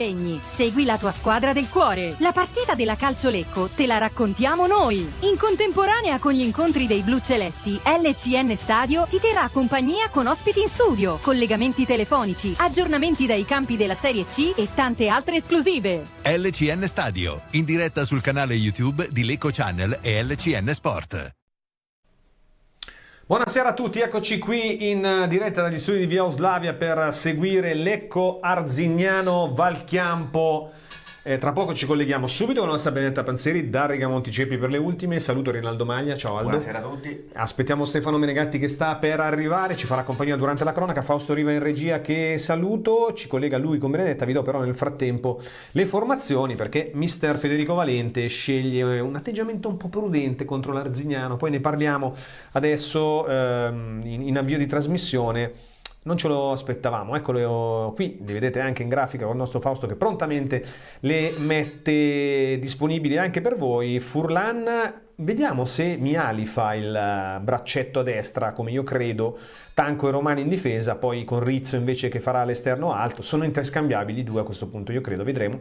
Segui la tua squadra del cuore. La partita della Calcio Lecco te la raccontiamo noi. In contemporanea con gli incontri dei blu celesti, LCN Stadio ti terrà compagnia con ospiti in studio, collegamenti telefonici, aggiornamenti dai campi della Serie C e tante altre esclusive. LCN Stadio, in diretta sul canale YouTube di Lecco Channel e LCN Sport. Buonasera a tutti, eccoci qui in diretta dagli studi di Via Oslavia per seguire Lecco Arzignano Valchiampo. Tra poco ci colleghiamo subito con la nostra Benedetta Panzeri da Rigamonti Ceppi per le ultime. Saluto Rinaldo Maglia, ciao Aldo. Buonasera a tutti. Aspettiamo Stefano Menegatti che sta per arrivare, ci farà compagnia durante la cronaca. Fausto Riva in regia che saluto, ci collega lui con Benedetta. Vi do però nel frattempo le formazioni perché mister Federico Valente sceglie un atteggiamento un po' prudente contro l'Arzignano. Poi ne parliamo adesso in avvio di trasmissione. Non ce lo aspettavamo, eccolo qui, li vedete anche in grafica con il nostro Fausto che prontamente le mette disponibili anche per voi. Furlan, vediamo se Miali fa il braccetto a destra come io credo, Tanco e Romani in difesa, poi con Rizzo invece che farà l'esterno alto, sono interscambiabili i due a questo punto io credo, vedremo.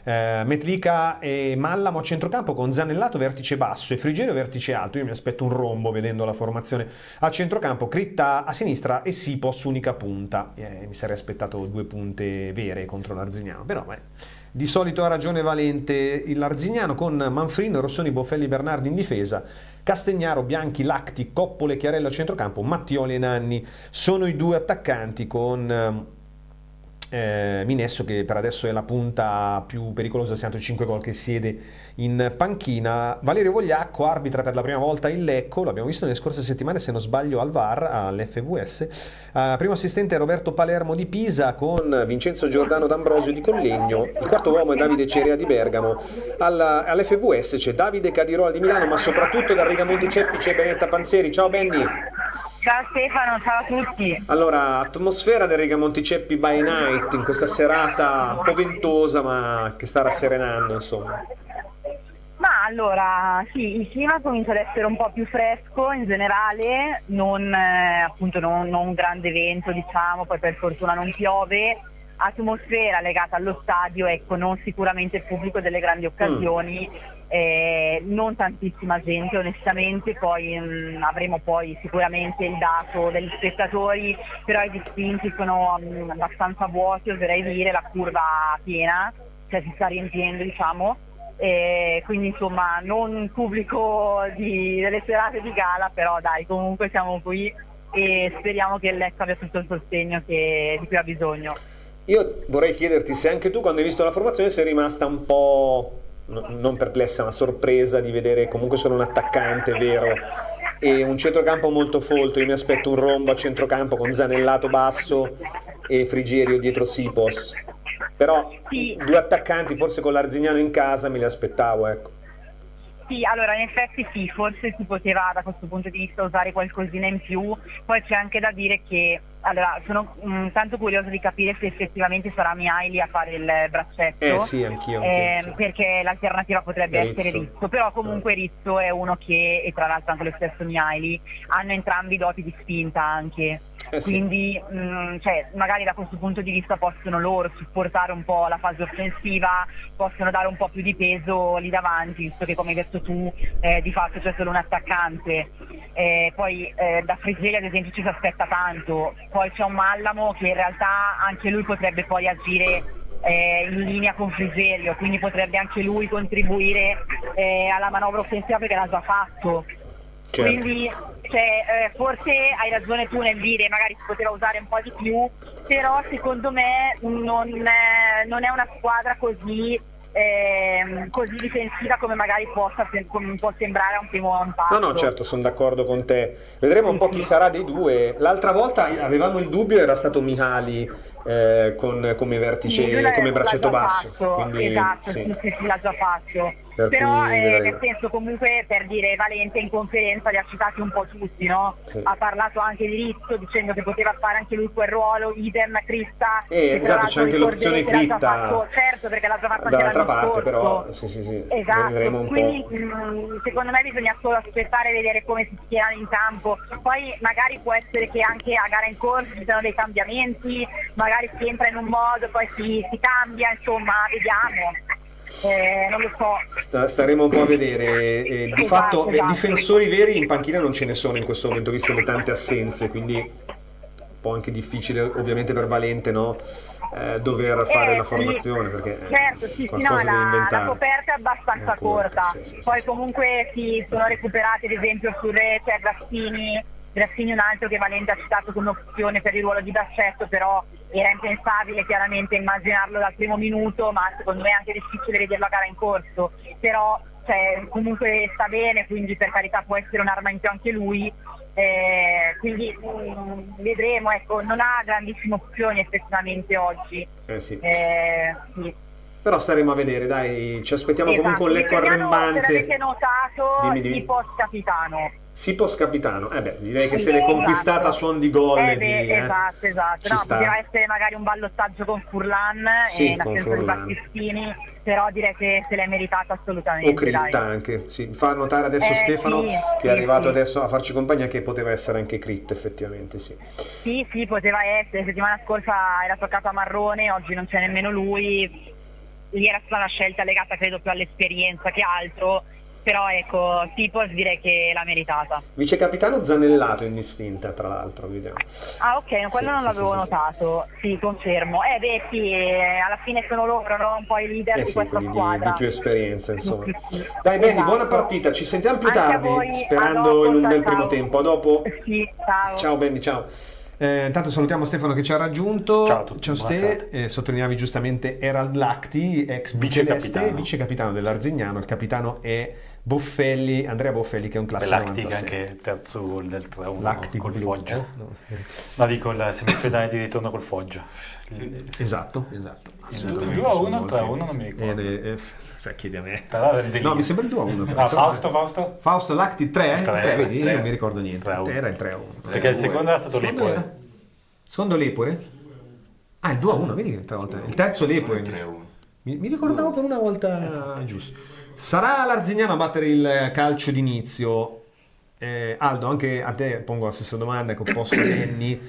Metlica e Mallamo a centrocampo con Zanellato vertice basso e Frigerio vertice alto, io mi aspetto un rombo vedendo la formazione a centrocampo, Critta a sinistra e Sipos unica punta, mi sarei aspettato due punte vere contro l'Arzignano, però di solito ha ragione Valente l'Arzignano con Manfrino, Rossoni, Boffelli, Bernardi in difesa, Castegnaro, Bianchi, Lacti, Coppole, Chiarello a centrocampo, Mattioli e Nanni sono i due attaccanti con Minesso che per adesso è la punta più pericolosa, 65 gol che siede in panchina. Valerio Vogliacco arbitra per la prima volta il Lecco, l'abbiamo visto nelle scorse settimane se non sbaglio al VAR, all'FVS. Primo assistente è Roberto Palermo di Pisa con Vincenzo Giordano D'Ambrosio di Collegno, il quarto uomo è Davide Cerea di Bergamo. All'FVS c'è Davide Cadirola di Milano, ma soprattutto da Rigamonti Ceppi c'è Benetta Panzeri. Ciao Benny. Ciao Stefano, ciao a tutti. Allora, atmosfera del Rigamonti Ceppi by night in questa serata un po' ventosa ma che sta rasserenando insomma. Ma allora, sì, il clima comincia ad essere un po' più fresco in generale, non un grande vento diciamo, poi per fortuna non piove, atmosfera legata allo stadio, ecco, non sicuramente il pubblico delle grandi occasioni. Non tantissima gente onestamente, poi avremo poi sicuramente il dato degli spettatori, però i distinti sono abbastanza vuoti, oserei dire, la curva piena, cioè si sta riempiendo diciamo, quindi insomma non un pubblico delle serate di gala, però dai, comunque siamo qui e speriamo che il Lecco abbia tutto il sostegno di cui ha bisogno. Io vorrei chiederti se anche tu quando hai visto la formazione sei rimasta un po' non perplessa ma sorpresa di vedere comunque solo un attaccante vero e un centrocampo molto folto. Io mi aspetto un rombo a centrocampo con Zanellato basso e Frigerio dietro Sipos, però sì. Due attaccanti forse con l'Arzignano in casa me li aspettavo, ecco. Sì, allora in effetti sì, forse si poteva da questo punto di vista usare qualcosina in più, poi c'è anche da dire che allora sono tanto curiosa di capire se effettivamente sarà Mihaili a fare il braccetto. Sì, anch'io. Perché l'alternativa potrebbe essere Rizzo, però comunque Rizzo è uno che, e tra l'altro anche lo stesso Mihaili, hanno entrambi doti di spinta anche. Quindi magari da questo punto di vista possono loro supportare un po' la fase offensiva, possono dare un po' più di peso lì davanti, visto che come hai detto tu di fatto c'è solo un attaccante. Poi da Frigerio ad esempio ci si aspetta tanto, poi c'è un Mallamo che in realtà anche lui potrebbe poi agire in linea con Frigerio, quindi potrebbe anche lui contribuire alla manovra offensiva perché l'ha già fatto. Certo. Quindi forse hai ragione tu nel dire magari si poteva usare un po' di più, però secondo me non è una squadra così difensiva come magari può sembrare a un primo impatto. No, certo, sono d'accordo con te. Vedremo un po' chi sarà dei due. L'altra volta avevamo il dubbio, era stato Mihaili come vertice, come braccetto basso. Quindi, esatto, sì, l'ha già fatto. Però nel senso comunque per dire Valente in conferenza li ha citati un po' tutti, no? Sì. Ha parlato anche di Rizzo dicendo che poteva fare anche lui quel ruolo, idem Critta. Esatto, c'è anche l'opzione Critta. Certo, perché l'ha già fatto dall'altra anche l'anno parte, scorso. però sì. Esatto, vedremo un quindi po'. secondo me bisogna solo aspettare e vedere come si schierano in campo. Poi magari può essere che anche a gara in corso ci siano dei cambiamenti, magari magari si entra in un modo, poi si cambia, insomma, vediamo. Non lo so. Staremo un po' a vedere. Di fatto esatto. difensori veri in panchina non ce ne sono in questo momento, viste le tante assenze, quindi un po' anche difficile ovviamente per Valente, no? Dover fare la formazione, perché certo, sì, qualcosa no, da inventare. la coperta è abbastanza corta. Sì, Poi sì. comunque si sono recuperati, ad esempio sul re c'è Grassini un altro che Valente ha citato come opzione per il ruolo di braccetto, però era impensabile chiaramente immaginarlo dal primo minuto, ma secondo me è anche difficile vederlo a gara in corso, però comunque sta bene, quindi per carità può essere un'arma in più anche lui, quindi vedremo, ecco, non ha grandissime opzioni effettivamente oggi. Sì. Sì. Però staremo a vedere, dai, ci aspettiamo comunque un Lecco Italiano, arrembante. se l'avete notato, Dimmi. Post capitano. Sipos capitano, direi che se l'è conquistata a suon di gol. Esatto. No, poteva essere magari un ballottaggio con Furlan in assenza di Battistini, però direi che se l'è meritata assolutamente. O Critta anche, sì. Fa notare adesso Stefano che è arrivato adesso a farci compagnia che poteva essere anche Critta effettivamente, sì. Sì, poteva essere, settimana scorsa era toccato a Marrone, oggi non c'è nemmeno lui, lì era stata una scelta legata credo più all'esperienza che altro. Però ecco, Sipos direi che l'ha meritata. Vice capitano Zanellato in distinta, tra l'altro, vediamo. Ah ok, quello non l'avevo notato. Sì, confermo. Alla fine sono loro, no? Un po' i leader di questa squadra. Di più esperienza, insomma. Dai Benny, buona partita, ci sentiamo più tardi, voi, sperando in un bel primo tempo. A dopo. Sì, ciao. Ciao Benny, ciao. Intanto salutiamo Stefano che ci ha raggiunto. Ciao a tutti, ciao Ste, sottolineavi giustamente Erald Lacti, ex vice capitano dell'Arzignano. Il capitano è Andrea Boffelli, che è un classe Lacti 96. anche terzo gol del 3-1 Lacti col blu, Foggia. No. Dico il semifinale di ritorno col Foggia. Esatto. 2-1, 3-1 non mi ricordo. Chiedi a me. Però no, mi sembra il 2-1. Fausto Lacti 3, vedi? Io non mi ricordo niente. Era il 3-1. Perché il secondo era stato Lepore. Secondo Lepore? Il 2-1, vedi che tra volta. Il terzo Lepore. Mi ricordavo per una volta giusto. Sarà l'Arzignano a battere il calcio d'inizio? Aldo, anche a te pongo la stessa domanda che ho posto a Lenny.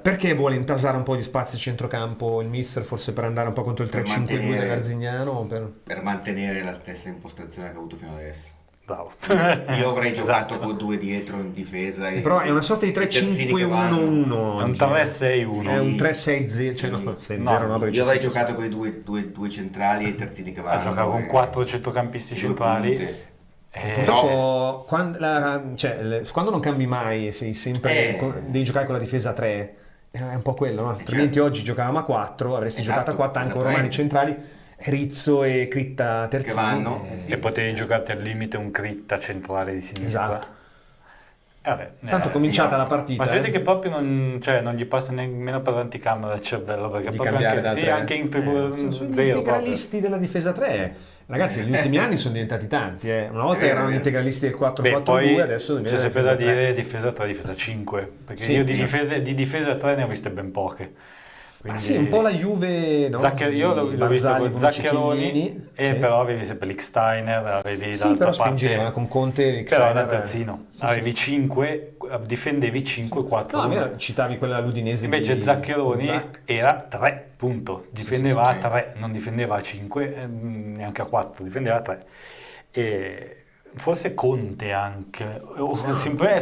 Perché vuole intasare un po' di spazio a centrocampo il mister, forse per andare un po' contro il 3-5-2 dell'Arzignano? Per mantenere la stessa impostazione che ha avuto fino adesso. Bravo. Io avrei giocato con 2 dietro in difesa. Però è una sorta di 3-5-1-1. È un 3-6-1. È un 3-6-0, cioè no, 6-0 no, io avrei giocato con i due centrali e i terzini che vanno. Ha giocato con 4 centrocampisti centrali. Purtroppo quando non cambi mai, sei sempre devi giocare con la difesa a 3, è un po' quello, no? Altrimenti oggi giocavamo a 4, avresti giocato a 4 anche romani centrali, Rizzo e Critta terzini e potevi giocarti al limite un Critta centrale di sinistra. Esatto. Tanto cominciata la partita. Ma si vede che proprio non gli passa nemmeno per l'anticamera del cervello, perché di proprio anche in sono gli integralisti della difesa 3. Ragazzi, negli ultimi anni sono diventati tanti. Una volta erano integralisti del 4-4-2, adesso c'è sempre da dire difesa 3, difesa 5, perché io di difesa 3 ne ho viste ben poche. Quindi... un po' la Juve, no? Io l'ho visto con Zaccheroni, però avevi sempre Licksteiner, avevi però spingevano con Conte, Licksteiner. Però da terzino avevi 5, difendevi 5, 4. No, a me citavi quella all'Udinese. Invece Zaccheroni era 3, punto. Difendeva a 3, non difendeva a 5, neanche a 4, difendeva a 3. E forse Conte anche,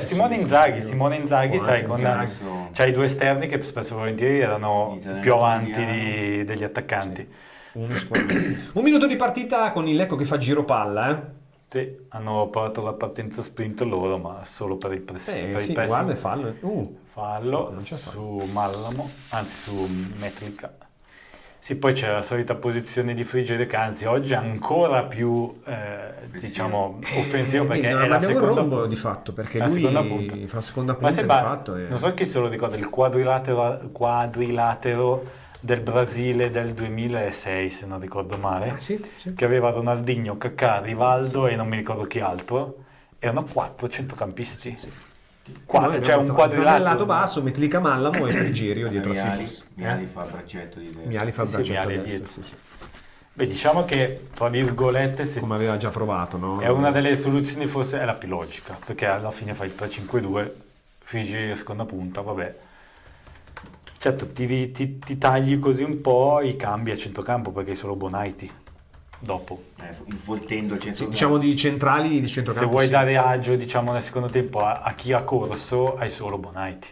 Simone Inzaghi, sai, c'hai 2 esterni che spesso e volentieri erano più avanti degli attaccanti. Un minuto di partita con il Lecco che fa giro palla, Sì, hanno provato la partenza sprint loro, ma solo per il pressing. Guarda, fallo. Fallo su Mallamo, anzi su Metrica. Sì, poi c'è la solita posizione di Frigide che anzi oggi è ancora più offensivo perché è la seconda punta di fatto, perché la lui seconda punta. fa la seconda punta di fatto. Non so chi se lo ricorda, il quadrilatero del Brasile del 2006, se non ricordo male, che aveva Ronaldinho, Kaká, Rivaldo e non mi ricordo chi altro. Erano 4 centrocampisti. C'è un quadrilatero lato basso, Metlica, Mallamo e Frigerio dietro. Miali fa braccetto di destra. Miali fa braccetto di destra. Beh, diciamo che tra virgolette come aveva già provato, no? È una delle soluzioni, forse è la più logica, perché alla fine fai il 3-5-2, Frigerio seconda punta, vabbè. Certo, ti tagli così un po', i cambi a centrocampo perché hai solo Bonaiti dopo. Infoltendo il centro. Diciamo di centrali di centrocampo. Se vuoi dare agio, diciamo, nel secondo tempo a chi ha corso, hai solo Bonaiti.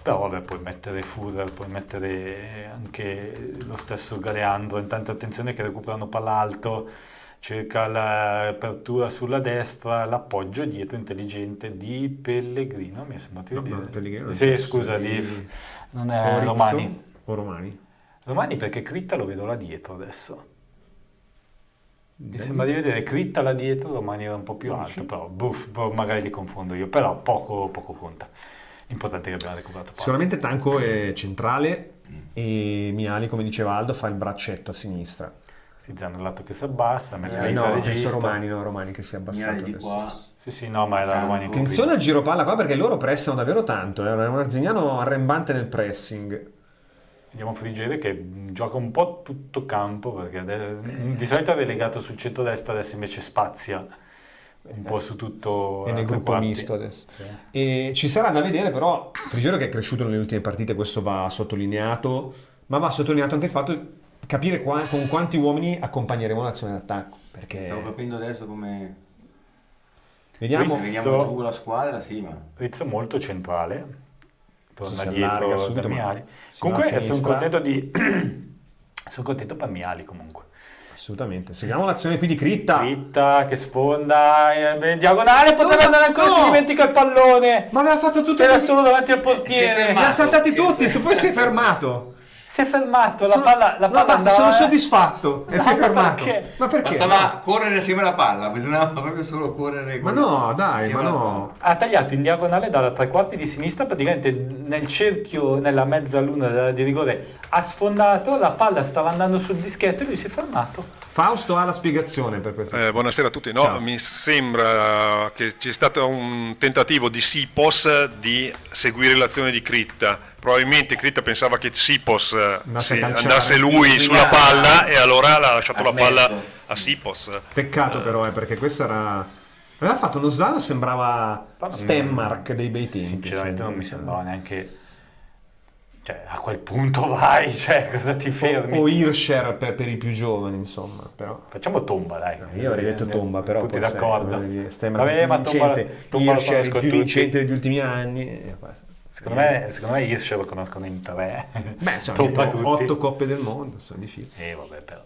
Però vabbè, puoi mettere Führer, puoi mettere anche lo stesso Galeandro, intanto attenzione che recuperano palla alto, cerca l'apertura sulla destra, l'appoggio dietro intelligente di Pellegrino, mi è sembrato di dire. Pellegrino, sì, scusa, non è Rizzo Romani. o Romani? Romani perché Critta lo vedo là dietro adesso. Mi sembra di vedere Critta là dietro, Romani era un po' più alto, però magari li confondo io, però poco conta. Importante che abbiamo recuperato palla. Sicuramente Tanco è centrale e Miali, come diceva Aldo, fa il braccetto a sinistra. Si Zanallato che si abbassa, mentre No, regista. penso Romani che si è abbassato Miali di adesso. qua. Sì, no, ma era Romani. Attenzione al giro palla qua perché loro pressano davvero tanto, è un Arzignano arrembante nel pressing. Vediamo Frigere che gioca un po' tutto campo, perché di solito è relegato sul centro-destra, adesso invece spazia un po' su tutto. È nel gruppo misto adesso. Sì. E ci sarà da vedere però Frigerio che è cresciuto nelle ultime partite, questo va sottolineato, ma va sottolineato anche il fatto di capire con quanti uomini accompagneremo l'azione d'attacco, perché Stavo capendo adesso come... vediamo. Se veniamo giù la squadra, sì, ma... Rizzo molto centrale, torna Si allarga dietro subito, da ma Miali. si Comunque va a sono sinistra. contento sono contento per Miali comunque. Assolutamente. Seguiamo l'azione qui di Critta. Critta che sfonda in diagonale, poteva No, andare ancora, no! si dimentica il pallone. Ma aveva fatto tutto Era così. solo davanti al Si è portiere. fermato. Li ha saltati Si è tutti, fermato. poi si è fermato. Si è fermato, Sono- la palla no, basta, andava, sono soddisfatto. E No, si è ma fermato. perché? Ma perché? Bastava correre assieme alla palla, bisognava proprio solo correre. Ma no, dai, assieme ma alla no. Ha tagliato in diagonale dalla tre quarti di sinistra, praticamente nel cerchio, nella mezza luna di rigore, ha sfondato, la palla stava andando sul dischetto e lui si è fermato. Fausto ha la spiegazione per questo. Buonasera a tutti. No, Ciao. mi sembra che ci sia stato un tentativo di Sipos di seguire l'azione di Critta. Probabilmente Critta pensava che Sipos Andasse a calciare. andasse lui sulla palla e allora l'ha lasciato la Ha palla smesso. a Sipos. Peccato però, perché questa era... Aveva fatto uno slalom, sembrava Stenmark dei bei tempi. Sinceramente cioè, non mi sembrava neanche... Cioè, a quel punto vai, cioè, cosa ti fermi? O Hirscher per i più giovani, insomma, però... Facciamo Tomba, dai. Io avrei detto Tomba, però Tutti poi sai, d'accordo. Stenmark Vabbè, ma il più Tomba vincente, lo Hirscher il conosco più tutti. vincente degli ultimi anni. Secondo me Hirscher lo conoscono in tre. Beh, insomma, Tomba tutti. 8 coppe del mondo, sono di fila. Vabbè, però.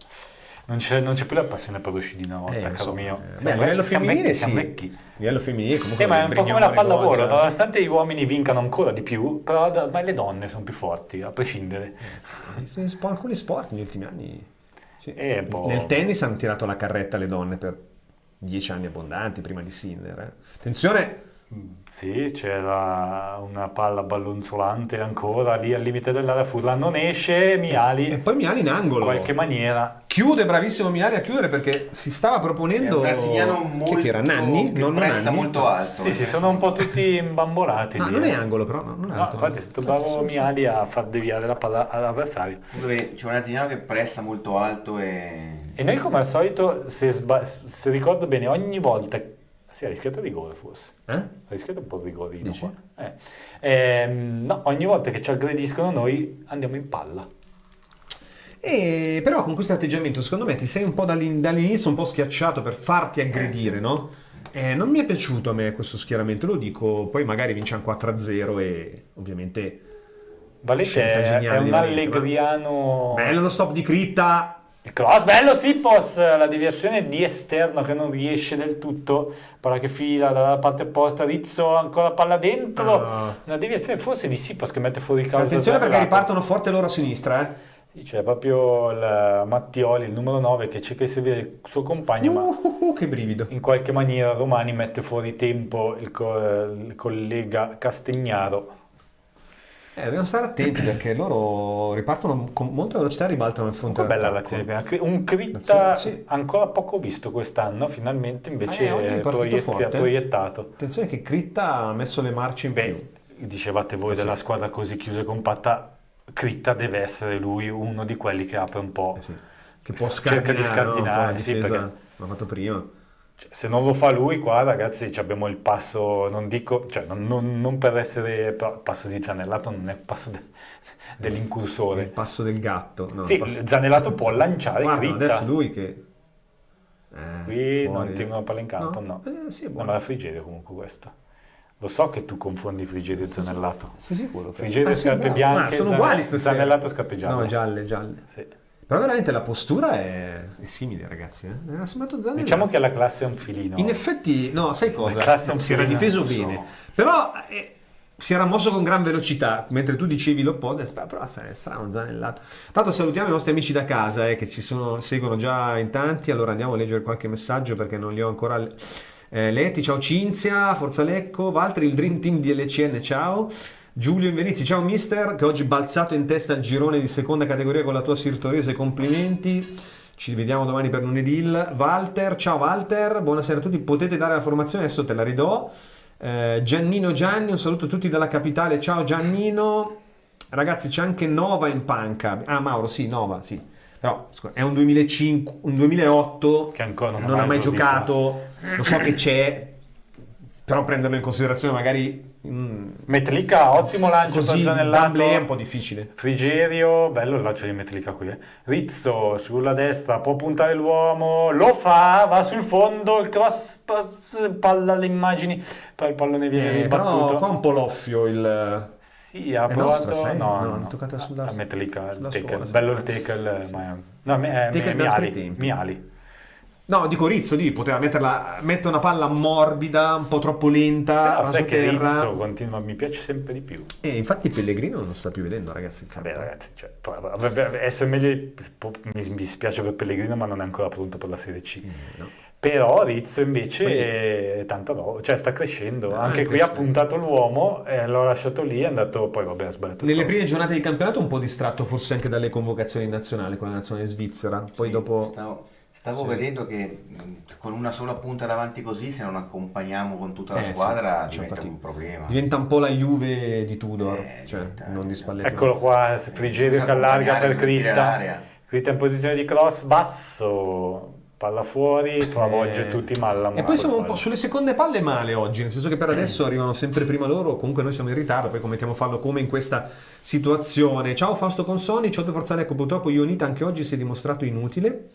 Non c'è più la passione per lo sci di una volta, caro insomma, mio. beh, a livello femminile siamo sì. vecchi. A livello femminile comunque Ma è un po' come la Brignone, pallavolo, Goggia. nonostante gli uomini vincano ancora di più, però ormai le donne sono più forti, a prescindere. Alcuni sport negli ultimi anni sì. un po'. Nel tennis hanno tirato la carretta le donne per 10 anni abbondanti prima di Sinner. Attenzione, Sì, c'era una palla ballonzolante ancora lì al limite dell'area, Furlan non esce, Miali e poi Miali in in angolo. qualche maniera. Chiude, bravissimo Miali a chiudere perché si stava proponendo È un brasiliano chi è molto che era? Nanni? che Nonno pressa Nanni? molto alto. Sì, sono un po' tutti imbambolati. Ah, lì, non è angolo però, non è No, alto. infatti è stato bravo Miali a far deviare la palla all'avversario. Dove c'è un brasiliano che pressa molto alto e... E noi come al solito, se ricordo bene, ogni volta... Sì, ha rischiato rigore forse. Eh? Ha rischiato un po' di rigorino Dici? qua. No, ogni volta che ci aggrediscono noi andiamo in palla. E però con questo atteggiamento secondo me ti sei un po' dall'inizio un po' schiacciato per farti aggredire, no? Non mi è piaciuto a me questo schieramento, lo dico, poi magari vinciamo 4-0 e ovviamente Valete scelta è geniale un di Valente, allegriano. bello lo stop di Critta. Il cross, bello Sipos, la deviazione di esterno che non riesce del tutto, palla che fila dalla parte opposta, Rizzo ancora palla dentro, una deviazione forse di Sipos che mette fuori causa. Attenzione perché Zanallato. ripartono forte loro a sinistra, eh. Sì, c'è proprio il Mattioli, il numero 9, che cerca di servire il suo compagno, ma Che brivido. in qualche maniera Romani mette fuori tempo il collega Castignaro. Dobbiamo stare attenti perché loro ripartono con molta velocità e ribaltano il fronte Comunque bella d'attacco. l'azione prima. Un Critta L'azione, sì. ancora poco visto quest'anno, finalmente invece oggi è partito forte. proiettato. Attenzione che Critta ha messo le marce in più. Beh, dicevate voi della squadra così chiusa e compatta, Critta deve essere lui uno di quelli che apre un po'. Sì. Che può cerca di scardinare, no? Un po' la scardinare, sì, difesa, perché l'ha fatto prima. Cioè, se non lo fa lui qua, ragazzi, abbiamo il passo, non dico, cioè non per essere, però il passo di Zanellato non è il passo dell'incursore. Il passo del gatto. No, Sì, Zanellato può lanciare Guarda, Critta. adesso lui che... Qui fuori. non tengono palla in campo, no. Sì, No, buono. ma la Frigerio comunque questa. Lo so che tu confondi Frigerio e Zanellato. Sei sicuro? Frigerio sì, scarpe bravo. bianche, Ma sono uguali stasera. Zanellato scarpe gialle. No, gialle. Sì. Però veramente la postura è simile, ragazzi. Era sembrato Zanellato. Diciamo che la classe è un filino. In effetti, no, sai cosa? classe è un Si era filino, difeso non so. bene. Però si era mosso con gran velocità, mentre tu dicevi l'opposto, però è strano Zanellato. Tanto salutiamo i nostri amici da casa che ci seguono già in tanti, allora andiamo a leggere qualche messaggio perché non li ho ancora letti. Ciao Cinzia, Forza Lecco, Valtteri, il Dream Team di LCN, ciao. Giulio Invernizzi, ciao mister, che oggi balzato in testa al girone di seconda categoria con la tua Sirtorese, complimenti. Ci vediamo domani per lunedì. Walter, ciao Walter, buonasera a tutti, potete dare la formazione, adesso te la ridò. Giannino Gianni, un saluto a tutti dalla capitale, ciao Giannino. Ragazzi, c'è anche Nova in panca. Ah, Mauro, sì, Nova, sì. Però è un 2005, un 2008 Che ancora non ha mai esordito. giocato. Lo so che c'è, però prenderlo in considerazione magari Metallica, ottimo lancio così per d'amblè Zanellato. è un po' difficile. Frigerio, bello il lancio di Metallica qui. Rizzo sulla destra, può puntare l'uomo, lo fa, va sul fondo, il cross, palla alle immagini, poi il pallone viene ribattuto. Però qua un po' l'offio il... Sì, ha È provato. nostra, sai? No, No, è toccata sulla- a Metallica, il sulla tackle. suola, Bello il tackle, ma no, Tackle da altri tempi. Miali. No, dico Rizzo, poteva mette una palla morbida, un po' troppo lenta, Però raso sai che terra. Rizzo continua, mi piace sempre di più. E infatti Pellegrino non lo sta più vedendo, ragazzi. Il campo. Vabbè ragazzi, cioè, essere meglio, mi dispiace per Pellegrino, ma non è ancora pronto per la Serie C. No. Però Rizzo invece è tanta roba, cioè sta crescendo. Anche qui ha puntato l'uomo, l'ho lasciato lì, è andato, poi vabbè ha sbagliato. Nelle prime giornate di campionato un po' distratto forse anche dalle convocazioni nazionali con la nazionale svizzera. Poi Sì, dopo... Stavo Sì. vedendo che con una sola punta davanti così, se non accompagniamo con tutta la squadra, sì, diventa infatti un problema. diventa un po' la Juve di Tudor, cioè diventa- non di Spalletti. Eccolo qua, Frigerio che allarga per Critta. Critta in posizione di cross, basso, palla fuori, travolge tutti, Mallamo. E poi siamo un po' sulle seconde palle male oggi, nel senso che per adesso arrivano sempre prima loro, comunque noi siamo in ritardo, poi commettiamo fallo come in questa situazione. Ciao Fausto Consoni, ciao Forza Lecco, purtroppo Ionita anche oggi si è dimostrato inutile.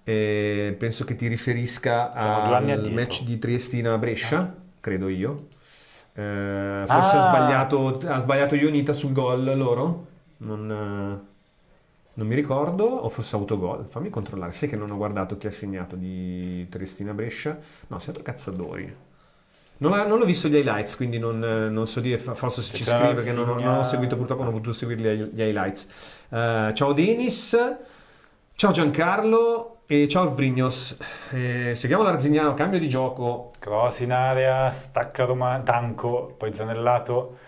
E penso che ti riferisca Siamo 2 anni al addietro. match di Triestina-Brescia, credo io. Forse ha sbagliato Ionita sul gol loro? Non mi ricordo, o forse autogol. Fammi controllare, sai che non ho guardato chi ha segnato di Triestina-Brescia. No, ha segnato Cazzaddori. Non l'ho visto gli highlights, quindi non so dire, forse se ci scrive perché non ho seguito, purtroppo non ho potuto seguire gli highlights. Ciao Denis, ciao Giancarlo e ciao Brignos. Seguiamo l'Arzignano, cambio di gioco. Cross in area, stacca Tanco, poi Zanellato.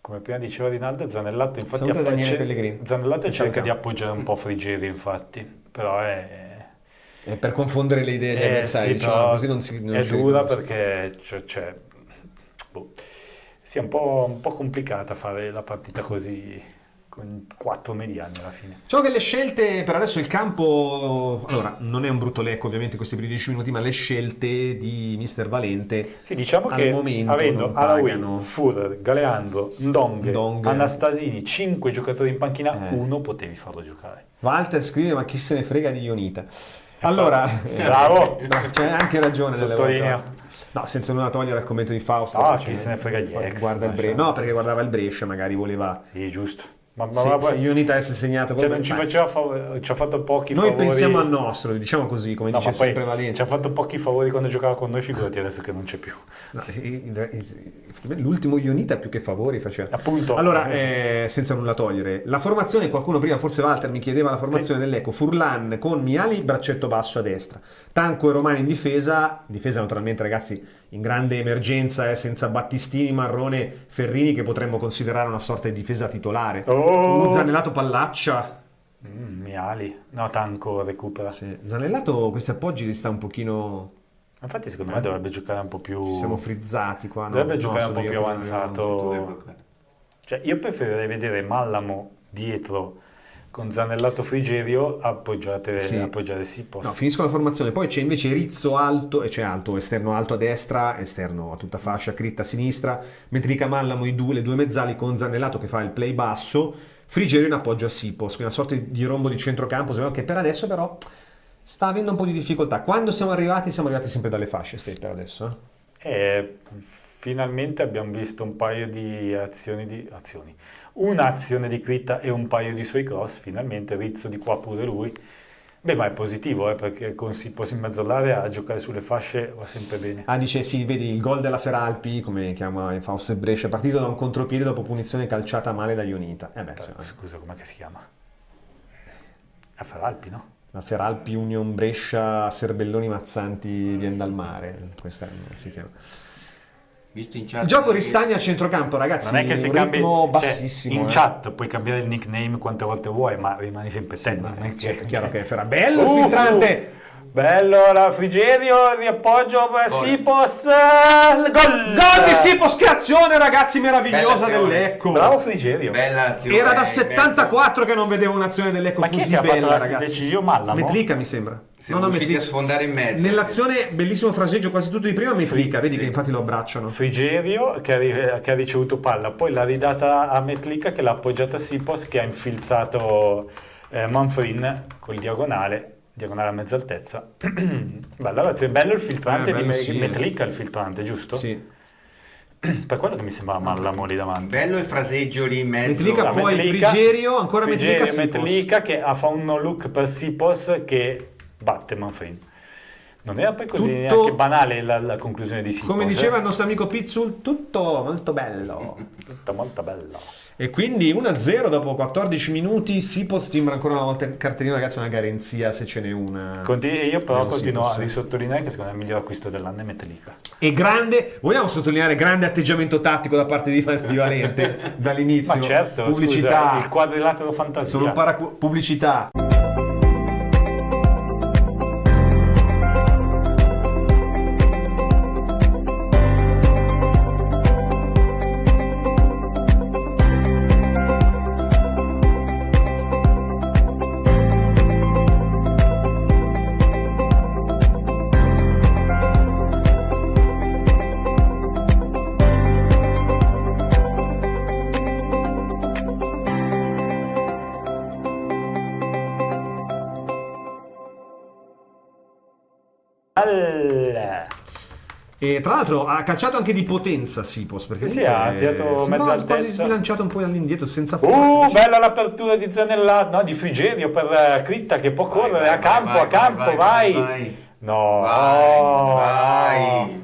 Come prima diceva Rinaldo, Zanellato infatti Saluta Daniele Pellegrini. Zanellato E cerca ciao. di appoggiare un po' Frigerio, infatti, però è Per confondere le idee degli avversari, sì, diciamo, però così non è si dura riconosce. perché sì, è un po' complicata fare la partita così con 4 mediani alla fine. Diciamo che le scelte, per adesso il campo, allora non è un brutto Lecco ovviamente questi primi 10 minuti, ma le scelte di mister Valente Sì, diciamo al che momento avendo non Alaoui, pagano. Führer, Galeandro, Ndong, Anastasini, 5 giocatori in panchina, uno potevi farlo giocare. Walter scrive, ma chi se ne frega di Ionita. Allora, Bravo! c'è anche ragione delle Sottolineo. volte. No, senza nulla togliere al commento di Fausto. No, perché chi se ne frega gli ex, guarda il lascia. No, perché guardava il Brescia, magari voleva... Sì, giusto. Ma Se Ionita avesse segnato... cioè, non ci faceva ci ha fatto pochi Noi favori. pensiamo al nostro, diciamo così, come No, dice ma poi sempre Valente. ci ha fatto pochi favori quando giocava con noi, figurati adesso che non c'è più. No, effettivamente l'ultimo Ionita più che favori faceva. Appunto. Allora, senza nulla togliere, la formazione, qualcuno prima, forse Walter mi chiedeva la formazione dell'Ecco, Furlan con Miali, braccetto basso a destra, Tanco e Romani in difesa naturalmente ragazzi in grande emergenza, senza Battistini, Marrone, Ferrini che potremmo considerare una sorta di difesa titolare. Zanellato Pallaccia. Miali. No, Tanco recupera. Sì. Zanellato questi appoggi li sta un pochino... Infatti secondo me dovrebbe giocare un po' più... Ci siamo frizzati qua. Dovrebbe giocare un sono po' io più che non avanzato. Cioè, io preferirei vedere Mallamo dietro con Zanellato Frigerio appoggiare Sipos. No, finisco la formazione, poi c'è invece Rizzo alto, e c'è alto, esterno alto a destra, esterno a tutta fascia, Critta a sinistra, Metrica Mallamo le due mezzali con Zanellato che fa il play basso, Frigerio in appoggio a Sipos, quindi una sorta di rombo di centrocampo, che per adesso però sta avendo un po' di difficoltà. Quando siamo arrivati sempre dalle fasce, per adesso. Finalmente abbiamo visto un paio di azioni. Un'azione di Critta e un paio di suoi cross, finalmente Rizzo di qua pure lui. Beh, ma è positivo, perché con Sipos in mezzo all'area a giocare sulle fasce va sempre bene. Dice, sì, vedi il gol della Feralpi, come chiama Fausto Brescia, è partito da un contropiede dopo punizione calciata male da Ionita. Scusa, com'è che si chiama? La Feralpi, no? La Feralpi Union Brescia Serbelloni Mazzanti viene dal mare, questa si chiama. Visto in chat, Il gioco ristagna a centrocampo, ragazzi, non è che un si ritmo cambia, bassissimo. In chat puoi cambiare il nickname quante volte vuoi, ma rimani sempre te. È chiaro che era bello il filtrante. Bello la Frigerio, riappoggio per Sipos, Gol di Sipos, che azione ragazzi meravigliosa del Lecco. Bravo Frigerio. Bella azione. Era da 74 che non vedevo un'azione del Lecco così bella, ragazzi. Decisione Mallamo? Metrica mi sembra. Siamo riusciti a sfondare in mezzo. Nell'azione, bellissimo fraseggio quasi tutto di prima, Metrica, vedi che infatti lo abbracciano. Frigerio che ha ricevuto palla, poi l'ha ridata a Metlica che l'ha appoggiata a Sipos che ha infilzato Manfrin col diagonale a mezza altezza. Bello il filtrante di Metlica, il filtrante, giusto? Sì. Per quello che mi sembrava Mallamo lì davanti. Bello il fraseggio lì in mezzo. Metlica, poi Frigerio, ancora Metlica, Sipos. Metlica che fa un no look per Sipos che batte Manfrin. Non era poi così neanche banale la conclusione di Sipos. Come diceva il nostro amico Pizzul, tutto molto bello. Tutto molto bello. E quindi 1-0 dopo 14 minuti. Sipos sembra ancora una volta il cartellino, ragazzi, una garanzia se ce n'è una. Io però continuo a risottolineare che secondo me è il miglior acquisto dell'anno è Metlica. E grande, vogliamo sottolineare grande atteggiamento tattico da parte di Valente dall'inizio. Ma certo, pubblicità, scusa, il quadrilatero fantasia. Sono pubblicità. E tra l'altro ha calciato anche di potenza Sipos, perché ha tirato mezza quasi sbilanciato un po' all'indietro senza forza. Bella l'apertura di Zanellato, no, di Frigerio per Critta che può correre a campo, vai. No, vai.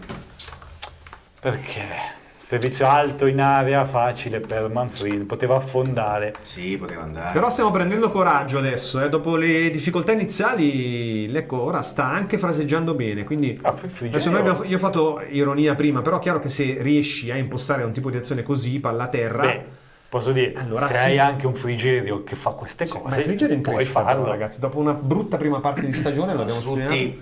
Perché? Servizio alto in area, facile per Manfrin, poteva affondare. Sì, poteva andare. Però stiamo prendendo coraggio adesso, dopo le difficoltà iniziali, l'Ecco ora sta anche fraseggiando bene, quindi adesso io ho fatto ironia prima, però è chiaro che se riesci a impostare un tipo di azione così, palla a terra, posso dire, allora se hai anche un Frigerio che fa queste cose, ma il Frigerio in puoi crescita, farlo, ragazzi, dopo una brutta prima parte di stagione l'abbiamo sfrutti,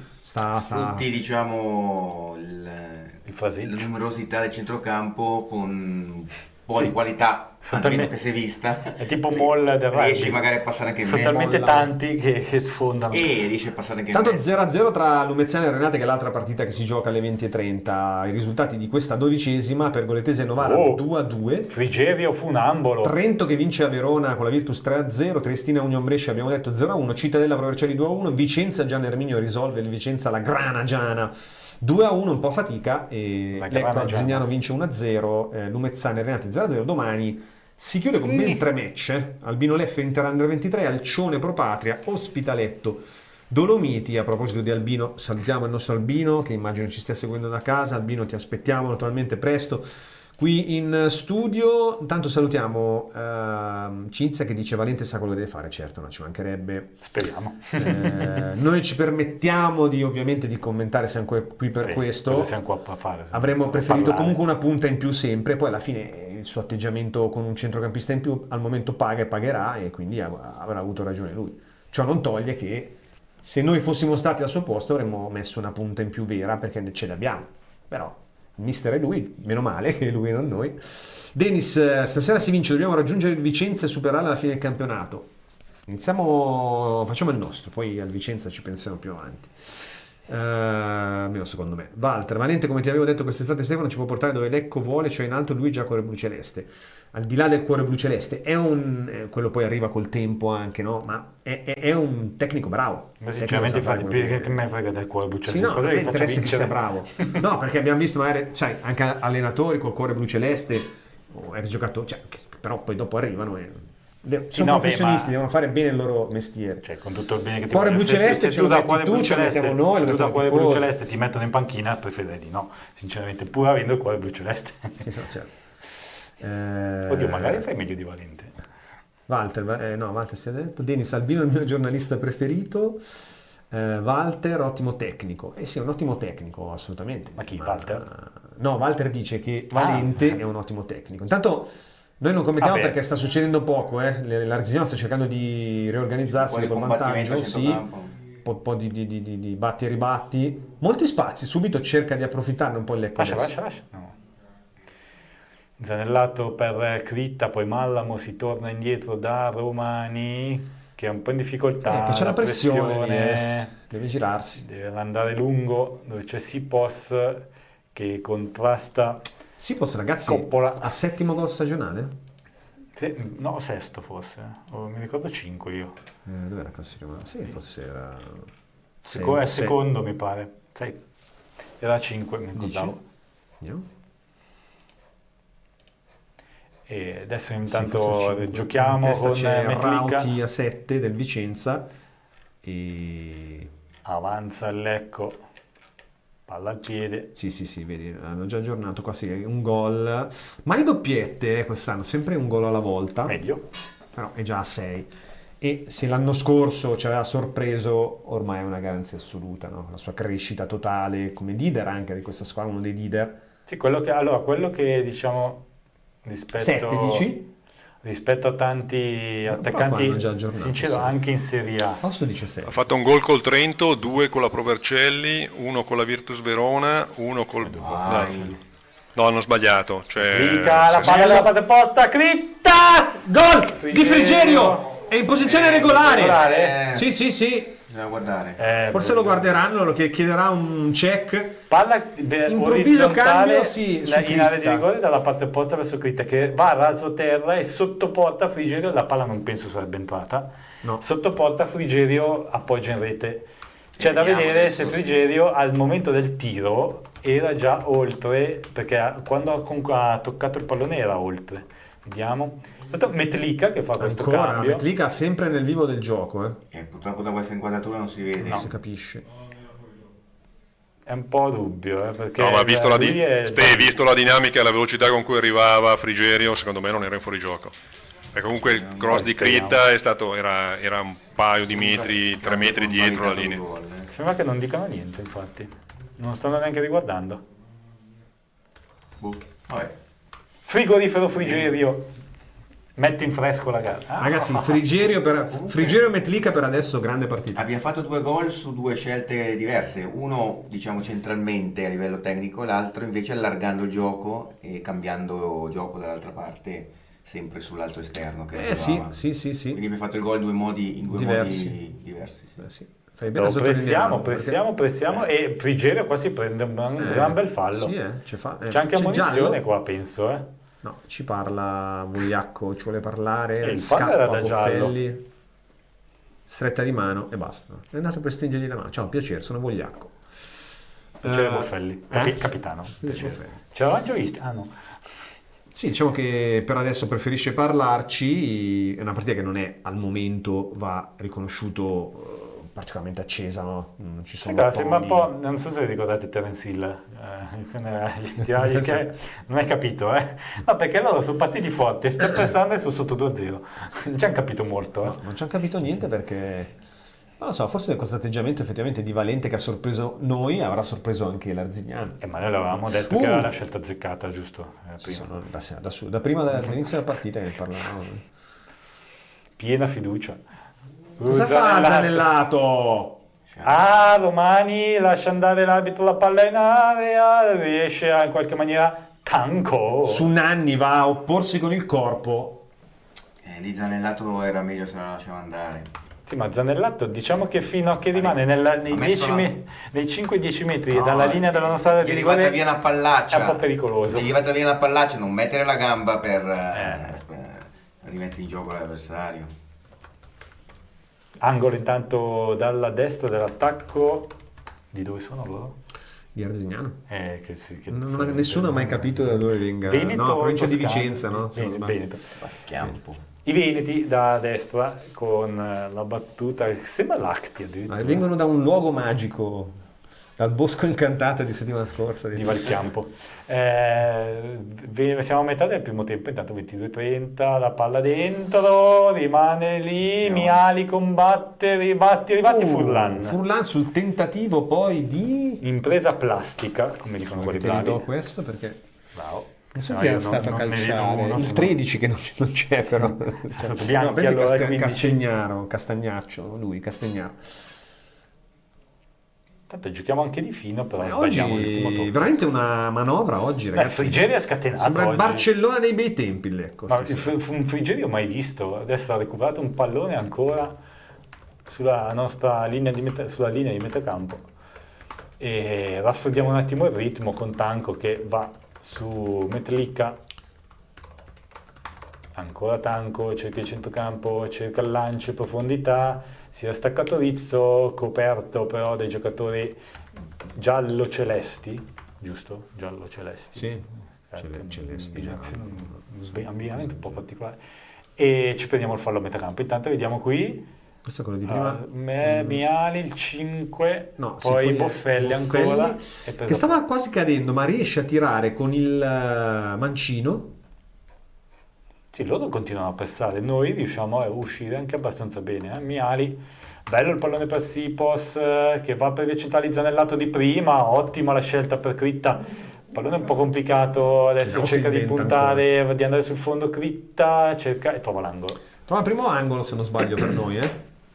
diciamo la la numerosità del centrocampo con un po' di qualità, almeno che si è vista. È tipo Moll del rugby. Riesci magari a passare anche in mezzo. Sono talmente tanti che sfondano. E riesci a passare anche in tanto mezzo. 0-0 tra Lumezzane e Renate, che è l'altra partita che si gioca alle 20:30. I risultati di questa 12ª, Pergoletese e Novara 2-2. Frigerio Funambolo. Trento che vince a Verona con la Virtus 3-0. Triestina Union Brescia abbiamo detto 0-1. Cittadella Provercelli 2-1. Vicenza Gian Erminio risolve il Vicenza la Grana Giana 2-1, un po' fatica, e Lecco Arzignano vince 1-0, Lumezzane e Renate 0-0. Domani si chiude con ben 3 match, Albino Leffe Inter Under 23, Alcione Pro Patria, Ospitaletto Dolomiti. A proposito di Albino, salutiamo il nostro Albino che immagino ci stia seguendo da casa. Albino, ti aspettiamo naturalmente presto qui in studio. Intanto salutiamo Cinzia che dice Valente sa quello che deve fare. Certo, non ci mancherebbe, speriamo. Noi ci permettiamo ovviamente di commentare, siamo qui per questo. Cosa siamo qua a fare? Avremmo preferito comunque una punta in più sempre, poi alla fine il suo atteggiamento con un centrocampista in più al momento paga e pagherà, e quindi avrà avuto ragione lui. Ciò non toglie che se noi fossimo stati al suo posto avremmo messo una punta in più vera, perché ce l'abbiamo, però il mister è lui, meno male che lui e non noi. Denis, stasera si vince, dobbiamo raggiungere il Vicenza e superarla alla fine del campionato. facciamo il nostro, poi al Vicenza ci pensiamo più avanti. Almeno secondo me. Walter, Valente, come ti avevo detto quest'estate Stefano ci può portare dove Lecco vuole, cioè in alto lui già cuore blu celeste. Al di là del cuore blu celeste quello poi arriva col tempo anche, no? Ma è un tecnico bravo. Ma sinceramente che me frega del cuore blu celeste. Sì, no, a me interessa che sia bravo. No, perché abbiamo visto magari, sai, anche allenatori col cuore blu celeste ex giocatori, cioè, però poi dopo arrivano e sono professionisti, devono fare bene il loro mestiere. Cioè, con tutto il bene che ti cuore blu celeste ce lo metti tu, ce lo mettiamo noi, se tu da cuore blu celeste ti mettono in panchina, preferirei di no, sinceramente, pur avendo il cuore blu celeste. Certo. Oddio, magari fai meglio di Valente. Walter si è detto. Denis Albino, il mio giornalista preferito. Walter, ottimo tecnico. Sì, è un ottimo tecnico, assolutamente. Ma chi, Walter? No, Walter dice che Valente è un ottimo tecnico. Intanto noi non commentiamo perché sta succedendo poco, l'Arzignano sta cercando di riorganizzarsi col vantaggio, sì, un po' di batti e ribatti, molti spazi, subito cerca di approfittarne un po' il Lecco. Lascia. No. Zanellato per Critta, poi Mallamo, si torna indietro da Romani, che è un po' in difficoltà. C'è la pressione, deve girarsi. Deve andare lungo, dove c'è Sipos che contrasta. Sipos, ragazzi, Coppola. a settimo gol stagionale? No, sesto forse. Mi ricordo 5 io. Dove era la classifica? Sì, forse era... secondo mi pare. 6. Era 5, mi ricordavo. E adesso intanto giochiamo con Metlica. Rauti a 7 del Vicenza. E... avanza il Lecco. Palla al piede. Sì, vedi, hanno già aggiornato qua, sì, un gol. Mai doppiette quest'anno, sempre un gol alla volta. Meglio. Però è già a 6. E se l'anno scorso ci aveva sorpreso, ormai è una garanzia assoluta, no? La sua crescita totale come leader anche di questa squadra, uno dei leader. Sì, quello che diciamo rispetto... 7 dici? Rispetto a tanti attaccanti, sincero, sì. Anche in Serie A. Fausto dice 6. Ha fatto un gol col Trento, 2 con la Pro Vercelli, 1 con la Virtus Verona, 1 col... No, hanno sbagliato. Critta, la palla della parte opposta, Critta! Gol di Frigerio! È in posizione regolare. Sì. Bisogna guardare. Forse lo guarderanno, lo chiederà un check. Palla improvviso cambio, in area di rigore dalla parte opposta verso Critta, che va a raso terra e sotto porta Frigerio, la palla non penso sarebbe entrata. No. Sotto porta Frigerio appoggia in rete. C'è da vedere se Frigerio al momento del tiro era già oltre, perché quando ha toccato il pallone era oltre. Vediamo. Metlica che fa questo cambio. Metlica sempre nel vivo del gioco. Purtroppo da questa inquadratura non si vede. Non si capisce. È un po' dubbio, perché no, ma visto la dinamica e la velocità con cui arrivava Frigerio, secondo me non era in fuorigioco. E comunque il cross di Critta era un paio di metri, 3 metri dietro la linea. Sembra che non dicano niente, infatti. Non stanno neanche riguardando. Vabbè. Frigorifero Frigerio. Metti in fresco la gara. Ragazzi, Frigerio e Metlica per adesso grande partita. Abbiamo fatto 2 gol su 2 scelte diverse. Uno, diciamo, centralmente a livello tecnico, l'altro invece allargando il gioco e cambiando gioco dall'altra parte, sempre sull'altro esterno. Che sì. Quindi abbiamo fatto il gol in due modi diversi. Sì. Fai bene pressiamo e Frigerio qua si prende un gran bel fallo. C'è anche ammonizione qua, penso. No, ci parla Vogliacco, ci vuole parlare, il scappa Boffelli, stretta di mano e basta. È andato per stringergli la mano. Ciao, piacere, sono Vogliacco. Piacere Boffelli, capitano. Piacere. Ce l'avevamo già visti? Ah no. Sì, diciamo che per adesso preferisce parlarci. È una partita che non è al momento, va riconosciuto particolarmente accesa, no? Non ci sono sembra un po', non so se ricordate Terence Hill, non hai capito, No, perché loro sono partiti forti, sta pensando e sono sotto 2-0, non ci hanno capito molto, No, non ci hanno capito niente perché, non lo so, forse questo atteggiamento effettivamente di Valente che ha sorpreso noi, avrà sorpreso anche l'Arzignano. Ma noi l'avevamo detto che era la scelta azzeccata, giusto? Da prima dell'inizio della partita che parlavamo. Piena fiducia. Cosa fa Zanellato? Romani lascia andare l'arbitro la palla in area, riesce in qualche maniera tanco. Su Nanni va a opporsi con il corpo. Di Zanellato era meglio se la lasciava andare. Sì, ma Zanellato diciamo che fino a che rimane nei 5-10 metri dalla linea della nostra area di rigore via una pallaccia, è un po' pericoloso. Gli è arrivata via una pallaccia, non mettere la gamba per rimettere in gioco l'avversario. Angolo intanto dalla destra dell'attacco. Di dove sono loro? Di Arzignano. Nessuno ha mai capito da dove venga. Veneto, no, provincia di Toscana. Vicenza, no? Veneto. Campo. I Veneti da destra con la battuta che sembra Lacti addirittura. Vengono da un luogo magico, dal bosco incantato di settimana scorsa. Di Valchiampo. Siamo a metà del primo tempo, intanto 22-30, la palla dentro, rimane lì, Miali combatte, ribatti Furlan. Furlan sul tentativo poi di... Impresa plastica, come dicono quelli bravi. Ti do questo perché... Bravo. Non so chi è stato a calciare, il 13 che non c'è però. È stato Bianchi, allora, Castagnaccio, lui, Castagnaro. Tanto giochiamo anche di fino, però oggi veramente una manovra oggi, ragazzi. Frigerio è scatenato. Sembra il oggi. Barcellona dei bei tempi, ecco. Ma un Frigerio mai visto. Adesso ha recuperato un pallone ancora sulla nostra linea di metacampo. E raffreddiamo un attimo il ritmo con Tanco che va su Metlica. Ancora Tanco, cerca il centrocampo, cerca il lancio, profondità, si era staccato Rizzo, coperto però dai giocatori giallo-celesti, giusto? Giallo-celesti. Sì, celesti. Ambiente un po' particolare. E ci prendiamo il fallo a metacampo. Intanto vediamo qui. Questo è quello di prima. Miali il 5, poi Boffelli ancora. Che stava quasi cadendo, ma riesce a tirare con il mancino. Sì, loro continuano a pressare, noi riusciamo a uscire anche abbastanza bene. Miali, bello il pallone per Sipos che va per centralizzare nel lato di prima, ottima la scelta per Critta. Pallone un po' complicato, adesso cerca di puntare, di andare sul fondo Critta, cerca e trova l'angolo. Trova il primo angolo se non sbaglio per noi,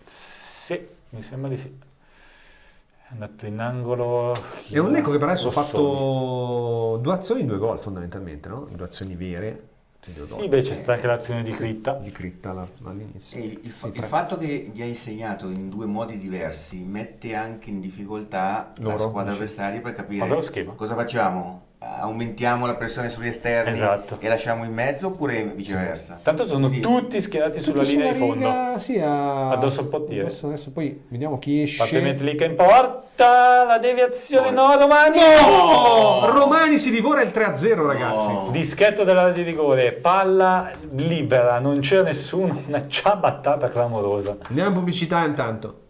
Sì, mi sembra di sì. È andato in angolo. È un Lecco che per adesso ha fatto 2 azioni, 2 gol fondamentalmente, no? 2 azioni vere. Sì, beh, c'è stata anche l'azione di Critta. Di Critta all'inizio. Il fatto che gli hai insegnato in 2 modi diversi mette anche in difficoltà la squadra avversaria per capire cosa facciamo. Aumentiamo la pressione sugli esterni e lasciamo in mezzo oppure viceversa? Tanto sono tutti schierati sulla linea di fondo. Sì, addosso al portiere. Adesso poi vediamo chi esce. Fate Metlica in porta, la deviazione Romani! No! Romani si divora il 3-0, ragazzi. Dischetto dell'area di rigore, palla libera, non c'era nessuno, una ciabattata clamorosa. Andiamo in pubblicità intanto.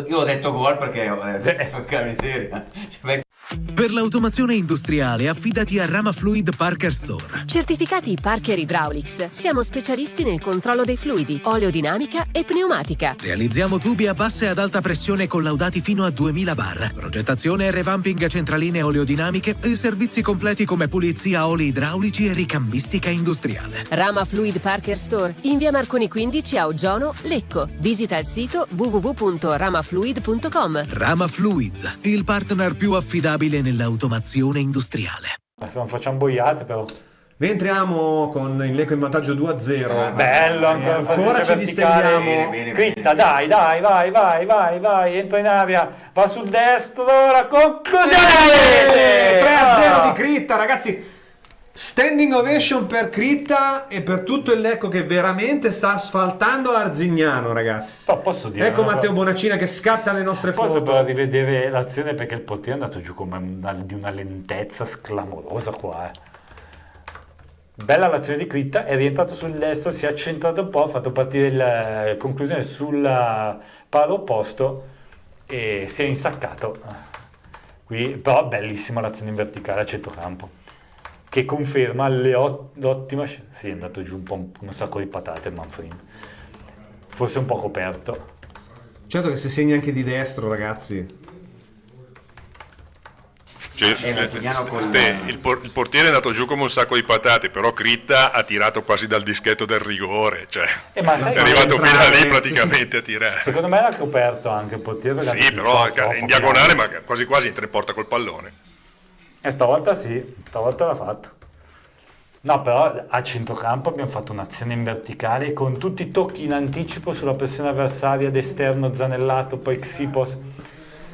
Io ho detto gol perché porca miseria. Per l'automazione industriale affidati a Rama Fluid Parker Store. Certificati Parker Hydraulics. Siamo specialisti nel controllo dei fluidi, oleodinamica e pneumatica. Realizziamo tubi a bassa e ad alta pressione collaudati fino a 2000 bar. Progettazione e revamping centraline oleodinamiche e servizi completi come pulizia oli idraulici e ricambistica industriale. Rama Fluid Parker Store in via Marconi 15 a Oggiano, Lecco. Visita il sito www.ramafluid.com. Rama Fluid, il partner più affidabile nell'automazione industriale. Non facciamo boiate però. Rientriamo con il Lecco in vantaggio 2-0. Bello, ancora ci distendiamo. Critta, dai, vai, entra in aria, va sul destro, la conclusione! 3-0 di Critta, ragazzi. Standing ovation per Critta e per tutto il Lecco che veramente sta asfaltando l'Arzignano, ragazzi. Posso dire, ecco Matteo Bonaccina che scatta alle nostre foto. Posso però rivedere l'azione perché il portiere è andato giù come di una lentezza sclamorosa qua. Bella l'azione di Critta, è rientrato sul destro, si è accentrato un po', ha fatto partire la conclusione sul palo opposto e si è insaccato. Qui però bellissima l'azione in verticale a centrocampo, che conferma l'ottima scelta. Sì, è andato giù un sacco di patate Manfrini. Forse un po' coperto. Certo che se segni anche di destro, ragazzi. Il portiere è andato giù come un sacco di patate, però Critta ha tirato quasi dal dischetto del rigore, cioè è arrivato fino a lì praticamente a tirare. Secondo me l'ha coperto anche il portiere. Sì, però in diagonale, ma quasi quasi entra in porta col pallone. E stavolta sì, stavolta l'ha fatto. No, però a centrocampo abbiamo fatto un'azione in verticale con tutti i tocchi in anticipo sulla pressione avversaria d'esterno, Zanellato, poi Xipos.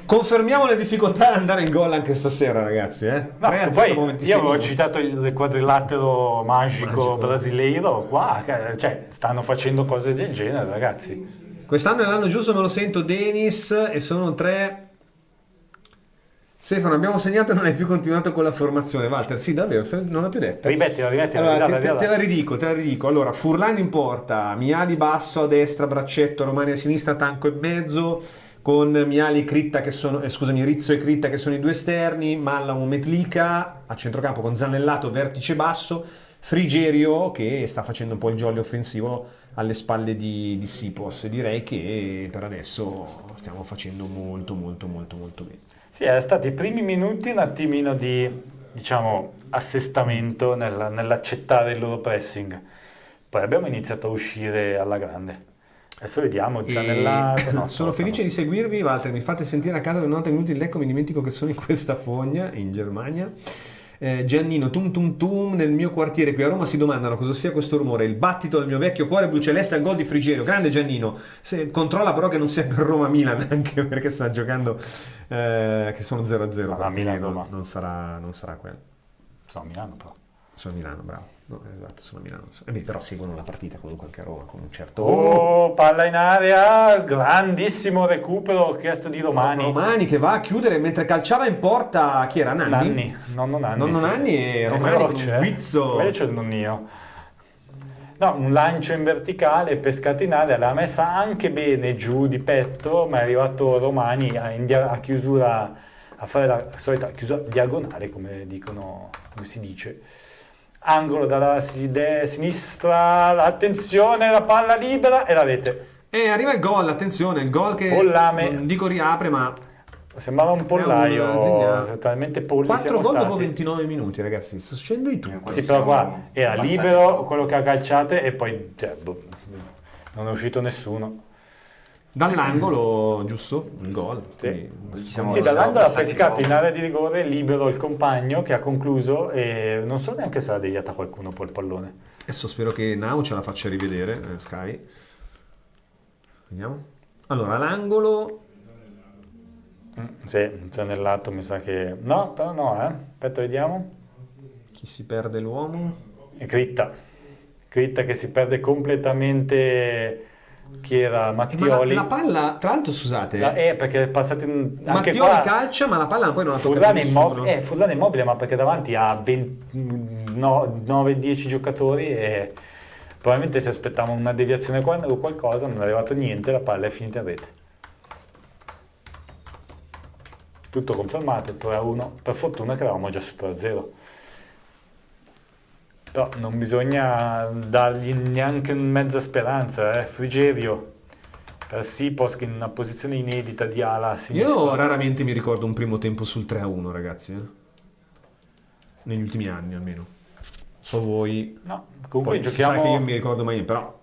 Confermiamo le difficoltà ad andare in gol anche stasera, ragazzi. No, 3-0 poi dopo 26 io avevo minuti. citato il quadrilatero magico brasileiro, qua cioè, stanno facendo cose del genere, ragazzi. Quest'anno è l'anno giusto, me lo sento, Denis, e sono 3. Stefano, abbiamo segnato e non hai più continuato con la formazione. Walter, sì, davvero, non l'ho più detta. Rimettila. Allora, te la ridico. Allora, Furlan in porta, Miali basso a destra, Braccetto, Romani a sinistra, Tanco in mezzo, con Miali, Critta che sono, Rizzo e Critta che sono i due esterni, Mallamo, Metlica a centrocampo con Zanellato, vertice basso, Frigerio che sta facendo un po' il jolly offensivo alle spalle di Sipos. Direi che per adesso stiamo facendo molto bene. Sì, è stati i primi minuti un attimino di, diciamo, assestamento nell'accettare il loro pressing. Poi abbiamo iniziato a uscire alla grande. Adesso vediamo, Zanellato... Sono felice di seguirvi, Walter, mi fate sentire a casa per 90 minuti in Lecco, mi dimentico che sono in questa fogna, in Germania. Giannino, tum tum tum, nel mio quartiere qui a Roma si domandano cosa sia questo rumore, il battito del mio vecchio cuore blu celeste al gol di Frigerio. Grande Giannino, controlla però che non sia per Roma-Milan, anche perché sta giocando che sono 0-0. Ma Milan non sarà quello. Sono a Milano però. Sono a Milano, bravo. No, esatto, sono a Milano. Però seguono la partita comunque anche a Roma con un certo... Oh, palla in area, grandissimo recupero chiesto di Romani. Romani che va a chiudere mentre calciava in porta, chi era? Nanni? Nonno Nonno Nanni e Romani con un guizzo. Quello c'è il nonnino. No, un lancio in verticale, pescato in area, l'ha messa anche bene giù di petto, ma è arrivato Romani a chiusura, a fare la solita chiusura diagonale, come si dice. Angolo dalla sinistra, attenzione, la palla libera e la rete. E arriva il gol, attenzione, il gol che Pollame. non dico riapre, ma sembrava un pollaio, talmente polli 4 gol stati. dopo 29 minuti, ragazzi, sta succedendo di tutto. Sì, però qua era libero quello che ha calciato e poi non è uscito nessuno. Dall'angolo, giusto? Il gol. Sì, dall'angolo ha pescato in area di rigore libero il compagno che ha concluso e non so neanche se l'ha deviata qualcuno poi il pallone. Adesso spero che Nau ce la faccia rivedere, Sky. Vediamo. Allora, l'angolo... Sì, Zanellato mi sa che... No, però no, Aspetta, vediamo. Chi si perde l'uomo? E Critta che si perde completamente... Chi era? Mattioli. Ma la palla, tra l'altro, scusate, perché è passato anche Mattioli qua, calcia, ma la palla poi non la tocca nessuno. Furlan è immobile, ma perché davanti ha 9-10 giocatori e probabilmente si aspettava una deviazione o qualcosa, non è arrivato niente, la palla è finita in rete. Tutto confermato, 3-1. Per fortuna che eravamo già su 3-0. Però non bisogna dargli neanche mezza speranza, Frigerio per Sipos che in una posizione inedita di ala a sinistra. Io raramente mi ricordo un primo tempo sul 3-1, ragazzi, negli ultimi anni almeno. So voi. No, comunque poi giochiamo. Si sa che io mi ricordo mai, però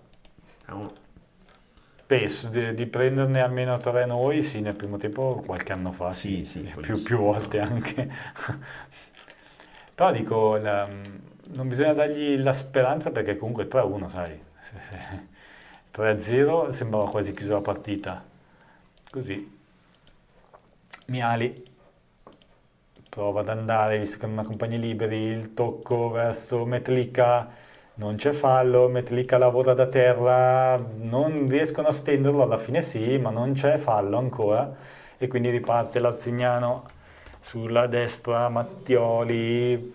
penso di prenderne almeno 3 noi, sì, nel primo tempo qualche anno fa, sì, più volte anche. Però dico, non bisogna dargli la speranza perché comunque 3-1, sai, 3-0 sembrava quasi chiusa la partita. Così Miali prova ad andare, visto che non ha compagni liberi, il tocco verso Metlica, non c'è fallo, Metlica lavora da terra, non riescono a stenderlo, alla fine sì, ma non c'è fallo ancora e quindi riparte Lazzignano sulla destra, Mattioli,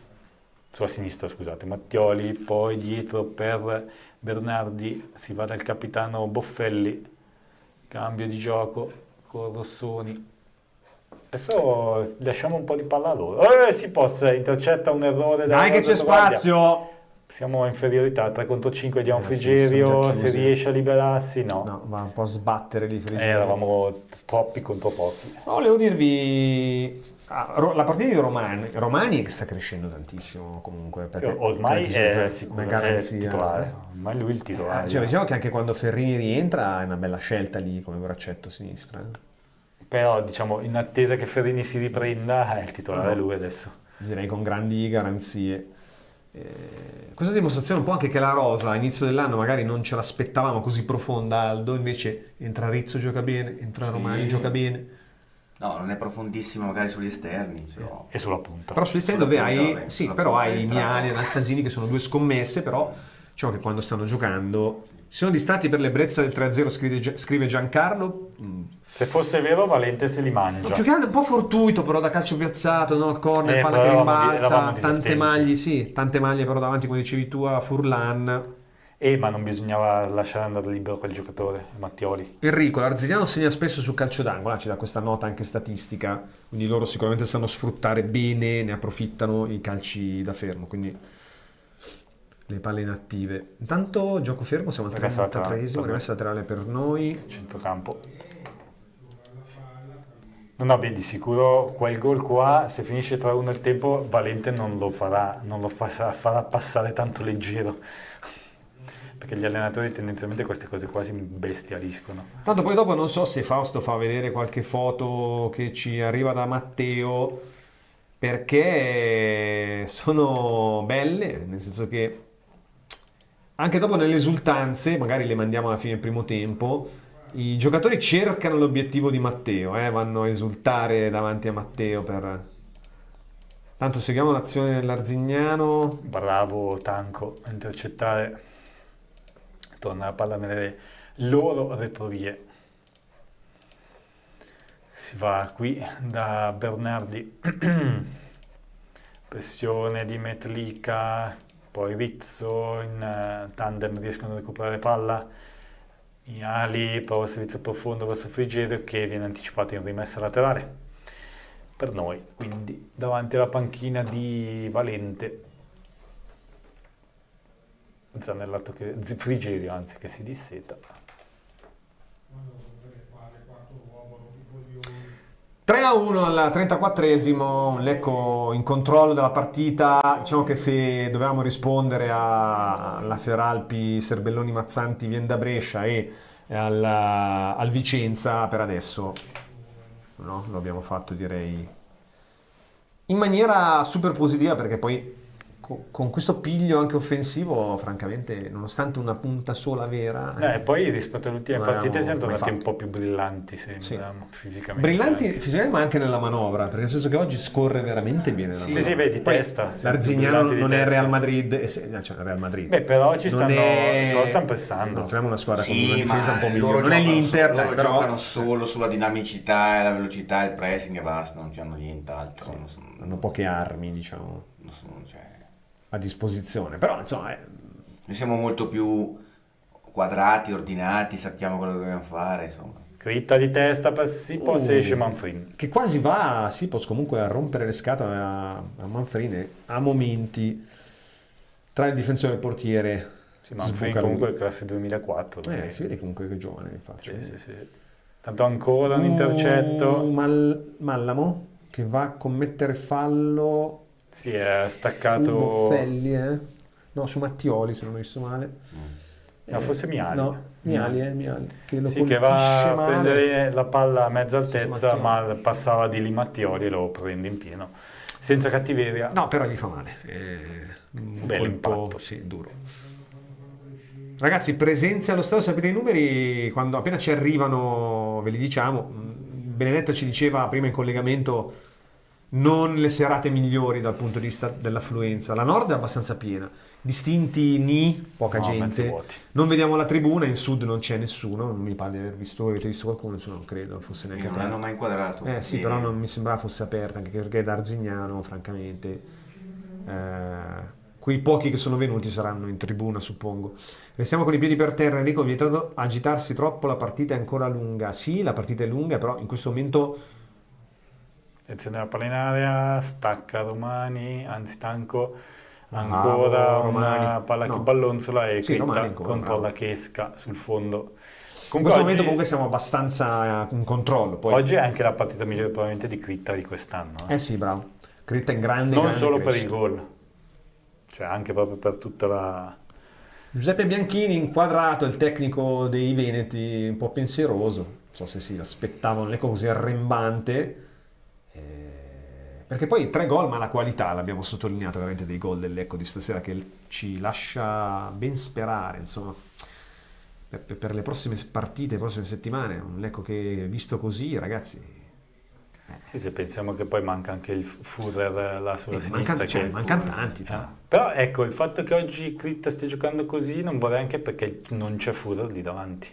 sulla sinistra scusate, Mattioli, poi dietro per Bernardi si va dal capitano Boffelli, cambio di gioco con Rossoni. Adesso lasciamo un po' di palla a loro. Si possa, intercetta un errore. Dai che c'è spazio! Siamo in inferiorità, 3 contro 5 diamo Frigerio, se riesce a liberarsi, no. No, va un po' a sbattere lì Frigerio. Eravamo troppi contro pochi. Volevo dirvi... la partita di Romani sta crescendo tantissimo comunque. Perché ormai è sicuro, una garanzia. Titolare. Ormai lui è il titolare. Diciamo che anche quando Ferrini rientra è una bella scelta lì come braccetto sinistra. Però diciamo in attesa che Ferrini si riprenda è il titolare lui adesso. Direi con grandi garanzie. Questa dimostrazione un po' anche che la rosa a inizio dell'anno magari non ce l'aspettavamo così profonda, Aldo, invece entra Rizzo, gioca bene, entra Romani, gioca bene. No, non è profondissimo magari sugli esterni, e sulla punta. Però sugli esterni dove hai Miani e Anastasini che sono due scommesse, però diciamo che quando stanno giocando si sono distratti per l'ebbrezza del 3-0, scrive Giancarlo. Se fosse vero, Valente se li mangia. Più che altro un po' fortuito però da calcio piazzato, no? Il corner, palla che rimbalza, tante maglie però davanti, come dicevi tu, a Furlan. Ma non bisognava lasciare andare libero quel giocatore, Mattioli. Enrico, l'Arzignano segna spesso su calcio d'angolo, ci dà questa nota anche statistica, quindi loro sicuramente sanno sfruttare bene, ne approfittano i calci da fermo, quindi le palle inattive. Intanto gioco fermo, siamo al 33esimo, rimessa laterale per noi. Centrocampo. No, beh, di sicuro quel gol qua, se finisce 3-1 il tempo, Valente non lo farà passare tanto leggero. Perché gli allenatori tendenzialmente queste cose quasi bestialiscono. Tanto poi dopo non so se Fausto fa vedere qualche foto che ci arriva da Matteo, perché sono belle, nel senso che anche dopo nelle esultanze, magari le mandiamo alla fine del primo tempo, i giocatori cercano l'obiettivo di Matteo, vanno a esultare davanti a Matteo per... Tanto seguiamo l'azione dell'Arzignano. Bravo Tanco a intercettare. Torna la palla nelle loro retrovie. Si va qui da Bernardi. Pressione di Metlica, poi Rizzo in tandem riescono a recuperare palla. Miali prova il servizio profondo verso Frigerio che viene anticipato in rimessa laterale per noi, quindi davanti alla panchina di Valente. Zanellato che Frigerio anzi che si disseta. 3-1 al 34esimo, Lecco in controllo della partita. Diciamo che se dovevamo rispondere alla Feralpi, Serbelloni, Mazzanti, Vien da Brescia e al Vicenza, per adesso no, lo abbiamo fatto direi in maniera super positiva, perché poi con questo piglio anche offensivo, francamente, nonostante una punta sola vera... poi rispetto alle ultime partite siamo tornati un po' più brillanti, fisicamente. Brillanti fisicamente, ma anche nella manovra, perché nel senso che oggi scorre veramente bene la manovra. Sì, vedi, testa. L'Arzignano non è il Real Madrid, cioè Real Madrid. Beh, però ci stanno pressando. No, troviamo una squadra con una difesa un po' migliore. Non è l'Inter, loro però... giocano solo sulla dinamicità e la velocità e il pressing e basta, non hanno nient'altro. Sì, hanno poche armi, diciamo. Cioè... a disposizione, però insomma noi siamo molto più quadrati, ordinati, sappiamo quello che dobbiamo fare, insomma. Critta di testa per Sipos e esce Manfrini, che quasi va Sipos comunque a rompere le scatole a Manfrini a momenti tra il difensore e il portiere. Manfrini comunque classe 2004 si vede comunque che è giovane, infatti. Sì. Tanto ancora un intercetto. Mallamo che va a commettere fallo. Si è staccato su Boffelli, no, su Mattioli, se non ho visto male. No, forse Miali. No, Miali che lo che va a male. Prendere la palla a mezza altezza, ma passava di lì Mattioli e lo prende in pieno senza cattiveria. No, però gli fa male. Un bel impatto. Sì, duro. Ragazzi, presenze allo stadio, sapete i numeri, quando appena ci arrivano ve li diciamo. Benedetta ci diceva prima in collegamento non le serate migliori dal punto di vista dell'affluenza. La nord è abbastanza piena, distinti poca gente. Non vediamo la tribuna, in sud non c'è nessuno, non mi pare di aver visto. Voi avete visto qualcuno? Nessuno, non credo fosse neanche aperta. Non hanno mai inquadrato. Sì, però non mi sembrava fosse aperta, anche perché da Arzignano, francamente, quei pochi che sono venuti saranno in tribuna, suppongo. Restiamo con i piedi per terra. Enrico, vietato agitarsi troppo, la partita è ancora lunga. Sì, la partita è lunga, però in questo momento... Attenzione alla palla in area, stacca Romani, anzi Tanco, ancora una palla che ballonzola e Critta controlla che esca sul fondo. In questo momento comunque siamo abbastanza in controllo. Poi... Oggi è anche la partita migliore probabilmente di Critta di quest'anno. Sì, bravo. Critta in grande non solo crescita. Per il gol, cioè anche proprio per tutta la... Giuseppe Bianchini inquadrato, il tecnico dei Veneti, un po' pensieroso. Non so se si aspettavano l'eco così arrembante. Perché poi 3 gol, ma la qualità, l'abbiamo sottolineato veramente dei gol del Lecco di stasera, che ci lascia ben sperare, insomma, per le prossime partite, le prossime settimane. Un Lecco che, visto così, ragazzi... Sì, se pensiamo che poi manca anche il Führer là sulla sinistra. Mancano tanti. Però ecco, il fatto che oggi Critta stia giocando così non vorrei anche perché non c'è Führer lì davanti.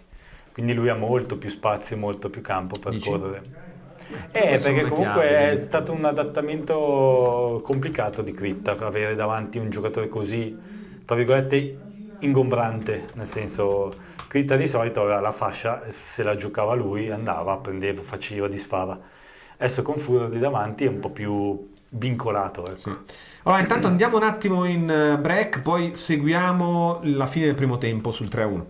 Quindi lui ha molto più spazio, molto più campo per correre. Perché comunque è stato un adattamento complicato di Critta, avere davanti un giocatore così, tra virgolette, ingombrante, nel senso, Critta di solito aveva la fascia, se la giocava lui andava, prendeva, faceva, disfava. Adesso con Führer di davanti è un po' più vincolato. Ecco. Sì. Allora, intanto andiamo un attimo in break, poi seguiamo la fine del primo tempo sul 3-1.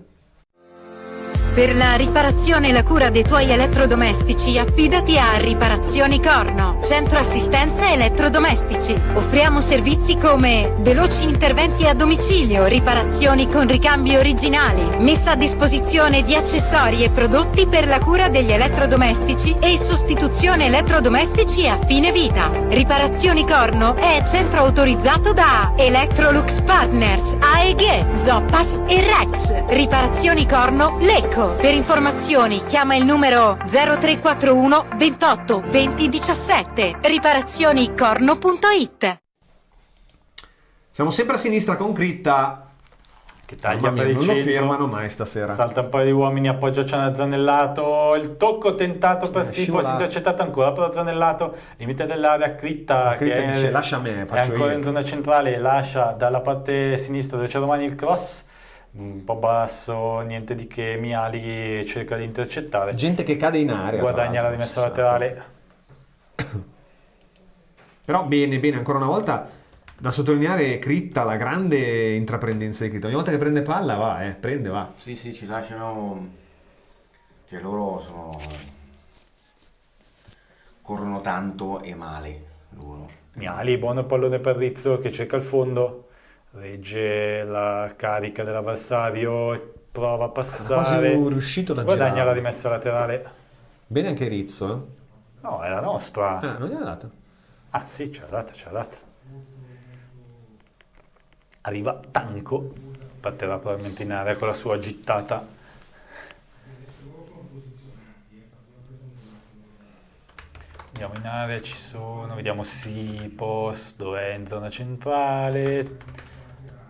Per la riparazione e la cura dei tuoi elettrodomestici, affidati a Riparazioni Corno, centro assistenza elettrodomestici. Offriamo servizi come veloci interventi a domicilio, riparazioni con ricambi originali, messa a disposizione di accessori e prodotti per la cura degli elettrodomestici e sostituzione elettrodomestici a fine vita. Riparazioni Corno è centro autorizzato da Electrolux Partners, AEG, Zoppas e Rex. Riparazioni Corno Lecco. Per informazioni chiama il numero 0341 28 20 17. Riparazionicorno.it. Siamo sempre a sinistra con Critta. Che taglia per il non centro, lo fermano mai stasera. Salta un paio di uomini, appoggia Zanellato, il tocco tentato per Sipos, intercettato ancora per Zanellato, limite dell'area, Critta che dice, lascia a me, è ancora in zona centrale, lascia dalla parte sinistra dove c'è domani il cross, un po' basso, niente di che, Miali cerca di intercettare. Gente che cade in area. Guadagna la rimessa laterale. Però bene, ancora una volta da sottolineare Critta, la grande intraprendenza di Critta. Ogni volta che prende palla va, prende, va. Sì, ci lasciano... Cioè loro corrono tanto e male, loro. Miali, buono pallone per Rizzo che cerca il fondo. Regge la carica dell'avversario, prova a passare, quasi riuscito da guadagna girare. la rimessa laterale. Bene anche Rizzo, No, è la nostra. Non gliel'ha dato? Ah sì, ce l'ha data. Arriva Tanco, batterà probabilmente in area con la sua gittata. Andiamo in area, ci sono, vediamo Sipos, dov'è in zona centrale.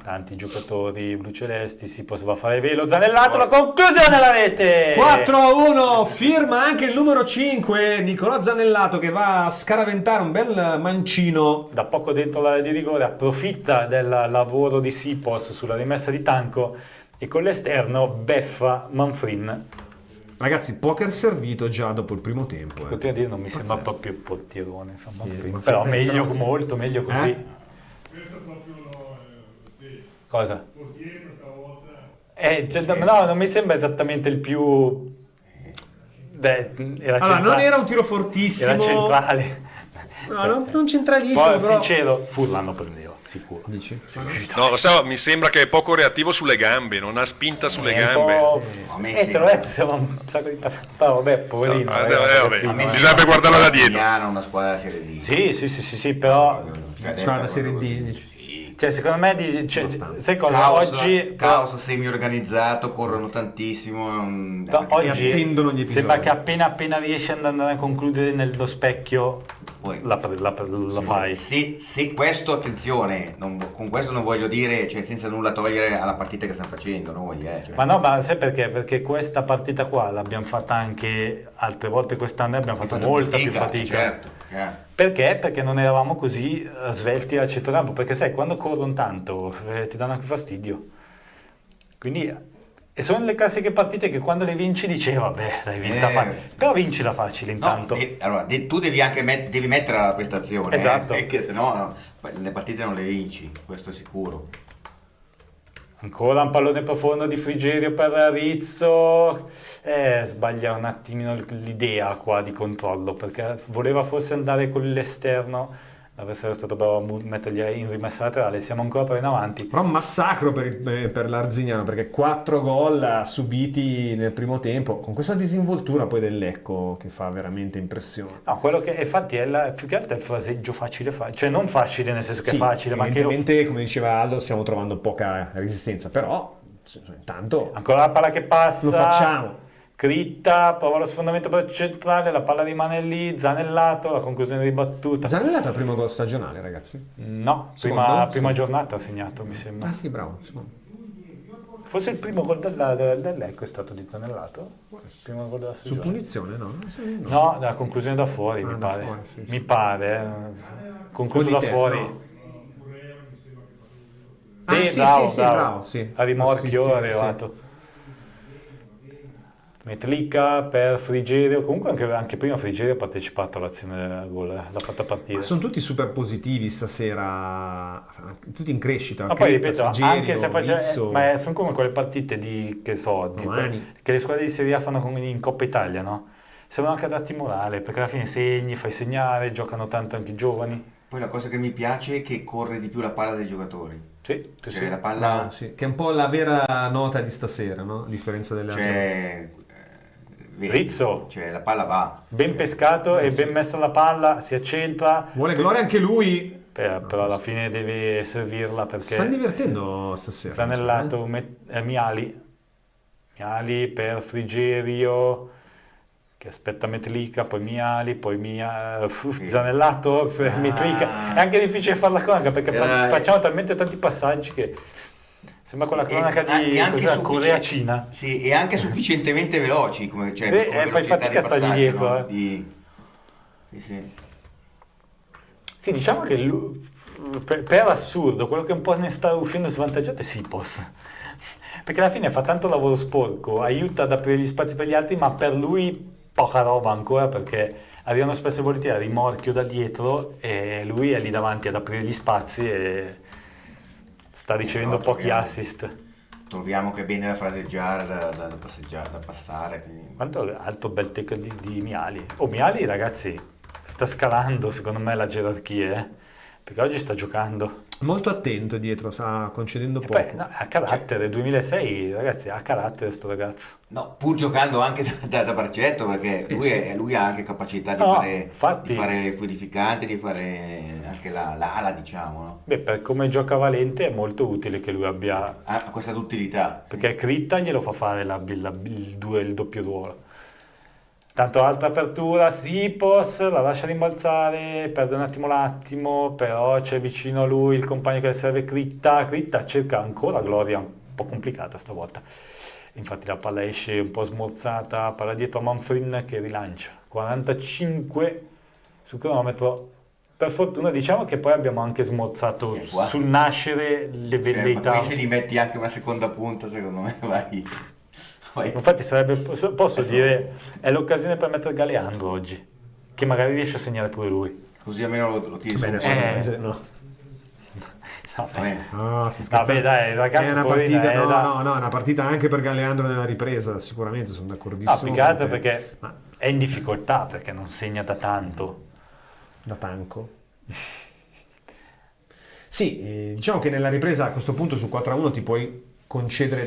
Tanti giocatori blucelesti, Sipos va a fare velo, Zanellato, la conclusione alla rete! 4-1, firma anche il numero 5, Nicolò Zanellato, che va a scaraventare un bel mancino. Da poco dentro l'area di rigore, approfitta del lavoro di Sipos sulla rimessa di Tanco e con l'esterno beffa Manfrin. Ragazzi, poker servito già dopo il primo tempo. Continuo a dire, non mi sembra proprio il portierone, però meglio, molto meglio così. Cosa? No, non mi sembra esattamente il più... non era un tiro fortissimo. Era centrale. No, non centralissimo, però... Sincero, Furlan lo prendeva, sicuro. Dici? No, lo so, mi sembra che è poco reattivo sulle gambe, non ha spinta sulle gambe. Te l'ho detto, siamo un sacco di... vabbè, poverino. Bisognerebbe guardarlo da dietro. Una squadra Serie D. Sì, però... Squadra Serie D, dici? Cioè, secondo me, sai cosa? Oggi caos semi-organizzato, corrono tantissimo. Oggi attendono gli episodi. Sembra che appena riesci ad andare a concludere nello specchio poi, la fai. Se questo, attenzione, con questo non voglio dire, cioè, senza nulla togliere alla partita che stiamo facendo noi. Cioè. Ma sai perché? Perché questa partita qua l'abbiamo fatta anche altre volte quest'anno e abbiamo fatto molta più fatica. Certo. Perché? Perché non eravamo così svelti al centrocampo, perché sai, quando corrono tanto ti danno anche fastidio. Quindi e sono le classiche partite che quando le vinci dici vabbè, l'hai vinta però vincila facile intanto. Allora, tu devi anche devi mettere la prestazione, esatto. Perché sennò le partite non le vinci, questo è sicuro. Ancora un pallone profondo di Frigerio per Rizzo, sbaglia un attimino l'idea qua di controllo, perché voleva forse andare con l'esterno essere stato bravo a mettergli in rimessa laterale. Siamo ancora però in avanti. Però un massacro per l'Arzignano, perché 4 gol subiti nel primo tempo, con questa disinvoltura poi del Lecco che fa veramente impressione. No, quello che infatti è più che altro è il fraseggio facile, cioè non facile nel senso che Sì, è facile, ma che evidentemente, come diceva Aldo, stiamo trovando poca resistenza, però intanto ancora la palla che passa, lo facciamo. Critta, prova lo sfondamento per centrale, la palla rimane lì, Zanellato, la conclusione ribattuta. Zanellato è il primo gol stagionale, ragazzi? No, Secondo? prima giornata ha segnato, mi sembra. Ah sì, bravo. Forse il primo gol dell'Ecco è stato di Zanellato? Il primo gol della Su stagione. punizione, no? No, la conclusione da fuori, mi da pare. fuori, sì, sì. Mi pare. Concluso da fuori. No. Sì, bravo. Sì. A rimorchio Sì, è arrivato. Metlica per Frigerio, comunque anche prima Frigerio ha partecipato all'azione gol, l'ha fatta partire. Ma sono tutti super positivi stasera, tutti in crescita. Ma poi Critta, ripeto, Frigerio, anche se Vizzo. ma sono come quelle partite che le squadre di Serie A fanno in Coppa Italia, no? Servono anche a darti morale, perché alla fine segni, fai segnare, giocano tanto anche i giovani. Poi la cosa che mi piace è che corre di più la palla dei giocatori. Sì, Cioè la palla... Sì, che è un po' la vera nota di stasera, no? A differenza delle altre. Rizzo, cioè la palla va. Ben pescato e ben messa la palla, si accentra. Vuole gloria anche lui. Però alla fine deve servirla perché... Stanno divertendo stasera. Zanellato, Miali per Frigerio, che aspetta Metlica, poi Miali, Zanellato per Metlica. È anche difficile fare la cronaca perché facciamo talmente tanti passaggi che sembra quella cronaca di Corea-Cina. Sì, e anche sufficientemente veloci, come fai fatica a stargli dietro. No? Sì. Sì, diciamo che per assurdo, quello che un po' ne sta uscendo svantaggiato è Sipos. Perché alla fine fa tanto lavoro sporco, aiuta ad aprire gli spazi per gli altri, ma per lui poca roba ancora perché arrivano spesso e volentieri a rimorchio da dietro e lui è lì davanti ad aprire gli spazi e sta ricevendo pochi assist. Troviamo che è bene da fraseggiare, da passare. Quindi... Quanto alto bel take di Miali. Miali, ragazzi, sta scalando secondo me la gerarchia, perché oggi sta giocando. Molto attento dietro, sta concedendo poco. Ha carattere, 2006, ragazzi, ha carattere sto ragazzo. No, pur giocando anche da braccetto, perché lui ha anche capacità di fare il fluidificante, di fare anche l'ala, diciamo. No? Beh, per come gioca Valente è molto utile che lui abbia questa duttilità. Perché Critta glielo fa fare il doppio ruolo. Tanto altra apertura, Sipos la lascia rimbalzare, perde un attimo, però c'è vicino a lui il compagno che le serve Critta cerca ancora gloria, un po' complicata stavolta. Infatti la palla esce un po' smorzata, palla dietro a Manfrin che rilancia. 45 sul cronometro. Per fortuna diciamo che poi abbiamo anche smorzato sul nascere le velleità. Ma qui se li metti anche una seconda punta, secondo me vai. Infatti posso dire, è l'occasione per mettere Galeandro oggi, che magari riesce a segnare pure lui. Così almeno lo tiri su. No. Vabbè, dai, ragazzi, è una partita, è una partita anche per Galeandro nella ripresa, sicuramente sono d'accordissimo. Più che altro perché è in difficoltà, perché non segna da tanto. Da tanco. Sì, diciamo che nella ripresa a questo punto su 4-1 ti puoi concedere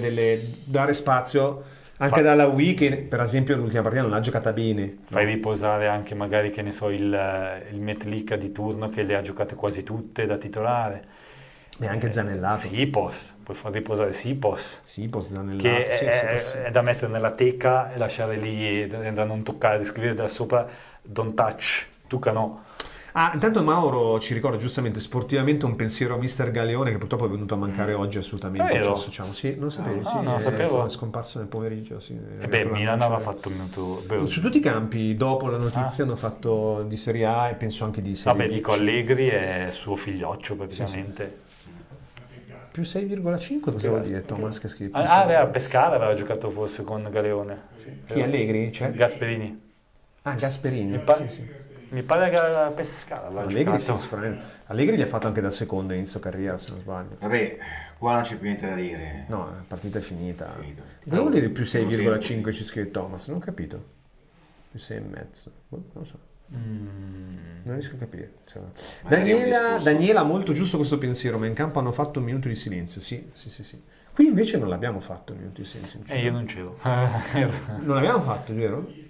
dare spazio anche dalla Wii che per esempio l'ultima partita non l'ha giocata bene. Fai riposare anche magari, che ne so, il Metlica di turno che le ha giocate quasi tutte da titolare. E anche Zanellato. Sipos, puoi far riposare Sipos, Zanellato, che è da mettere nella teca e lasciare lì, da non toccare, scrivere da sopra don't touch, Tuca no. Intanto Mauro ci ricorda giustamente sportivamente un pensiero a Mister Galeone che purtroppo è venuto a mancare oggi assolutamente. Ci associamo. Sì, non sapevi? No, non sapevo. È scomparso nel pomeriggio. Sì, Milan aveva fatto un minuto. Su tutti i campi, dopo la notizia, hanno fatto di Serie A e penso anche di Serie B. Vabbè, dico Allegri è suo figlioccio praticamente. Sì. Più 6,5 cosa vuol dire Thomas che scrive? A Pescara aveva giocato forse con Galeone. Sì. Chi, Allegri? C'è? Gasperini. Gasperini, sì. Mi pare che a Pescara Allegri gli ha fatto anche da secondo inizio carriera, se non sbaglio. Vabbè, qua non c'è più niente da dire. No, la partita è finita. Cosa vuol dire più 6,5 ci scrive Thomas? Non ho capito. Più 6,5. Non lo so. Non riesco a capire. Daniela, molto giusto questo pensiero, ma in campo hanno fatto un minuto di silenzio. Sì. Qui invece non l'abbiamo fatto il minuto di silenzio. Io non c'ero. Non l'abbiamo fatto, vero?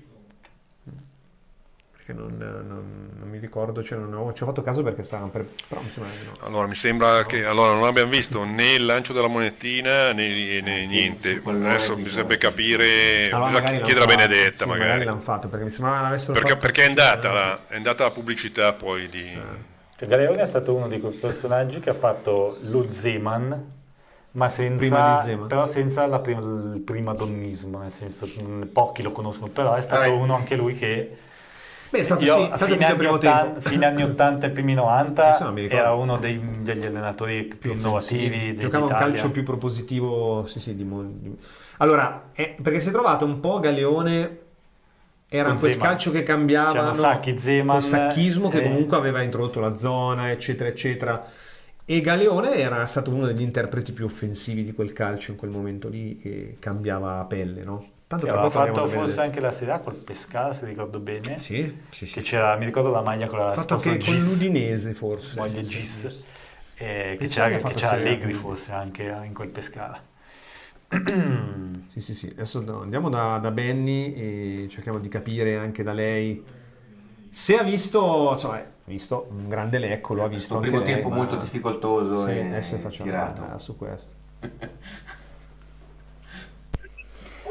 Perché non mi ricordo, cioè non ci ho fatto caso perché stavano però mi sembra di no. Allora, mi sembra che non abbiamo visto né il lancio della monetina né niente. Adesso bisognerebbe capire, Allora, bisogna chiedere a Benedetta magari. l'hanno fatto perché mi sembrava l'avessero Perché è andata la pubblicità poi di... Cioè, Galeone è stato uno di quei personaggi che ha fatto lo Zeman, ma Prima di Zeman. però senza il primadonnismo, nel senso pochi lo conoscono, però è stato uno anche lui che è stato fine anni 80 e primi 90 Sì, mi ricordo. era uno degli allenatori più innovativi giocava un d'Italia. calcio più propositivo, allora perché si è trovato un po' Galeone era Con quel Zeman. calcio che cambiava Sacchi, Zeman, il sacchismo che comunque aveva introdotto la zona eccetera eccetera, e Galeone era stato uno degli interpreti più offensivi di quel calcio in quel momento lì, che cambiava pelle, no? Tanto Che aveva fatto forse anche la Serie A col Pescara, se ricordo bene. Sì. Che c'era, mi ricordo la maglia con la fatto anche con l'Udinese forse. Moglie Gis. Che c'era Allegri forse anche in quel Pescara. Sì. Adesso andiamo da Benny e cerchiamo di capire anche da lei se ha visto, un grande Lecco, lo ha visto anche primo lei, tempo molto difficoltoso e adesso facciamo tirato. su questo.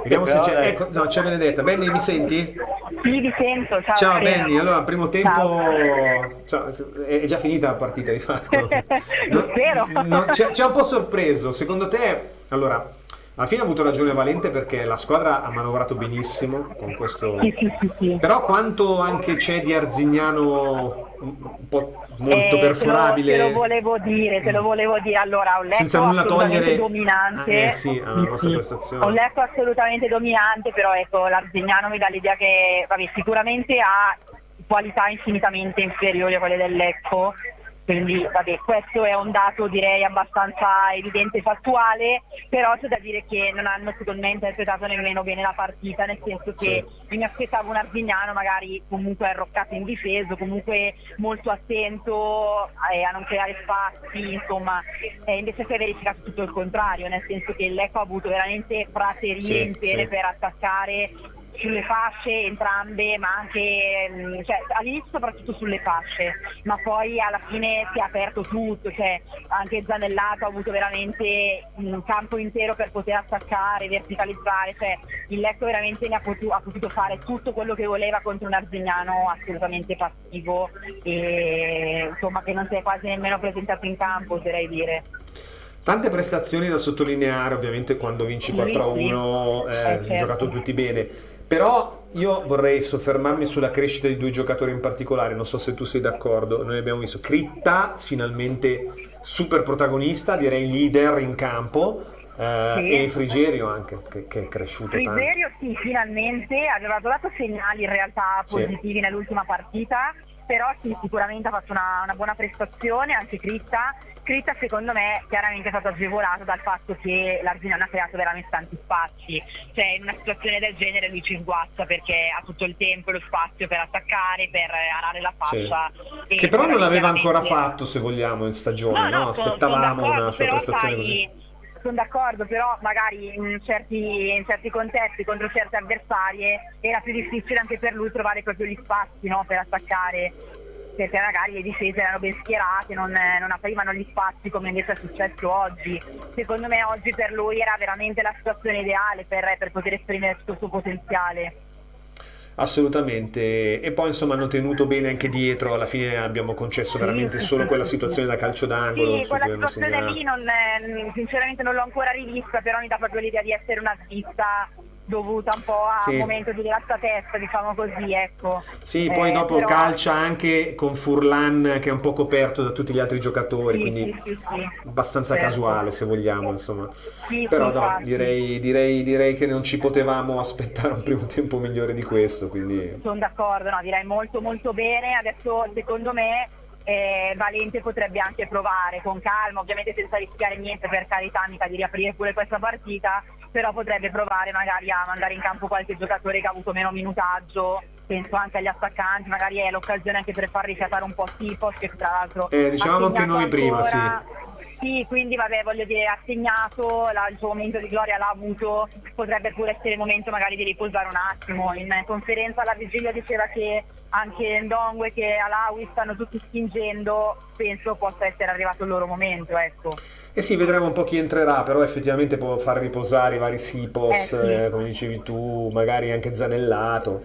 Vediamo se c'è. C'è Benedetta. Benny, mi senti? Sì, vi sento. Ciao Benny, allora primo tempo è già finita la partita di fatto. Spero. Ci ha un po' sorpreso. Secondo te, allora, alla fine ha avuto ragione Valente perché la squadra ha manovrato benissimo con questo. Sì. Però quanto anche c'è di Arzignano un po' molto perforabile. Te lo volevo dire. Allora, ho letto senza nulla togliere dominante. alla nostra prestazione. Ho letto assolutamente dominante, però ecco, l'Arzignano mi dà l'idea che sicuramente ha qualità infinitamente inferiori a quelle del Lecco. Quindi questo è un dato direi abbastanza evidente e fattuale, però c'è da dire che non hanno secondo me interpretato nemmeno bene la partita, nel senso che io mi aspettavo un Arzignano magari comunque arroccato in difesa, comunque molto attento a non creare spazi, insomma, invece si è verificato tutto il contrario, nel senso che il Lecco ha avuto veramente praterie intere per attaccare sulle fasce entrambe, ma anche all'inizio soprattutto sulle fasce, ma poi alla fine si è aperto tutto, anche Zanellato ha avuto veramente un campo intero per poter attaccare, verticalizzare, il Lecco veramente ha potuto fare tutto quello che voleva contro un Arzignano assolutamente passivo e insomma che non si è quasi nemmeno presentato in campo, oserei dire. Tante prestazioni da sottolineare, ovviamente quando vinci 4-1 certo. Giocato tutti bene. Però io vorrei soffermarmi sulla crescita di due giocatori in particolare, non so se tu sei d'accordo. Noi abbiamo visto Critta, finalmente super protagonista, direi leader in campo, e Frigerio anche, che è cresciuto tanto. Frigerio sì, finalmente, aveva dato segnali in realtà positivi nell'ultima partita, però sì, sicuramente ha fatto una buona prestazione, anche Critta secondo me chiaramente è stato agevolato dal fatto che l'Arzignano ha creato veramente tanti spazi, in una situazione del genere lui ci sguazza perché ha tutto il tempo e lo spazio per attaccare, per arare la fascia. Sì. Che però non l'aveva ancora fatto, se vogliamo, in stagione, no? Aspettavamo una sua prestazione così. Sono d'accordo, però magari in certi contesti contro certe avversarie era più difficile anche per lui trovare proprio gli spazi, no, per attaccare, perché magari le difese erano ben schierate, non aprivano gli spazi come invece è successo oggi. Secondo me oggi per lui era veramente la situazione ideale per poter esprimere tutto il suo potenziale. Assolutamente, e poi insomma hanno tenuto bene anche dietro, alla fine abbiamo concesso veramente solo quella situazione da calcio d'angolo. Sì, quella situazione lì sinceramente non l'ho ancora rivista, però mi dà proprio l'idea di essere una svista dovuta un po' a un momento di rilassatezza, diciamo così, ecco. Sì, poi dopo però calcia anche con Furlan che è un po' coperto da tutti gli altri giocatori, quindi abbastanza casuale se vogliamo, insomma. Però no, direi che non ci potevamo aspettare un primo tempo migliore di questo, quindi sono d'accordo, no, direi molto molto bene. Adesso secondo me Valente potrebbe anche provare con calma, ovviamente senza rischiare niente, per carità, mica di riaprire pure questa partita, però potrebbe provare magari a mandare in campo qualche giocatore che ha avuto meno minutaggio penso anche agli attaccanti, magari è l'occasione anche per far rifiatare un po' Sipos, che tra l'altro dicevamo anche noi prima, sì. Sì, quindi vabbè, voglio dire, ha segnato, il suo momento di gloria l'ha avuto, potrebbe pure essere il momento magari di riposare un attimo. In conferenza la Vigilia diceva che anche Ndongue che Alawi stanno tutti spingendo, penso possa essere arrivato il loro momento, ecco. Eh sì, vedremo un po' chi entrerà, però effettivamente può far riposare i vari Sipos, sì. Come dicevi tu, magari anche Zanellato.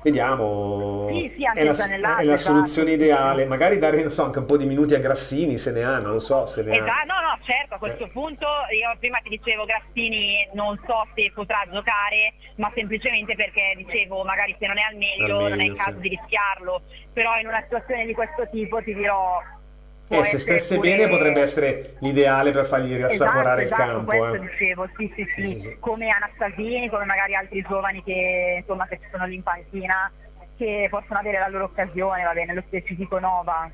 Vediamo, Sì, anche Zanellato, è la esatto, soluzione sì, ideale, sì. magari dare non so, anche un po' di minuti a Grassini se ne ha, non lo so se ne ha. No, certo, a questo punto io prima ti dicevo Grassini non so se potrà giocare, ma semplicemente perché dicevo magari se non è al meglio non è il caso di rischiarlo, però in una situazione di questo tipo ti dirò... se stesse bene potrebbe essere l'ideale per fargli riassaporare il campo. Questo dicevo, sì. Come Anastasini, come magari altri giovani che insomma che ci sono lì in panchina, che possono avere la loro occasione, va bene, lo specifico Nova,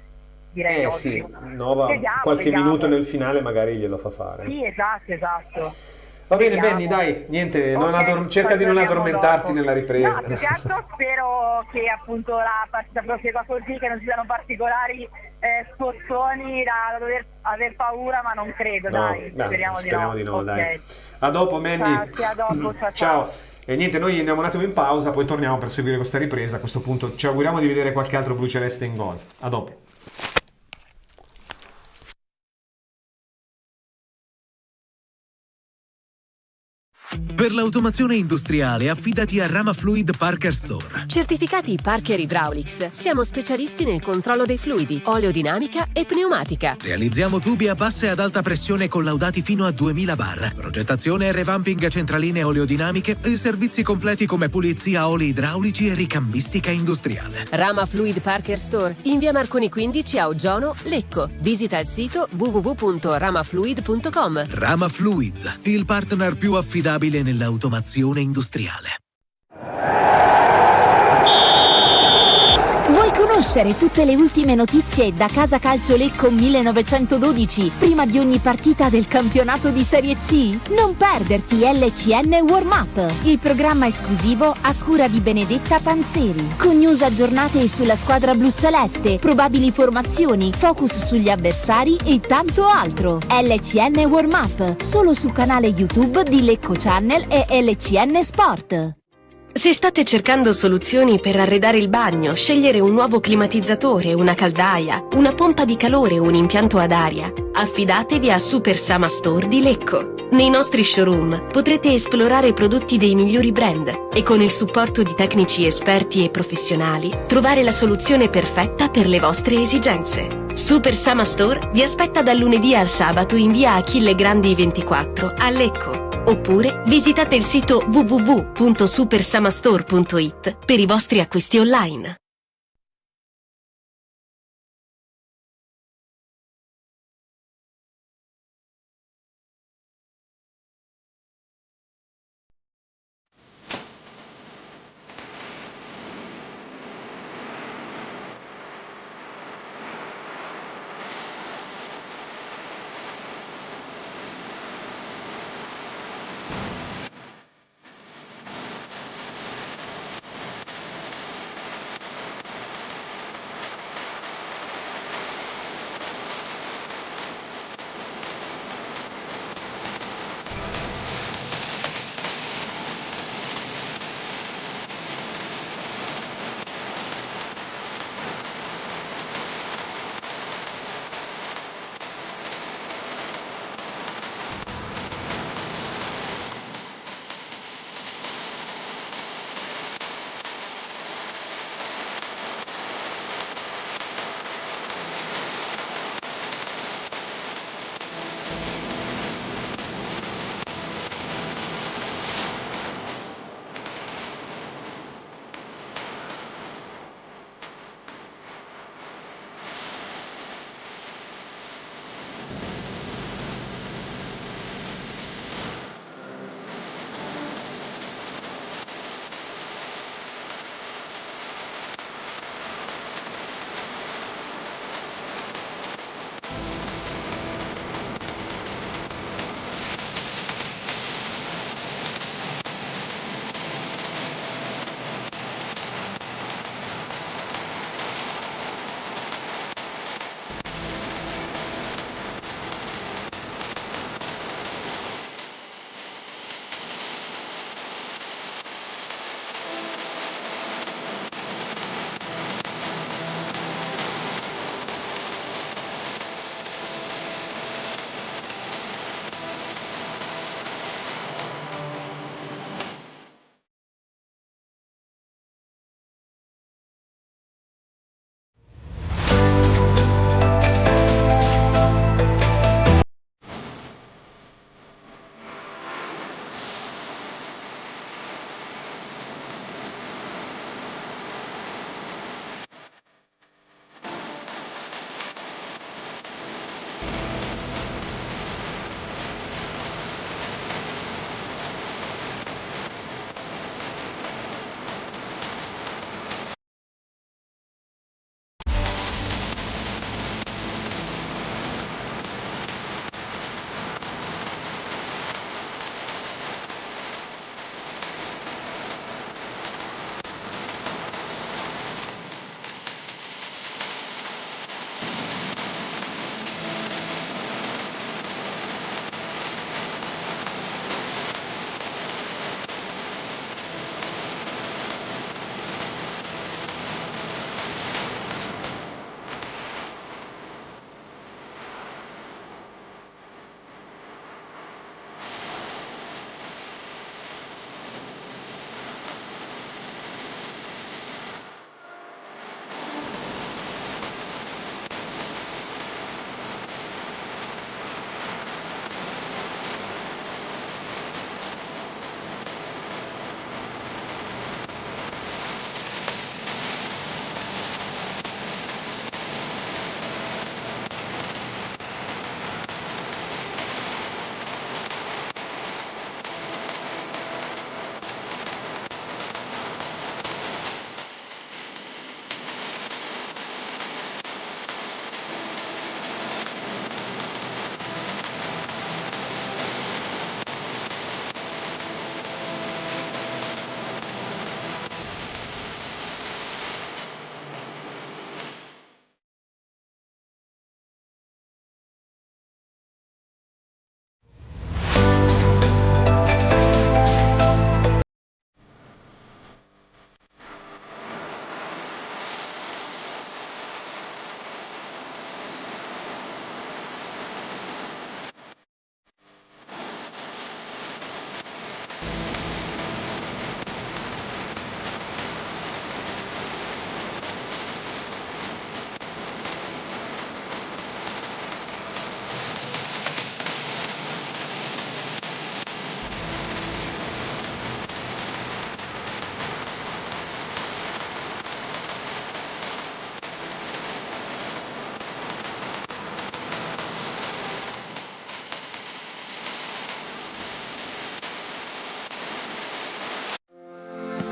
direi oggi. Sì, Nova Vediamo. minuto nel finale magari glielo fa fare. Sì, esatto. Va bene, Benny, dai, niente, cerca di non addormentarti dopo. nella ripresa. No, più che altro spero che appunto la partita prosegua così, che non ci siano particolari scossoni da dover aver paura, ma non credo, speriamo di no. Okay. Dai. A dopo, Mandy. Grazie, a dopo, ciao. E niente, noi andiamo un attimo in pausa, poi torniamo per seguire questa ripresa. A questo punto ci auguriamo di vedere qualche altro blu celeste in gol. A dopo. Per l'automazione industriale affidati a Rama Fluid Parker Store. Certificati Parker Hydraulics. Siamo specialisti nel controllo dei fluidi, oleodinamica e pneumatica. Realizziamo tubi a bassa e ad alta pressione collaudati fino a 2000 bar. Progettazione e revamping centraline oleodinamiche e servizi completi come pulizia oli idraulici e ricambistica industriale. Rama Fluid Parker Store in via Marconi 15 a Oggiano, Lecco. Visita il sito www.ramafluid.com. Rama Fluids, il partner più affidabile nell'automazione industriale. Vuoi conoscere tutte le ultime notizie da Casa Calcio Lecco 1912 prima di ogni partita del campionato di Serie C? Non perderti LCN Warm Up, il programma esclusivo a cura di Benedetta Panzeri, con news aggiornate sulla squadra bluceleste, probabili formazioni, focus sugli avversari e tanto altro. LCN Warm Up, solo sul canale YouTube di Lecco Channel e LCN Sport. Se state cercando soluzioni per arredare il bagno, scegliere un nuovo climatizzatore, una caldaia, una pompa di calore o un impianto ad aria, affidatevi a Super Sama Store di Lecco. Nei nostri showroom potrete esplorare prodotti dei migliori brand e con il supporto di tecnici esperti e professionali trovare la soluzione perfetta per le vostre esigenze. Super Sama Store vi aspetta dal lunedì al sabato in via Achille Grandi 24 a Lecco. Oppure visitate il sito www.supersamastore.it per i vostri acquisti online.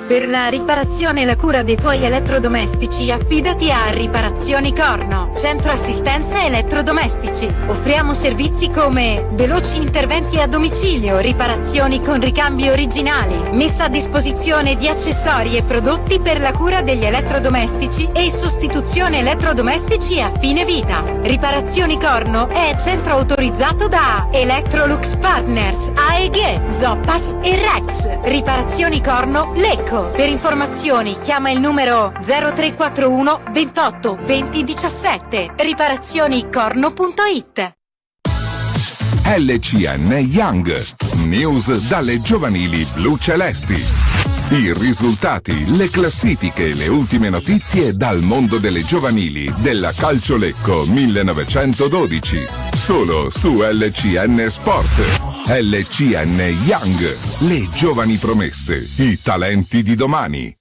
Per la riparazione e la cura dei tuoi elettrodomestici affidati a Riparazioni Corno, centro assistenza elettrodomestici. Offriamo servizi come veloci interventi a domicilio, riparazioni con ricambi originali, messa a disposizione di accessori e prodotti per la cura degli elettrodomestici e sostituzione elettrodomestici a fine vita. Riparazioni Corno è centro autorizzato da Electrolux Partners, AEG, Zoppas e Rex. Riparazioni Corno Lecco. Per informazioni chiama il numero 0341 28 20 17. Riparazionicorno.it. LCN Young. News dalle giovanili blu celesti. I risultati, le classifiche, le ultime notizie dal mondo delle giovanili della Calcio Lecco 1912. Solo su LCN Sport. LCN Young. Le giovani promesse. I talenti di domani.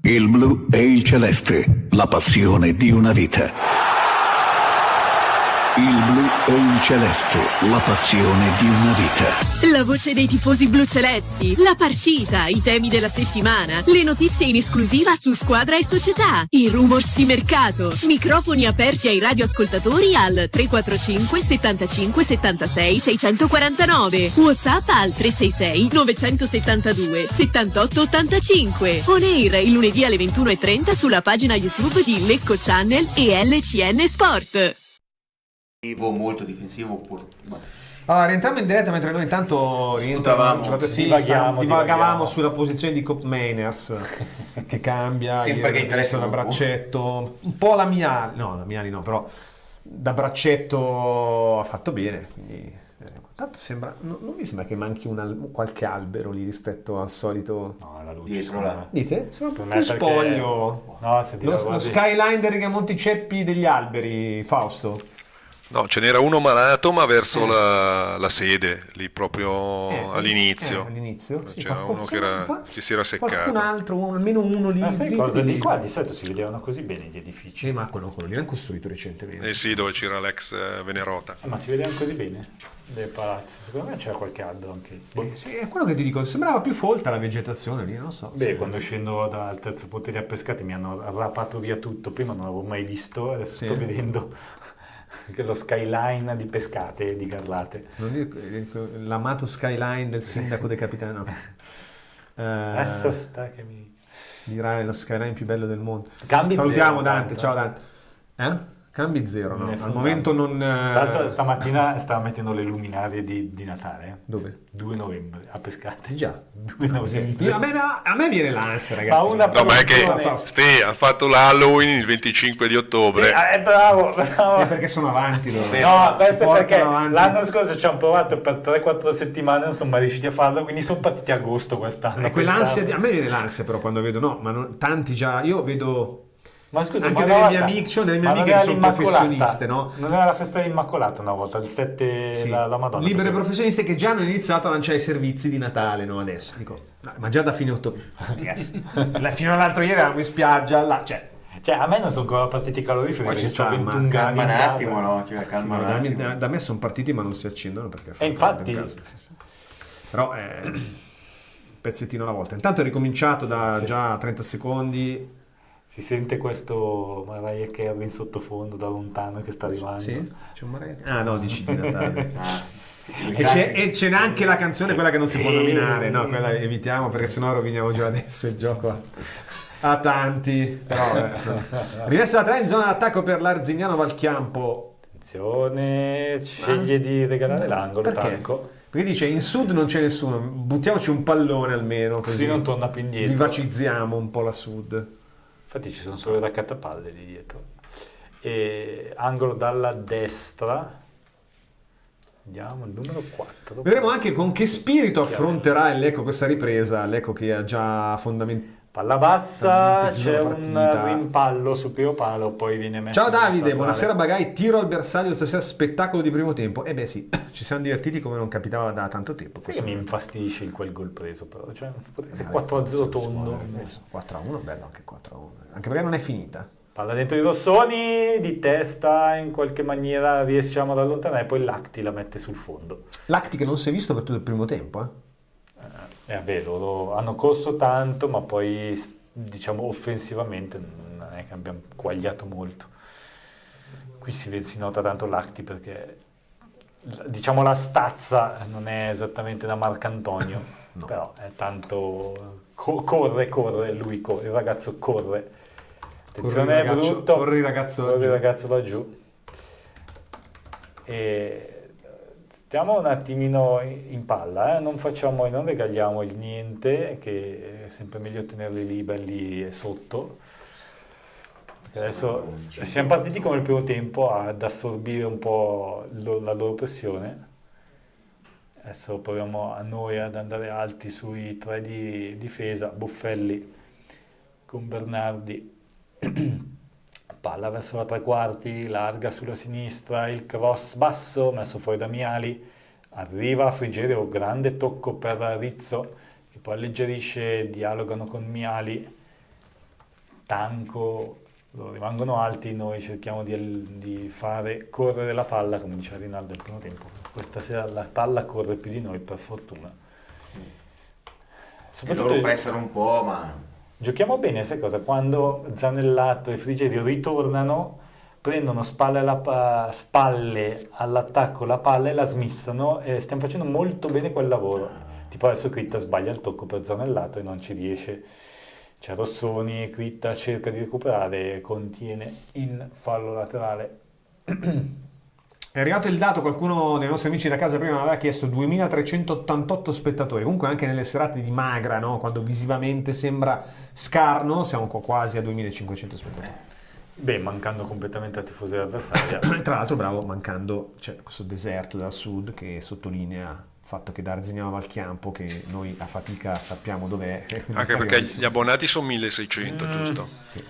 Il blu e il celeste, la passione di una vita. Il blu e il celeste, la passione di una vita. La voce dei tifosi blucelesti, la partita, i temi della settimana, le notizie in esclusiva su squadra e società, i rumors di mercato, microfoni aperti ai radioascoltatori al 345 75 76 649, WhatsApp al 366 972 78 85, on air il lunedì alle 21:30 sulla pagina YouTube di Lecco Channel e LCN Sport. Molto difensivo. Allora, rientriamo in diretta mentre noi intanto divagavamo sulla posizione di Cop Mainers che cambia, sempre che interessa da braccetto, un po' la Miali no, però da braccetto ha fatto bene, quindi tanto sembra, non mi sembra che manchi qualche albero lì rispetto al solito. No, la luce dietro là. Dite? Sembra un po' più spoglio. No, lo skyline dei Rigamonti Ceppi degli alberi, Fausto. No, ce n'era uno malato, ma verso la sede, lì proprio all'inizio. All'inizio? Sì, c'era uno che ci si era seccato. Qualcun altro, almeno uno lì. Ma sai cosa? Di qua di solito si vedevano così bene gli edifici. Ma quello lì l'hanno costruito recentemente. Sì, dove c'era l'ex Venerota. Ma si vedevano così bene? Dei palazzi. Secondo me c'era qualche albero anche. Sì, è quello che ti dico, sembrava più folta la vegetazione lì, non so. Beh, quando scendo dal terzo potere a pescate mi hanno rapato via tutto. Prima non l'avevo mai visto, adesso sto vedendo lo skyline di Pescate, di Garlate. Non dico, l'amato skyline del sindaco De Capitano. Adesso sta che mi dirà lo skyline più bello del mondo. zero, Salutiamo Dante, tanto. ciao Dante. Cambi zero, no? Al momento non... Tra l'altro stamattina stava mettendo le luminarie di Natale. Dove? 2 novembre, a Pescate. Già. 2 novembre. A me viene l'ansia, ragazzi. Ma è che ha fatto l'Halloween il 25 di ottobre. Bravo. Perché sono avanti loro. No, questo è perché l'anno scorso ci hanno provato per 3-4 settimane, non sono mai riusciti a farlo, quindi sono partiti a agosto quest'anno. A me viene l'ansia però quando vedo, tanti già, io vedo... Ma scusa, anche delle mie amiche, che sono professioniste, no? Non era la festa dell'Immacolata una volta, il 7 sì. la Madonna. Libere professioniste che già hanno iniziato a lanciare i servizi di Natale, no? Adesso dico, ma già da fine ottobre, ragazzi, fino all'altro ieri eravamo in spiaggia, là, cioè a me non sono ancora partiti i caloriferi, perché c'ho 21 gradi. Calma un attimo, no? Calma un attimo. Da me sono partiti ma non si accendono perché fa infatti sì. Però pezzettino alla volta. Intanto è ricominciato da già 30 secondi. Si sente questo Mariah Carey in sottofondo da lontano che sta arrivando. Sì? C'è un Mariah Carey? Ah no, dici di Natale. E c'è anche la canzone, quella che non si può nominare, no? Quella evitiamo perché sennò roviniamo già adesso il gioco a tanti. Però rimessa da 3 in zona d'attacco per l'Arzignano Valchiampo. Attenzione, sceglie di regalare l'angolo. Perché? Tanco. Perché dice in sud non c'è nessuno, buttiamoci un pallone almeno così non torna più indietro. Vivacizziamo un po' la sud. Infatti ci sono solo raccattapalle lì dietro. E angolo dalla destra, Andiamo al numero 4. Vedremo anche con che spirito affronterà il Lecco questa ripresa. Lecco che ha già fondamentalmente... Palla bassa, c'è un rimpallo sul primo palo, poi viene messo... Ciao Davide, buonasera Bagai, tiro al bersaglio stasera, spettacolo di primo tempo. Eh beh sì, ci siamo divertiti come non capitava da tanto tempo. Sai che mi infastidisce in quel gol preso però, cioè se 4-0 tondo... 4-1, bello anche 4-1, anche perché non è finita. Palla dentro i Rossoni, di testa in qualche maniera riusciamo ad allontanare, poi Lacti la mette sul fondo. Lacti che non si è visto per tutto il primo tempo, È vero, hanno corso tanto, ma poi diciamo offensivamente non è che abbiamo quagliato molto. Qui si nota tanto Lacti perché diciamo la stazza non è esattamente da Marcantonio, no. Però è tanto corre, lui corre, il ragazzo corre. Attenzione, è brutto. Corri ragazzo laggiù. E stiamo un attimino in palla, non regaliamo il niente, che è sempre meglio tenerli lì belli sotto. Perché adesso siamo partiti come il primo tempo ad assorbire un po' la loro pressione. Adesso proviamo a noi ad andare alti sui 3 di difesa, Buffelli con Bernardi. Palla verso la tre quarti, larga sulla sinistra, il cross basso messo fuori da Miali, arriva Frigerio, grande tocco per Rizzo che poi alleggerisce, dialogano con Miali, Tanco, rimangono alti, noi cerchiamo di fare correre la palla come diceva Rinaldo al primo tempo. Questa sera la palla corre più di noi per fortuna. Soprattutto loro pressano un po', ma... Giochiamo bene, sai cosa? Quando Zanellato e Frigerio ritornano, prendono spalle all'attacco la palla e la smissano e stiamo facendo molto bene quel lavoro. Tipo adesso Critta sbaglia il tocco per Zanellato e non ci riesce. C'è Rossoni, Critta cerca di recuperare, contiene in fallo laterale. È arrivato il dato, qualcuno dei nostri amici da casa prima aveva chiesto 2388 spettatori, comunque anche nelle serate di magra, no? Quando visivamente sembra scarno, siamo quasi a 2500 spettatori. Beh, mancando completamente la tifoseria avversaria. Tra l'altro bravo, mancando, c'è questo deserto dal sud che sottolinea il fatto che da Arzignano a Valchiampo, che noi a fatica sappiamo dov'è. Anche perché gli abbonati sono 1600, giusto? Sì,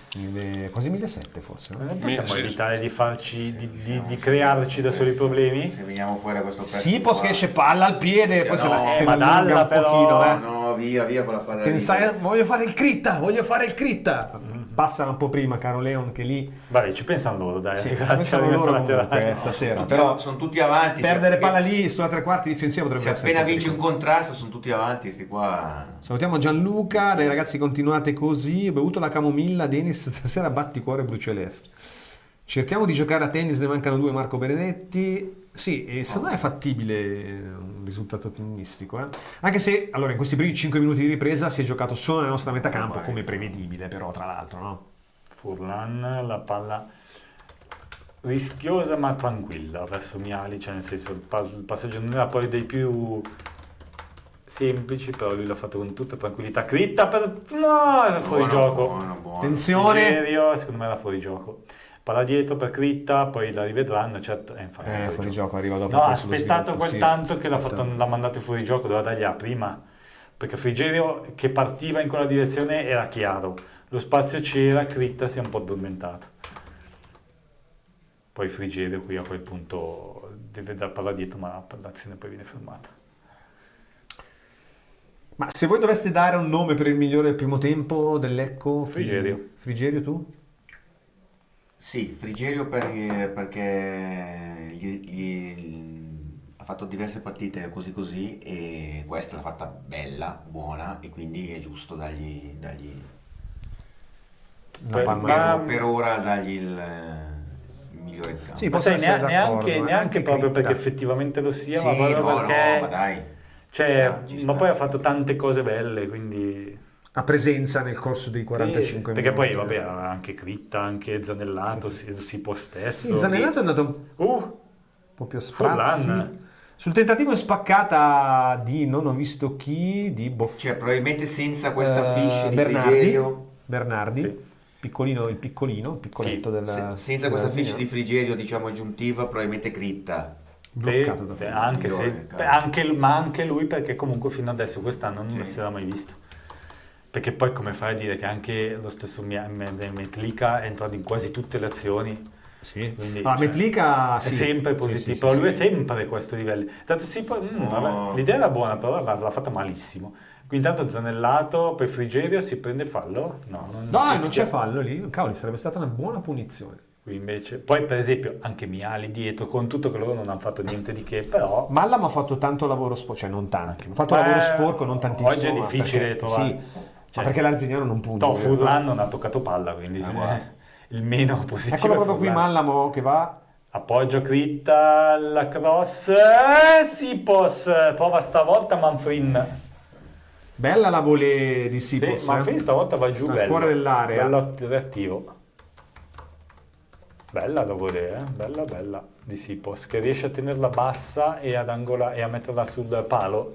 quasi 1700 forse. No? Non possiamo evitare di farci, di crearci da soli problemi? Se veniamo fuori da questo pezzo. Sì, poi che esce palla al piede, poi se la ma dalla un pochino. No, via con la palla. Pensai, voglio fare il critta. Passano un po' prima, caro Leon, che lì... Vai, ci pensano loro, dai. Sì, pensano loro comunque stasera. Però sono tutti avanti. Perdere palla lì sulla tre quarti difensiva potrebbe essere... Appena vince un contrasto sono tutti avanti, sti qua. Salutiamo Gianluca, dai ragazzi continuate così, ho bevuto la camomilla, Denis stasera batti cuore blu celeste. Cerchiamo di giocare a tennis, ne mancano 2, Marco Benedetti. Sì, e secondo me è fattibile un risultato tennistico. Anche se, allora, in questi primi 5 minuti di ripresa si è giocato solo nella nostra metà campo, come prevedibile però, tra l'altro, no? Furlan, la palla rischiosa ma tranquilla verso Miali, cioè nel senso il passaggio non era poi dei più semplici, però lui l'ha fatto con tutta tranquillità. Critta no, era fuori gioco. Buono. Attenzione! Frigerio, secondo me era fuori gioco. Palla dietro per Critta, poi la rivedranno, certo. Infatti fuori gioco arriva dopo. No, ha aspettato quel tanto che l'ha mandato fuori gioco, doveva dargliela prima, perché Frigerio che partiva in quella direzione era chiaro, lo spazio c'era, Critta si è un po' addormentato. Poi Frigerio qui a quel punto deve dare palla dietro, ma l'azione poi viene fermata. Ma se voi doveste dare un nome per il migliore del primo tempo del Lecco? Frigerio. Frigerio, tu? Sì, Frigerio perché ha fatto diverse partite così e questa l'ha fatta bella, buona, e quindi è giusto dargli per ora dargli il migliore in campo. Sì, ma sai, neanche proprio perché effettivamente lo sia, ma proprio perché... ma dai. Cioè, ci sta. Poi ha fatto tante cose belle, quindi... A presenza nel corso dei 45 perché minuti. Perché poi, vabbè, anche Critta, anche Zanellato, si può stesso. Sì, Zanellato è andato un po' più a sprazzi. Sul tentativo spaccata di non ho visto chi, di cioè probabilmente senza questa fiche di Frigerio. Bernardi, sì. Il piccoletto sì. Senza questa fiche di Frigerio, diciamo aggiuntiva, probabilmente Critta. Bloccato da anche, ma anche lui, perché comunque fino adesso quest'anno non si era mai visto. Perché poi come fai a dire che anche lo stesso Metlika è entrato in quasi tutte le azioni? Sì. Quindi, Metlika è sempre positivo, però lui è sempre a questo livello. Tanto vabbè, l'idea era buona, però l'ha fatta malissimo. Quindi intanto Zanellato, poi Frigerio si prende fallo? No, non c'è fallo lì. Cavoli, sarebbe stata una buona punizione. Qui invece, poi per esempio anche Miali dietro, con tutto che loro non hanno fatto niente di che, però Mallamo ha fatto tanto lavoro sporco, cioè non tanto, ha fatto lavoro sporco, non tantissimo. Oggi è difficile trovare. Ma perché l'Arzignano non punta. Furlan non ha toccato palla, quindi il meno positivo. Eccolo proprio qui Mallamo che va. Appoggio Critta, la cross, Sipos prova stavolta Manfrin. Bella la volée di Sipos. Manfrin stavolta va giù nel cuore dell'area. Bello reattivo. Bella la volée, bella di Sipos, che riesce a tenerla bassa e a metterla sul palo.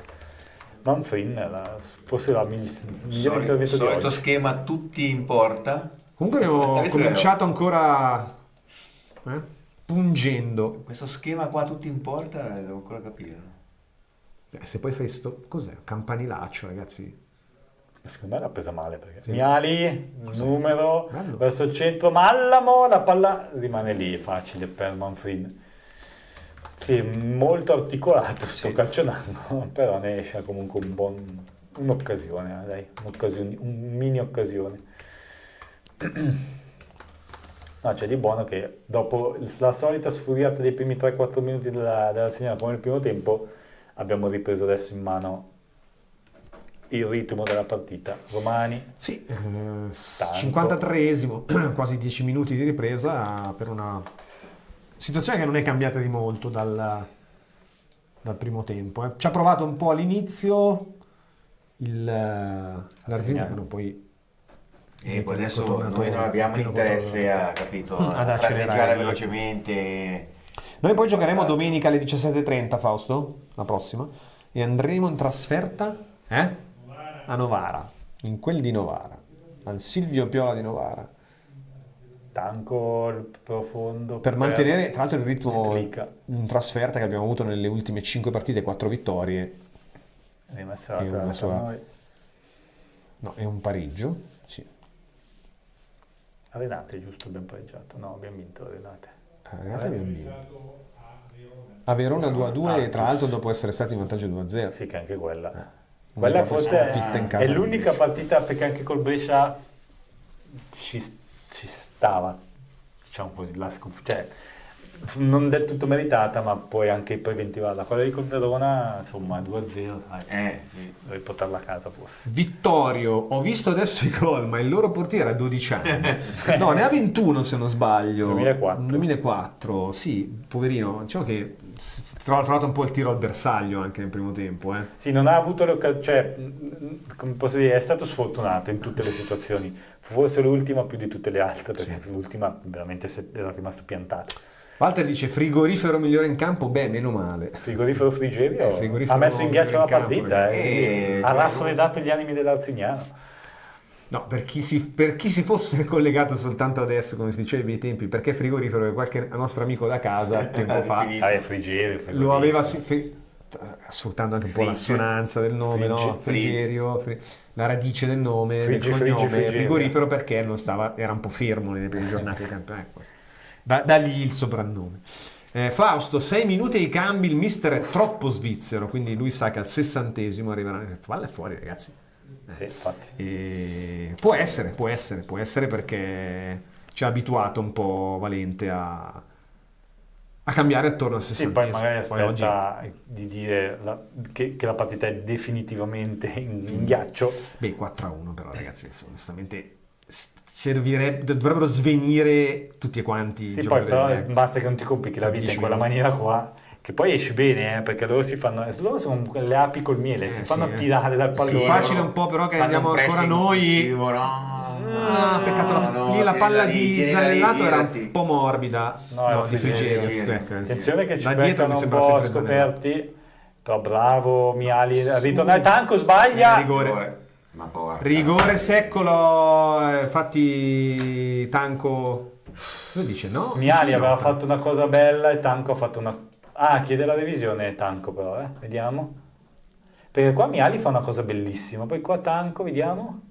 Manfrin forse la migliore intervento di oggi. Solito schema tutti in porta. Comunque abbiamo cominciato ancora pungendo. Questo schema qua tutti in porta devo ancora capire. Se poi fai cos'è? Campanilaccio, ragazzi. Secondo me l'ha presa male perché Miali, numero verso il centro, Mallamo, la palla rimane lì, facile per Manfrin. Sì, molto articolato sto calcionando, però ne esce comunque un'occasione, dai, un mini occasione. No, c'è di buono che dopo la solita sfuriata dei primi 3-4 minuti della segnale come nel primo tempo abbiamo ripreso adesso in mano il ritmo della partita. Romani. Sì, 53esimo, quasi 10 minuti di ripresa per una situazione che non è cambiata di molto dal primo tempo. Ci ha provato un po' all'inizio l'Arzignano, poi adesso noi non abbiamo interesse ad accelerare velocemente. Noi poi giocheremo domenica alle 17:30, Fausto, la prossima, e andremo in trasferta a Novara, in quel di Novara, al Silvio Piola di Novara. Tanco il profondo per mantenere tra l'altro il ritmo in trasferta che abbiamo avuto nelle ultime 5 partite, 4 vittorie e una sola. No, è un pareggio, sì. Arenate, giusto, abbiamo pareggiato. No, abbiamo vinto Arenate. Arenate abbiamo vinto. A Verona 2-2 e tra l'altro dopo essere stati in vantaggio 2-0. Sì, che anche quella. Quella forse è l'unica partita, perché anche col Brescia ci stava, diciamo così, cioè non del tutto meritata, ma poi anche preventiva. Quella di col Verona, insomma, 2-0, dovevi portarla a casa forse. Vittorio, ho visto adesso i gol, ma il loro portiere ha 12 anni. No, ne ha 21 se non sbaglio. 2004, sì, poverino. Diciamo che ha trovato un po' il tiro al bersaglio anche nel primo tempo. Sì, non ha avuto le occasioni, cioè, come posso dire, è stato sfortunato in tutte le situazioni. Forse l'ultima più di tutte le altre, perché l'ultima veramente era rimasto piantato. Walter dice frigorifero migliore in campo, meno male. Frigorifero Frigerio ha messo in ghiaccio la partita, ha raffreddato gli animi dell'Arzignano. No, per chi si fosse collegato soltanto adesso, come si diceva ai miei tempi, perché frigorifero è qualche nostro amico da casa tempo fa Frigerio. Lo aveva sfruttando anche un po' l'assonanza del nome, no? Frigerio, la radice del nome, del cognome, frigorifero, perché non stava, era un po' fermo nelle prime giornate di campionato. Da lì il soprannome. Fausto, 6 minuti ai cambi, il mister è troppo svizzero, quindi lui sa che al 60esimo arriverà. Valla fuori, ragazzi. Sì, infatti. Può essere perché ci ha abituato un po' Valente a cambiare attorno al 60esimo. Sì, poi magari aspetta di dire che la partita è definitivamente in ghiaccio. 4-1 però, ragazzi, onestamente dovrebbero svenire tutti quanti. Sì, poi però basta che non ti complichi la vita in quella maniera qua, che poi esci bene, perché loro sono le api col miele, si fanno tirare dal pallone. Più facile un po', però che andiamo ancora noi. Peccato, lì la palla di Zanellato era un po' morbida. No, di Frigerio. Attenzione che ci mettono un po' scoperti, però bravo Miali a ritornare. Tanco sbaglia. Rigore secco, infatti Tanco lo dice, no? Miali aveva fatto una cosa bella e Tanco ha fatto una Chiede la revisione Tanco però, vediamo. Perché qua Miali fa una cosa bellissima, poi qua Tanco, vediamo.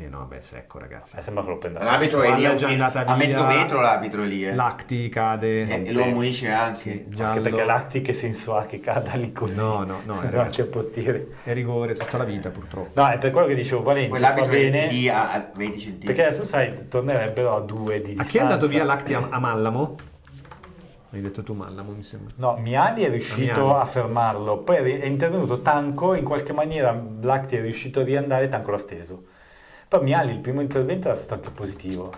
No, beh, secco, ragazzi. Sembra che lo prenda L'arbitro è lì già andata a via. mezzo metro, l'arbitro è lì. Lacti cade. E lo ammonisce anche. Sì, Anche perché Lacti che senso ha che cada lì così? No, non c'è potere. È rigore tutta la vita, purtroppo. No, è per quello che dicevo, Valenti Poi fa l'arbitro bene. è lì a 20 cm. Perché adesso sai, tornerebbero a 2 di distanza. A chi è andato via Lacti a Mallamo? Hai detto tu Mallamo, mi sembra. No, Miali è riuscito a fermarlo, poi è intervenuto Tanco, in qualche maniera Lacti è riuscito a riandare, Tanco l'ha steso. Poi Miali, il primo intervento era stato anche positivo.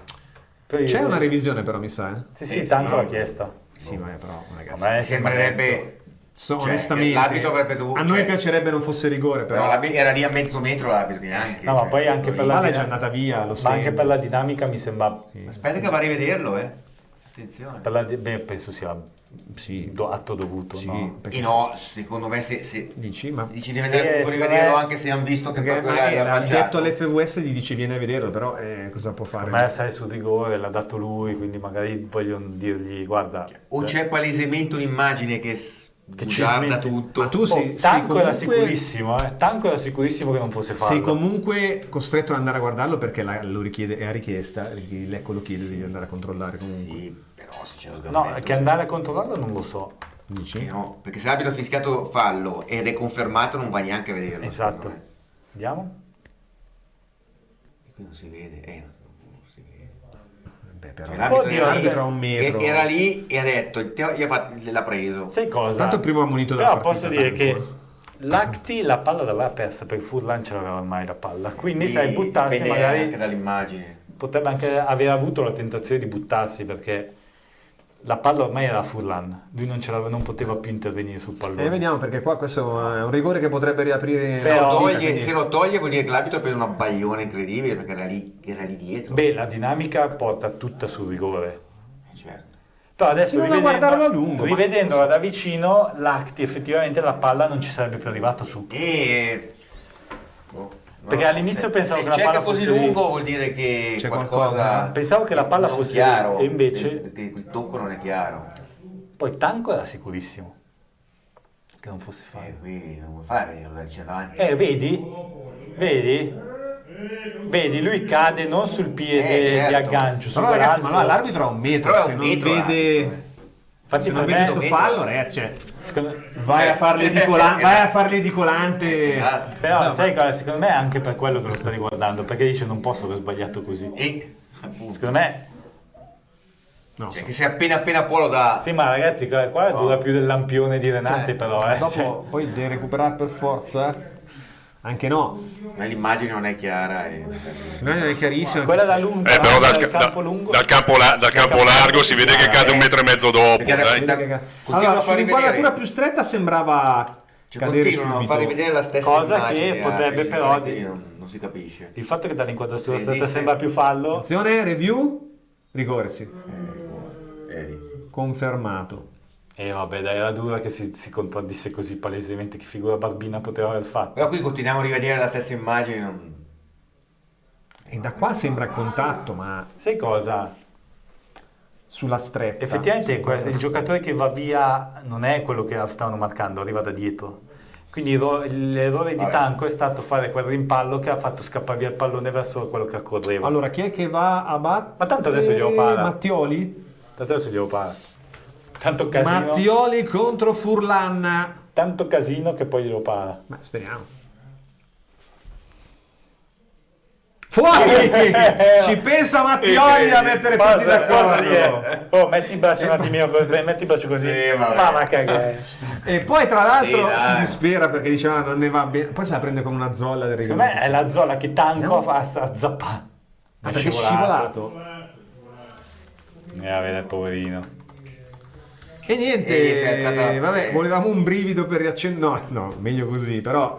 Poi, C'è una revisione però, mi sa, Sì, Tanco l'ha chiesta. Sì, ma però, ragazzi. A me sembrerebbe... onestamente, l'arbitro avrebbe dovuto... a noi piacerebbe non fosse rigore, però... era lì a mezzo metro l'arbitro neanche. No, ma poi anche per la palla è già andata via, lo ma anche per la dinamica mi sembra... Aspetta che va a rivederlo, Attenzione. Penso sia atto dovuto, no? No, secondo me se dici, ma dici di rivederlo anche se hanno visto che proprio l'ha detto all'FVS, gli dice vieni a vederlo, però cosa può fare? Ma sai, sul rigore l'ha dato lui, quindi magari vogliono dirgli guarda, o c'è palesemente un'immagine che ci guarda tutto. Ma tu sei Tanco era comunque... sicurissimo, Tanco era sicurissimo che non fosse farlo. Sei comunque costretto ad andare a guardarlo perché lo richiede, è a richiesta, Lecco lo chiede, devi andare a controllare comunque. Sì, però se c'è lo No, sgambetto, che andare a controllarlo non lo so. Dici? No, perché se l'arbitro ha fischiato fallo ed è confermato non va neanche a vederlo. Esatto. Vediamo. E qui non si vede, non si vede. Beh, però l'arbitro a un metro. Era lì e ha detto, l'ha preso. Sai cosa? Tanto il primo ammonito della però partita. Posso dire che Lacti la palla l'aveva persa, perché Furlan ce l'aveva ormai la palla, quindi sai, buttarsi magari anche dall'immagine potrebbe anche aver avuto la tentazione di buttarsi, perché la palla ormai era a Furlan, lui non poteva più intervenire sul pallone. Vediamo, perché qua questo è un rigore che potrebbe riaprire. Se lo toglie vuol dire che l'arbitro ha preso una baglione incredibile, perché era lì dietro. Beh, la dinamica porta tutta sul rigore. Certo. Però adesso guardarlo a lungo, rivedendola da vicino, Lacti effettivamente la palla non ci sarebbe più arrivato su. Perché all'inizio pensavo che la palla fosse così lungo vuol dire che c'è qualcosa. Pensavo che la palla non fosse chiaro, e invece che il tocco non è chiaro. Poi Tanco era sicurissimo che non fosse fallo. Qui non vuoi fare lo dice davanti. Vedi, lui cade non sul piede certo. di aggancio. Però ragazzi, ma no, l'arbitro ha un metro, Però se non metro, vede... Infatti se non per vedi me- sto fallo, cioè, Secondo- vai a farle edicolante. Esatto. Però Insomma, sai cosa? Secondo me è anche per quello che lo sta riguardando, perché dice non posso aver sbagliato così. Secondo me no, Cioè, che se appena può lo dà. sì, ma ragazzi qua dura più del lampione di Renate, però dopo poi devi recuperare per forza. Anche no. Ma l'immagine non è chiara. Non è chiarissima. Quella da lungo, però dal campo lungo. dal campo largo si vede che cade 1,5 metri dopo. Dai. Allora, sull'inquadratura più stretta sembrava cadere Continuano a subito. far rivedere la stessa Cosa immagine, che potrebbe il però rigore, non si capisce. Il fatto che dall'inquadratura Se stretta esiste- sembra più fallo. Attenzione, review, rigore sì. Vedi. Confermato. Vabbè, dai, era dura che si contraddisse così palesemente, che figura barbina poteva aver fatto. Però qui continuiamo a rivedere la stessa immagine. E da qua sembra contatto, ma Sai cosa? sulla stretta. Effettivamente il giocatore che va via non è quello che stavano marcando, arriva da dietro. Quindi l'errore di Vabbè. Tanco è stato fare quel rimpallo che ha fatto scappare via il pallone verso quello che accorreva. Allora, chi è che va a battere? Ma tanto adesso glielo para. Mattioli? Tanto adesso glielo para. Tanto casino. Mattioli contro Furlan. Tanto casino che poi glielo para. Ma speriamo. Fuori! Ci pensa Mattioli a mettere tutti Posso dire? d'accordo. Metti il braccio un attimino, metti il braccio così. Ma cagare. E poi tra l'altro Sì, si dai. dispera perché diceva non ne va bene. Poi se la prende come una zolla del Secondo rigore. me è la zona che Tanco ha zappato. Ah, perché è scivolato. Vede, poverino. E niente, si è alzata- vabbè, volevamo un brivido per riaccendere. No, meglio così, però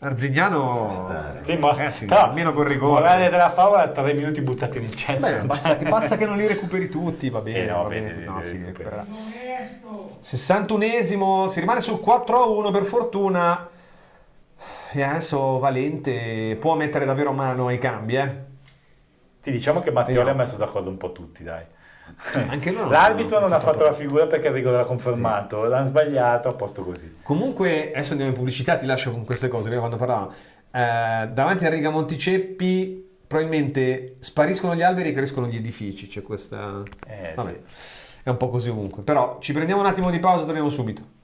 Arzignano Sì, ma ragazzi, però, almeno con rigore. morale della favola, 3 minuti buttati nel cesso. Beh, basta che non li recuperi tutti, va bene. no, va bene, bene. No, li si recupererà. recupererà. 61esimo, si rimane sul 4-1 per fortuna. E adesso Valente può mettere davvero mano ai cambi, Sì, diciamo che Mattioli no. ha messo d'accordo un po' tutti, dai. Anche loro L'arbitro non ha fatto la figura perché il rigore l'ha confermato, l'hanno sbagliato, a posto così. Comunque, adesso andiamo in pubblicità, ti lascio con queste cose, quando parlavamo. Davanti a Riga Monticeppi probabilmente spariscono gli alberi e crescono gli edifici, c'è questa... Vabbè, è un po' così ovunque. Però ci prendiamo un attimo di pausa, torniamo subito.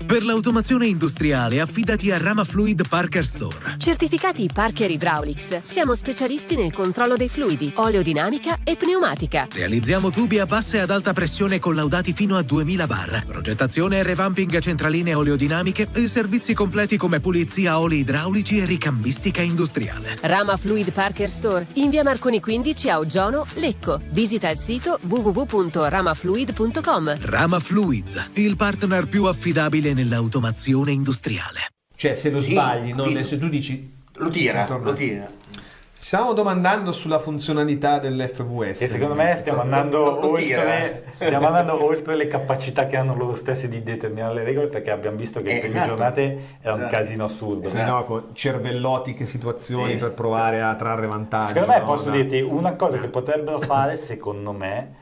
Per l'automazione industriale affidati a Rama Fluid Parker Store. Certificati Parker Hydraulics. Siamo specialisti nel controllo dei fluidi, oleodinamica e pneumatica. Realizziamo tubi a bassa e ad alta pressione collaudati fino a 2000 bar. Progettazione e revamping a centraline oleodinamiche e servizi completi come pulizia oli idraulici e ricambistica industriale. Rama Fluid Parker Store in via Marconi 15 a Oggiano, Lecco. Visita il sito www.ramafluid.com. Rama Fluid, il partner più affidabile nell'automazione industriale. Cioè, se lo sbagli, se tu dici lo tira. Stiamo domandando sulla funzionalità dell'FVS. E secondo me stiamo andando oltre le capacità che hanno loro stessi di determinare le regole, perché abbiamo visto che le prime giornate è un casino assurdo. Sì, no, con cervellotiche situazioni per provare a trarre vantaggio. Secondo me posso dirti una cosa che potrebbero fare, secondo me,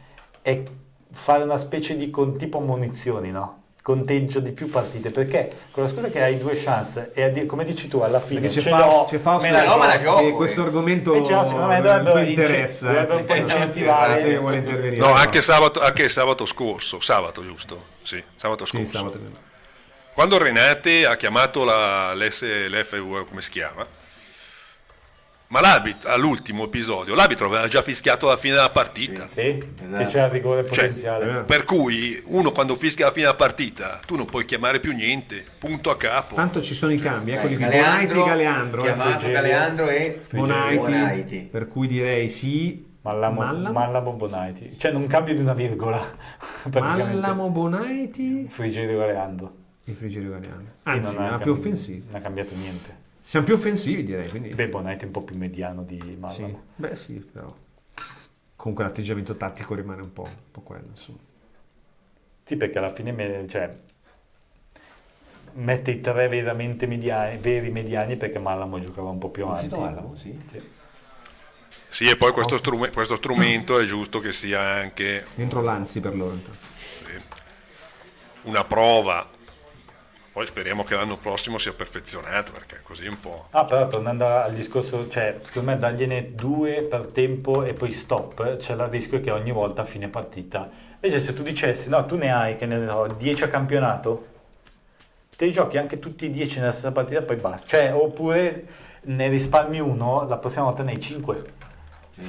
è fare una specie di tipo munizioni, no? Conteggio di più partite, perché con la scusa che hai 2 chance e come dici tu alla fine c'è Fausto e questo argomento secondo me non interessa, dovrebbe un po' incentivare. Se vuole intervenire. No, anche sabato scorso, giusto? Sì, sabato scorso. Sì, sabato. Quando Renate ha chiamato l'FV, come si chiama? Ma l'arbitro, all'ultimo episodio, l'arbitro aveva già fischiato la fine della partita. Sì, che c'era il rigore potenziale. Per cui uno quando fischia la fine della partita, tu non puoi chiamare più niente, punto a capo. Tanto ci sono i cambi, quelli di Bonaiti e Galeandro. Chiamato Galeandro e Bonaiti. Per cui direi sì. Mallamo Bonaiti. Cioè non cambio di una virgola. Mallamo Bonaiti. Frigerio Galeandro. E Frigerio Galeandro. Anzi, non è più offensivo. Non ha cambiato niente. Siamo più offensivi, direi. Quindi... Bonaiti è un po' più mediano di Mallamo. Sì. Beh sì, però comunque l'atteggiamento tattico rimane un po' quello, insomma. Sì, perché alla fine mette i 3 veramente veri mediani, perché Mallamo giocava un po' più avanti. Sì, e poi questo strumento è giusto che sia anche dentro Lanzi per loro. Sì, una prova. Poi speriamo che l'anno prossimo sia perfezionato, perché così un po'... Però tornando al discorso, cioè, secondo me dargliene 2 per tempo e poi stop, c'è il rischio che ogni volta a fine partita... Invece se tu dicessi, no, tu ne hai, che ne so, 10 a campionato, te li giochi anche tutti i 10 nella stessa partita, poi basta. Cioè, oppure ne risparmi uno, la prossima volta ne hai 5.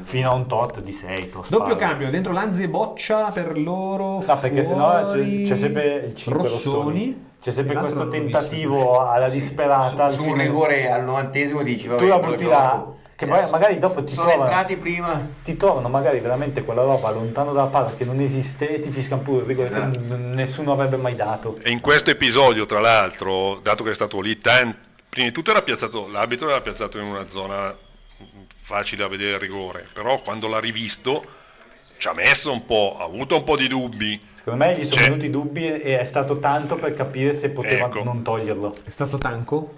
Fino a un tot di 6. Doppio cambio, dentro Lanzi e Boccia per loro. No, perché sennò c'è sempre il 5 Rossoni. C'è sempre questo tentativo alla disperata. Su un rigore al 90esimo dici, vabbè, tu la butti là, che magari dopo sono entrati prima. Ti trovano magari veramente quella roba lontano dalla palla che non esiste e ti fiscano pure il rigore che nessuno avrebbe mai dato. E in questo episodio, tra l'altro, dato che è stato lì, prima di tutto l'arbitro era piazzato in una zona facile da vedere il rigore, però quando l'ha rivisto ci ha messo un po', ha avuto un po' di dubbi. Secondo me gli sono venuti dubbi e è stato tanto per capire se poteva non toglierlo. È stato tanco?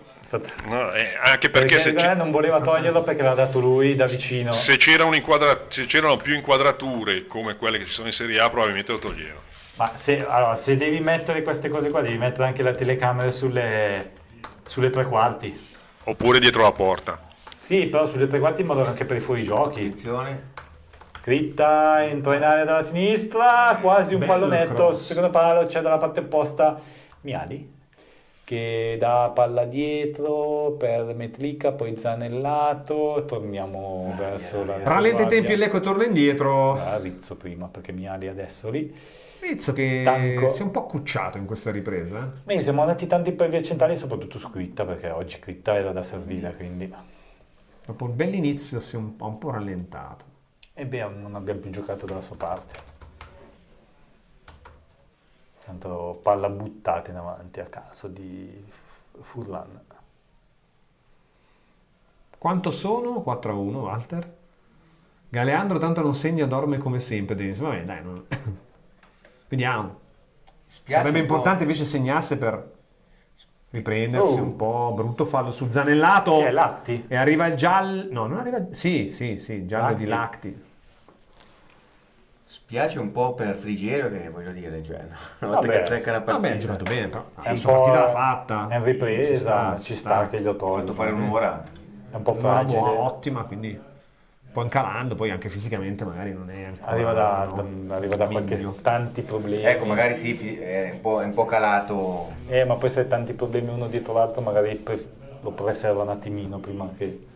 No, anche perché se non voleva toglierlo perché l'ha dato lui da vicino. Se c'erano più inquadrature come quelle che ci sono in Serie A, probabilmente lo toglievano. Ma se devi mettere queste cose qua, devi mettere anche la telecamera sulle 3 quarti. Oppure dietro la porta. Sì, però sulle 3 quarti in modo anche per i fuorigiochi. Attenzione. Scritta, entra in area dalla sinistra, quasi un pallonetto, secondo palo c'è dalla parte opposta Miali, che dà palla dietro per Metlica, poi Zanellato, torniamo verso la... Rallenta i tempi e l'Ecco torna indietro. Rizzo prima, perché Miali adesso lì. Rizzo che si è un po' accucciato in questa ripresa. Siamo andati tanti per via centrali, soprattutto su Critta, perché oggi Critta era da servire, quindi... Dopo un bell'inizio si è un po' rallentato. Non abbiamo più giocato dalla sua parte. Tanto palla buttata in avanti a caso di Furlan. Quanto sono? 4-1, Walter. Galeandro tanto non segna, dorme come sempre. Vabbè, dai, vediamo. Sarebbe importante invece segnasse per riprendersi un po'. Brutto fallo su Zanellato. Che è Lacti? E arriva il giallo. No, non arriva. Sì, giallo Lacti. di Lacti. Spiace un po' per Frigerio che voglio dire, cioè, una volta che azzecca la partita. Vabbè, ha giocato bene, però È la sua partita l'ha fatta. È in ripresa, ci sta che gli ho tolto. Ha fatto fare un'ora. È un po' Un'ora fragile. buona, ottima, quindi un po' incalando, poi anche fisicamente magari non è ancora... Arriva da tanti problemi. Ecco, magari sì, è un po' calato. Ma poi se hai tanti problemi uno dietro l'altro magari lo preserva un attimino prima che...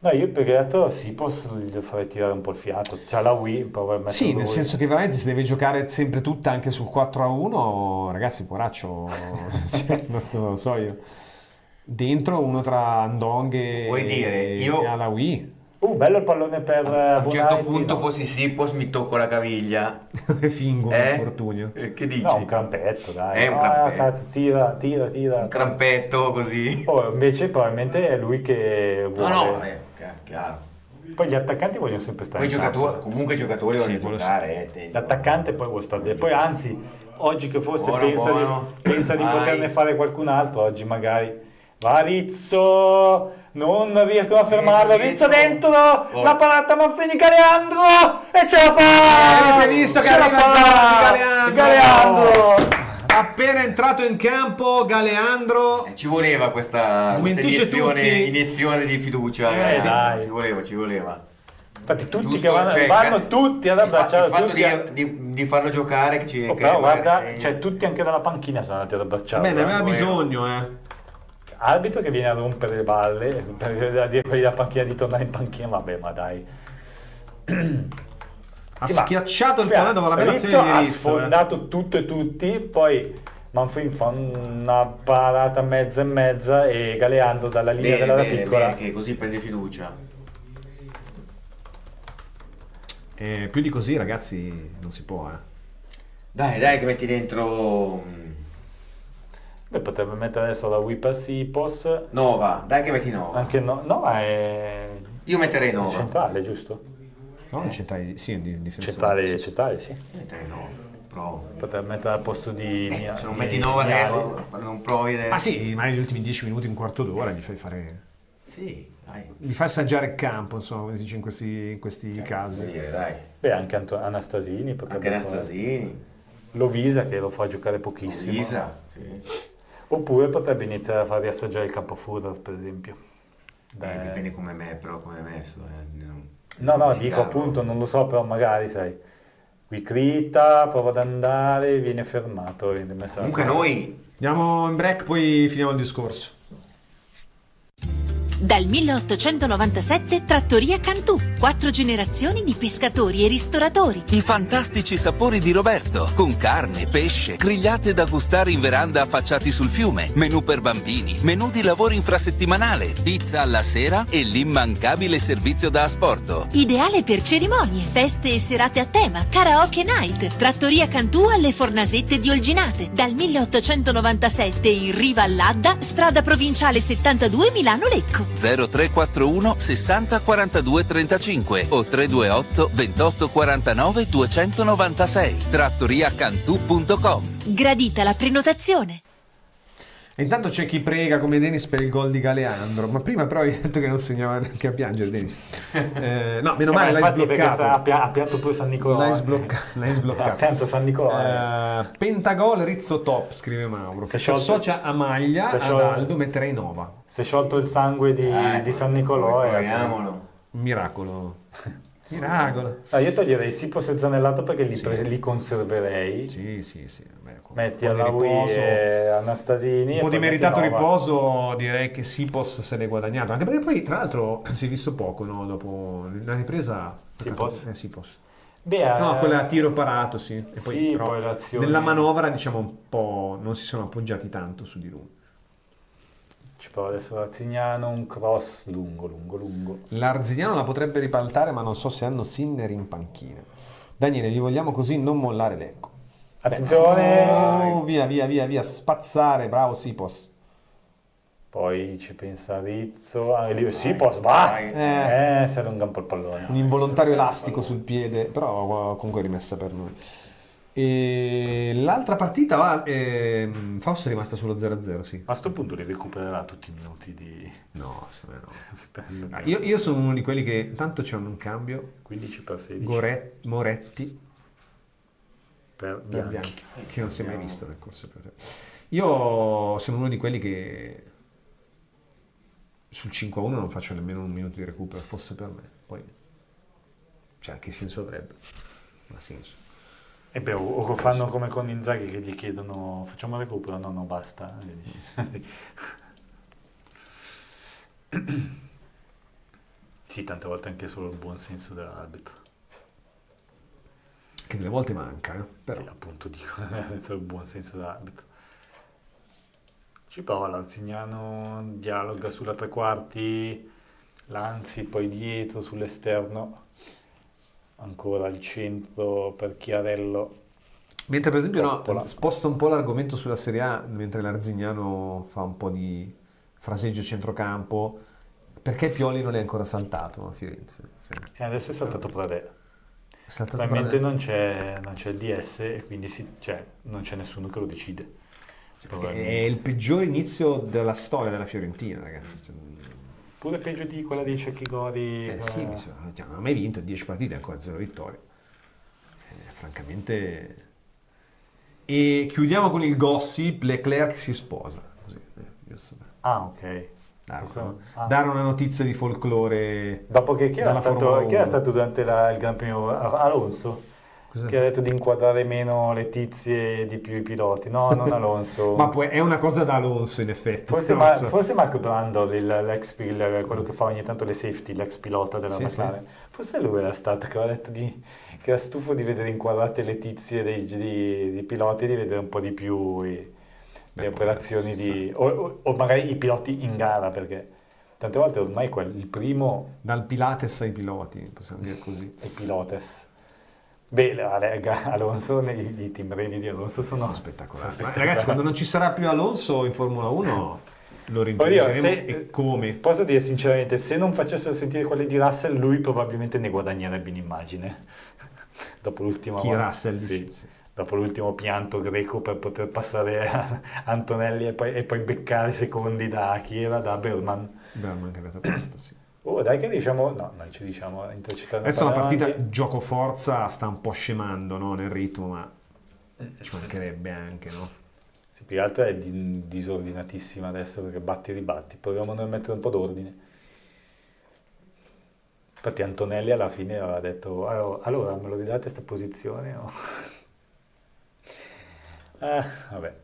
No, io per altro Sipos gli farei tirare un po' il fiato, c'ha la Wii, sì, nel senso che veramente se deve giocare sempre tutta anche sul 4-1, ragazzi, poraccio, cioè, non lo so io. Dentro uno tra Andong e alla Wii. Bello il pallone per a un certo Bonaiti, punto no? fossi Sipos mi tocco la caviglia e fingo un infortunio. Che dici? No, un crampetto, dai. È un crampetto. Cazzo, tira. Un crampetto così. Invece probabilmente è lui che vuole. No, chiaro. Poi gli attaccanti vogliono sempre stare Poi in campo. comunque i giocatori vogliono giocare. L'attaccante poi vuole stare bene. Poi anzi, oggi che forse Buono. pensa di poterne fare qualcun altro, oggi magari... Va Rizzo, non riescono a fermarlo, Rizzo dentro, la parata Manfredi Galeandro e ce la fa! Avete visto che ce la arriva fa! Galeandro! Appena entrato in campo Galeandro ci voleva questa iniezione di fiducia. Dai. Ci voleva. Infatti tutti Giusto, che vanno tutti ad abbracciare. Il fatto di farlo giocare però guarda, cioè, tutti anche dalla panchina sono andati ad abbracciare. Beh, ne aveva bisogno, Arbitro che viene a rompere le balle per dire quelli della panchina di tornare in panchina, vabbè, ma dai. Ha schiacciato il pallone dopo la bella azione di Rizzo. Ha sfondato tutto e tutti, poi Manfredi fa una parata mezza e mezza e Galeandro dalla linea della piccola. Che così prende fiducia. Più di così, ragazzi, non si può, Dai che metti dentro... Beh, potrebbe mettere adesso la Whip Sipos. Nova, dai che metti Nova. Anche Nova è... Io metterei Nova. Centrale, giusto? No, centrale, sì, di difensore. Centrale, sì. Metterei Nova. Provo. Potrebbe mettere al posto di... Se non metti Nova, non provi... Ah sì, magari gli ultimi 10 minuti, un quarto d'ora gli fai fare... Sì, dai. Gli fai assaggiare il campo, insomma, come si dice in questi casi. Dai. Beh, anche Anastasini potrebbe... Anche Anastasini. Lovisa che lo fa giocare pochissimo. Lovisa, sì. Oppure potrebbe iniziare a far riassaggiare il campo Furrer, per esempio. Dipende come è messo. No, dico appunto, non lo so, però magari, sai, qui Krita, prova ad andare, viene fermato. Comunque noi... Andiamo in break, poi finiamo il discorso. Dal 1897 Trattoria Cantù, 4 generazioni di pescatori e ristoratori. I fantastici sapori di Roberto, con carne, pesce, grigliate da gustare in veranda affacciati sul fiume, menù per bambini, menù di lavoro infrasettimanale, pizza alla sera e l'immancabile servizio da asporto. Ideale per cerimonie, feste e serate a tema, karaoke night. Trattoria Cantù alle Fornasette di Olginate, dal 1897 in Riva all'Adda, strada provinciale 72 Milano-Lecco. 0341 60 42 35 o 328 28 49 296 trattoriacantù.com. Gradita la prenotazione. E intanto c'è chi prega come Denis per il gol di Galeandro, ma prima però hai detto che non segnava neanche a piangere Denis. No, meno male l'hai sbloccato. Ha pianto pure San Nicolò. L'hai sbloccato. Ha pianto San Nicolò. Pentagol Rizzo top, scrive Mauro. Se si associa a Maglia, ad Aldo, metterei Nova. Si è sciolto il sangue di San Nicolò. Proviamolo. Miracolo. Miracolo. Io toglierei Sipos e Zanellato perché li conserverei. Sì. Metti alla Wii e Anastasini. Un po' di meritato riposo, direi che Sipos se l'è guadagnato. Anche perché poi, tra l'altro, si è visto poco, no? Dopo la ripresa. Sipos. No, quella a tiro parato, sì. E poi, poi l'azione... Nella manovra, diciamo, un po' non si sono appoggiati tanto su di lui. Ci prova adesso l'Arzignano, un cross lungo. L'Arzignano la potrebbe ripaltare, ma non so se hanno Sinner in panchina. Daniele, li vogliamo così non mollare Lecco. Attenzione! Via, spazzare, bravo Sipos. Poi ci pensa Rizzo. Sipos, va! Si allunga un po' il pallone. Un involontario elastico sul piede, però comunque rimessa per noi. E l'altra partita Fausto è rimasta sullo 0-0, sì. A sto punto li recupererà tutti i minuti di... No, secondo me no. Io sono uno di quelli che tanto c'è un cambio. 15/16. Moretti per Bianchi, che non si è mai visto nel corso. Io sono uno di quelli che sul 5-1 non faccio nemmeno un minuto di recupero, fosse per me. Poi, cioè, che senso avrebbe? Non ha senso. E beh, o fanno come con Inzaghi che gli chiedono facciamo recupero, no, basta. Sì, tante volte anche solo il buon senso dell'arbitro. Che delle volte manca, però. Sì, appunto dico, solo il buon senso dell'arbitro. Ci prova Lanzignano, dialoga sulla tre quarti, Lanzi poi dietro sull'esterno. Ancora al centro per Chiarello. Mentre per esempio sposta un po' l'argomento sulla Serie A, mentre l'Arzignano fa un po' di fraseggio centrocampo, perché Pioli non è ancora saltato a Firenze? Adesso è saltato Pradè. Probabilmente non c'è il DS e quindi non c'è nessuno che lo decide. È il peggior inizio della storia della Fiorentina, ragazzi. Pure peggio di quella di Cecchi Gori. Sì, mi sembra. Non ha mai vinto 10 partite, ancora 0 vittorie. Francamente. E chiudiamo con il gossip: Leclerc si sposa. Così, ok. Dare una notizia di folklore. Dopo che chi era stato durante il Gran Premio? Alonso? Che ha detto di inquadrare meno le tizie e di più i piloti. No, non Alonso. Ma poi è una cosa da Alonso, in effetti. Forse Mark Brundle, l'ex quello che fa ogni tanto le safety, l'ex pilota della McLaren. Sì. Forse lui era stato che aveva detto che era stufo di vedere inquadrate le tizie dei piloti e di vedere un po' di più le operazioni o magari i piloti in gara, perché tante volte ormai il primo... Dal Pilates ai piloti, possiamo dire così. I pilotes. Beh, Alonso, i team ready di Alonso sono spettacolari. Ragazzi, quando non ci sarà più Alonso in Formula 1 lo rimpiangeremo e come? Posso dire sinceramente, se non facessero sentire quelli di Russell, lui probabilmente ne guadagnerebbe in immagine. Dopo l'ultima Russell? Sì. Dopo l'ultimo pianto greco per poter passare a Antonelli e poi beccare secondi da Berman. Berman che è andato quarto, sì. Dai che diciamo, no, non ci diciamo intercettare. Adesso la partita gioco forza sta un po' scemando, no, nel ritmo, ma ci mancherebbe anche, no? Sì, più che altro è disordinatissima adesso perché batti e ribatti, proviamo noi a mettere un po' d'ordine. Infatti Antonelli alla fine aveva detto allora me lo ridate sta posizione? O... vabbè.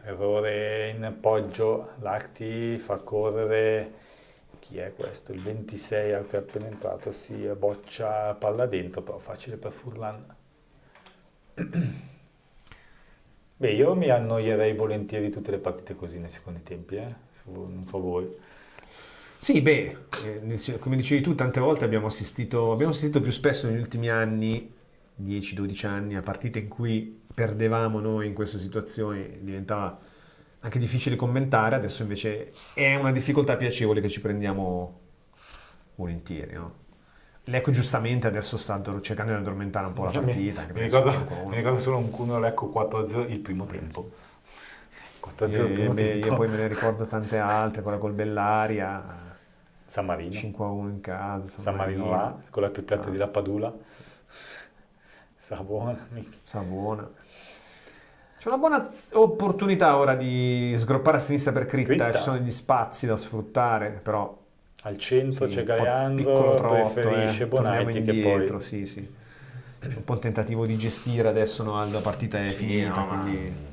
Errore in poggio, Lacti fa correre... Chi è questo? Il 26 che è appena entrato, si boccia palla dentro, però facile per Furlan. Beh, io mi annoierei volentieri tutte le partite così nei secondi tempi, non so voi. Sì, come dicevi tu, tante volte abbiamo assistito più spesso negli ultimi anni, 10-12 anni, a partite in cui perdevamo noi in queste situazioni, diventava anche difficile commentare. Adesso invece è una difficoltà piacevole che ci prendiamo volentieri, no? Lecco giustamente adesso sta cercando di addormentare un po' la partita. Mi ricordo solo un Cuneo Lecco 4-0 il primo tempo. 4-0 io poi me ne ricordo tante altre, quella col Bellaria, San Marino 5-1 in casa, San Marino là, con la tripletta di Lappadula, Savona. C'è una buona opportunità ora di sgroppare a sinistra per Critta. Ci sono degli spazi da sfruttare, però al centro c'è Galeandro, preferisce Bonaiti che indietro, poi... Sì. C'è un po' un tentativo di gestire adesso, no? La partita è finita, quindi...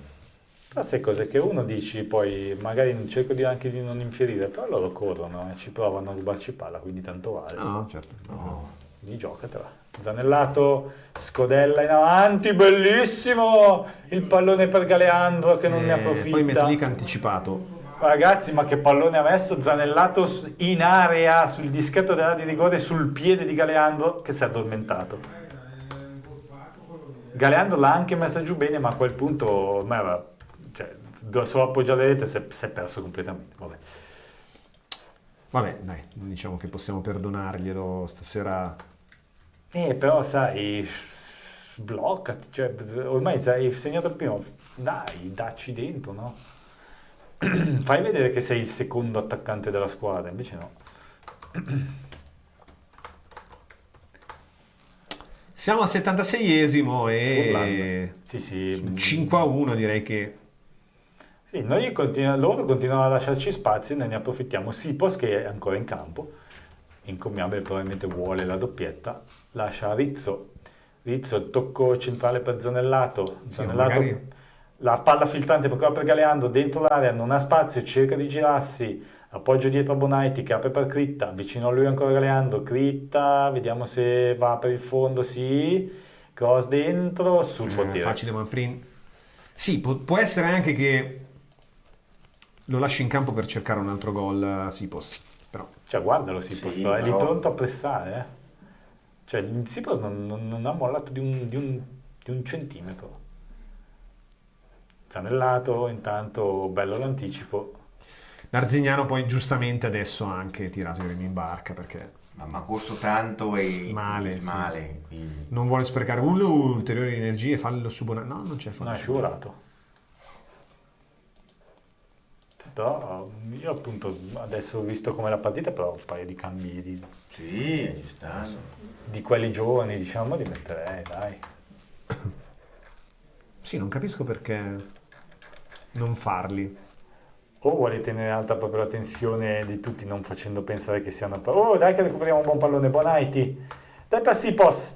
Però sai cos'è che uno dici, poi magari cerco anche di non infierire, però loro corrono e ci provano a rubarci palla, quindi tanto vale. No, certo. Quindi giocatela. Zanellato, scodella in avanti, bellissimo! Il pallone per Galeandro che non ne approfitta. Poi Metlic anticipato. Ragazzi, ma che pallone ha messo Zanellato in area sul dischetto dell'area di rigore sul piede di Galeandro che si è addormentato. Galeandro l'ha anche messa giù bene, ma a quel punto ormai aveva, solo appoggiare la rete si è perso completamente. Vabbè, dai, diciamo che possiamo perdonarglielo stasera. Però sai, sbloccati, cioè, ormai hai segnato il primo, dai, dacci dentro, no? Fai vedere che sei il secondo attaccante della squadra, invece no. Siamo al 76esimo e sì, 5-1 direi che... Sì, loro continuano a lasciarci spazi e noi ne approfittiamo. Sipos, che è ancora in campo, incommiabile, probabilmente vuole la doppietta, lascia a Rizzo il tocco centrale per Zanellato, magari... la palla filtrante per Galeando dentro l'area, non ha spazio, cerca di girarsi, appoggio dietro a Bonaiti che apre per Critta, vicino a lui ancora Galeando, Critta, vediamo se va per il fondo, sì, cross dentro, sul portiere. Facile Manfrin. Sì, può essere anche che lo lasci in campo per cercare un altro gol Sipos, però. Cioè guardalo Sipos, Sì, però è lì però... pronto a pressare, Cioè il Sipos non ha mollato di un centimetro. Zanellato, intanto bello l'anticipo. L'arzignano poi giustamente adesso ha anche tirato i remi in barca perché... Ma costo tanto e male. Quindi... Non vuole sprecare ulteriori energie, fallo su Bonaiti. No, non c'è fallo. No, è scivolato. Però io appunto adesso ho visto come la partita, però un paio di cambi Sì, ci stanno. Di quelli giovani, diciamo, li metterei, dai. Sì, non capisco perché non farli. O vuole tenere alta proprio la tensione di tutti, non facendo pensare che sia una... Oh, dai che recuperiamo un buon pallone, Bonaiti. Dai per Sipos.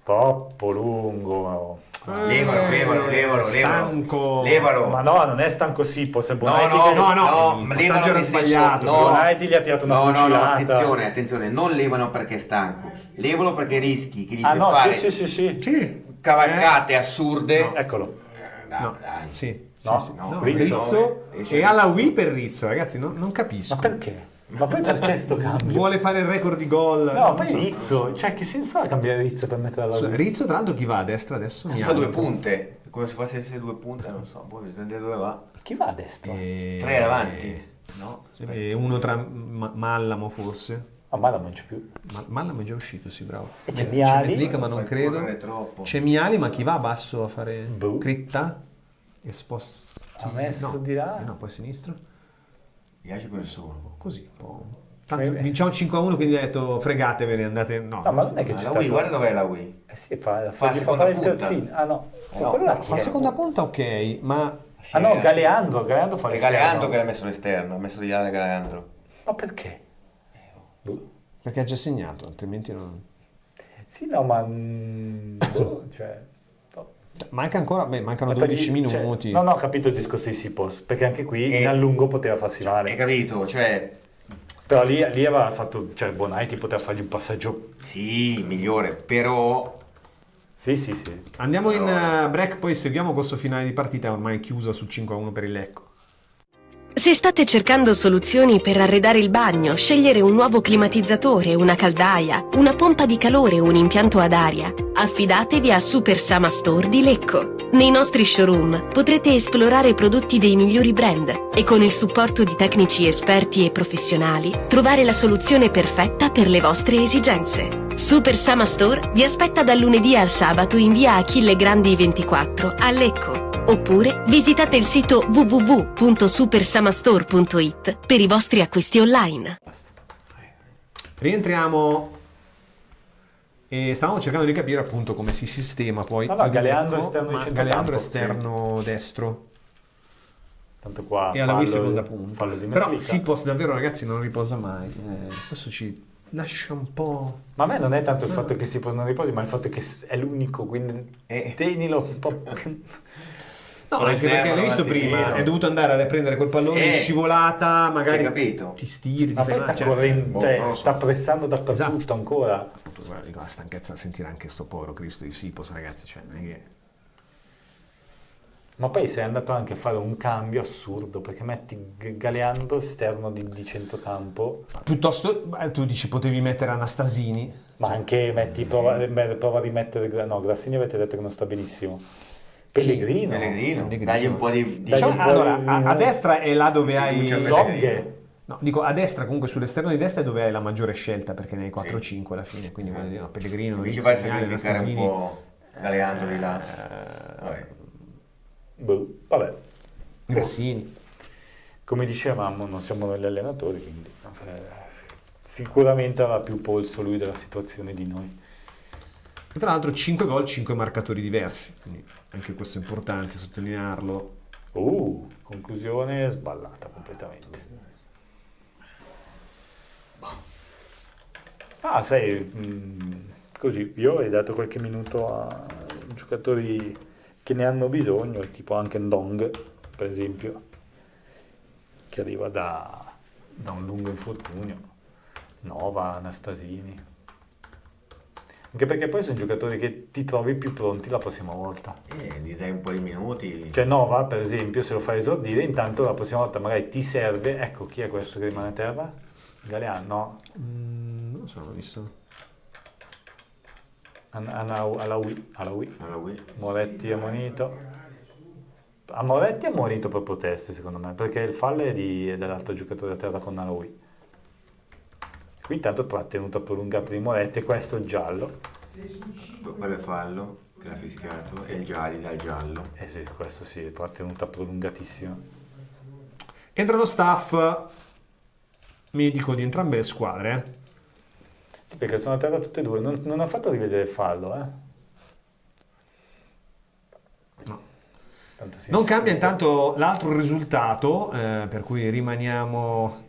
Troppo lungo. Levalo. Stanco. Levalo. Ma no, non è stanco Sipos, è Bonaiti. No, il passaggio era sbagliato. Bonaiti gli ha tirato una fucilata. No, attenzione, non levano perché è stanco. Levalo perché rischi che gli fai fare sì. cavalcate assurde. No. Eccolo. Dai. Sì. No, Rizzo e alla Wii per Rizzo, ragazzi, non capisco. Ma perché? Ma poi perché sto cambio? Vuole fare il record di gol. No, poi Rizzo, cioè che senso ha cambiare Rizzo per mettere alla Wii? Rizzo tra l'altro chi va a destra adesso? Fa 2 punte, come se facesse 2 punte, non so, poi bisogna vedere dove va. Chi va a destra? 3 davanti. No, uno tra Mallamo forse. Ma Mallamo non c'è più. Mallamo è già uscito, sì, bravo. E c'è Miali. C'è ma non credo. C'è Miali, ma chi va a basso a fare Critta? E sposta. Ha messo di là? No, poi a sinistra. Piace per solo. Così, un po'. Tanto vinciamo 5-1, quindi ha detto fregatevene, andate. No, ma non è che ci sta. Guarda dov'è la Wii. Sì, fa seconda fare il punta. terzino. Ah no. Fa seconda punta, ok, ma. Ah no, Galeandro fa l'esterno. È Galeandro che l'ha messo l'esterno, ha messo di là Galeandro. Ma perché? Perché ha già segnato, altrimenti non. Sì, no, ma. Cioè. Mancano 12 minuti. Cioè, non ho capito il discorso di Sipos, perché anche qui in allungo poteva farsi male. Hai capito? Cioè... Però lì aveva fatto, cioè Bonaiti poteva fargli un passaggio... Sì, migliore, però... Sì. Andiamo in break, poi seguiamo questo finale di partita ormai chiusa sul 5-1 per il Lecco. Se state cercando soluzioni per arredare il bagno, scegliere un nuovo climatizzatore, una caldaia, una pompa di calore o un impianto ad aria, affidatevi a Super Sama Store di Lecco. Nei nostri showroom potrete esplorare prodotti dei migliori brand e con il supporto di tecnici esperti e professionali trovare la soluzione perfetta per le vostre esigenze. Super Sama Store vi aspetta dal lunedì al sabato in via Achille Grandi 24 a Lecco. Oppure visitate il sito www.supersamastore.it per i vostri acquisti online. Rientriamo e stavamo cercando di capire appunto come si sistema poi. Galeandro esterno destro. Tanto qua e alla Wii seconda punta. Però Sipos davvero ragazzi non riposa mai. Questo ci lascia un po'. Ma a me non è tanto il fatto che Sipos non riposi, ma il fatto che è l'unico, quindi tenilo un po'. No, anche perché l'hai visto prima, è dovuto andare a prendere quel pallone in scivolata, magari ti stiri, ma poi sta correndo, sta pressando dappertutto ancora. Appunto, guarda, la stanchezza a sentire anche sto povero Cristo di Sipos, ragazzi, cioè non è che... Ma poi sei andato anche a fare un cambio assurdo, perché metti Galeando esterno di centrocampo. Piuttosto, tu dici, potevi mettere Anastasini. Ma anche prova a rimettere, no, Grassini avete detto che non sta benissimo. Pellegrino. Dagli un po' di... Allora, a destra è là dove hai... Donghe. No, dico, a destra, comunque sull'esterno di destra è dove hai la maggiore scelta, perché ne hai 4-5 alla fine, quindi Pellegrino, Rizzo, Nastasini. Galeandro di là. Vabbè. Grassini. Come dicevamo, non siamo noi gli allenatori, quindi sicuramente avrà più polso lui della situazione di noi. E tra l'altro 5 gol, 5 marcatori diversi, quindi anche questo è importante sottolinearlo. Conclusione sballata completamente. Così, io ho dato qualche minuto a giocatori che ne hanno bisogno, tipo anche Ndong, per esempio, che arriva da un lungo infortunio, Nova, Anastasini. Anche perché poi sono giocatori che ti trovi più pronti la prossima volta. Gli dai un po' di minuti. Cioè Nova, per esempio, se lo fai esordire, intanto la prossima volta magari ti serve. Ecco, chi è questo che rimane a terra? Galeano? Non so, l'ho visto. Alaoui. Moretti ammonito. A Moretti è ammonito per proteste, secondo me, perché il fallo è dell'altro giocatore a terra con Alaoui. Qui intanto trattenuta prolungata di Moretti, e questo è il giallo. Quello è fallo, che l'ha fischiato, e il giallo, dal giallo. Sì, questo sì, trattenuta prolungatissima. Entra lo staff medico di entrambe le squadre. Sì, perché sono a terra tutte e due, non ha fatto rivedere il fallo, No. Non cambia intanto l'altro risultato, per cui rimaniamo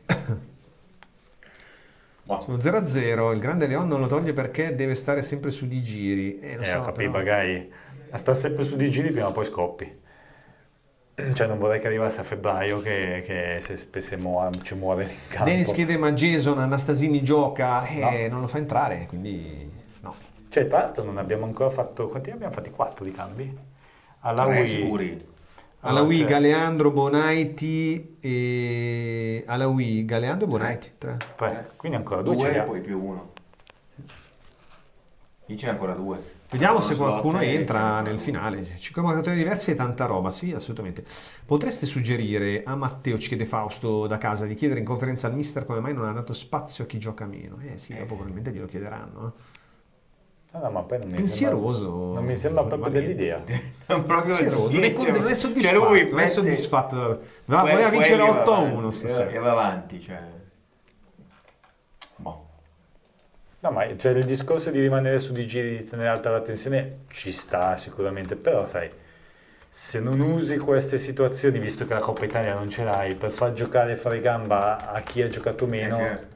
sono 0-0. Il grande Leon non lo toglie perché deve stare sempre su di giri. Lo so, capì, però... magari a stare sempre su di giri prima o poi scoppi. Cioè non vorrei che arrivasse a febbraio che ci muore in campo. Dennis chiede ma Jason Anastasini gioca e non lo fa entrare, quindi no. Cioè tra l'altro non abbiamo ancora fatto, quanti ne abbiamo fatti? 4 di cambi? Alaoui, Galeandro, Bonaiti e Alaoui, Galeandro e Bonaiti 3. Quindi ancora 2 e poi più 1. Qui c'è ancora 2. Vediamo se qualcuno entra nel finale. 5 marcatori diversi e tanta roba, sì, assolutamente. Potreste suggerire a Matteo, ci chiede Fausto da casa, di chiedere in conferenza al mister come mai non ha dato spazio a chi gioca meno? Sì, dopo probabilmente glielo chiederanno. No, ma poi pensieroso. Non mi sembra proprio dell'idea. Pensieroso. Non è soddisfatto. Lui non è soddisfatto. Voleva vincere 8-1 stasera. E va avanti, cioè. No, ma cioè, il discorso di rimanere su di giri, di tenere alta la tensione ci sta sicuramente, però sai, se non usi queste situazioni, visto che la Coppa Italia non ce l'hai, per far giocare fuori gamba a chi ha giocato meno, certo.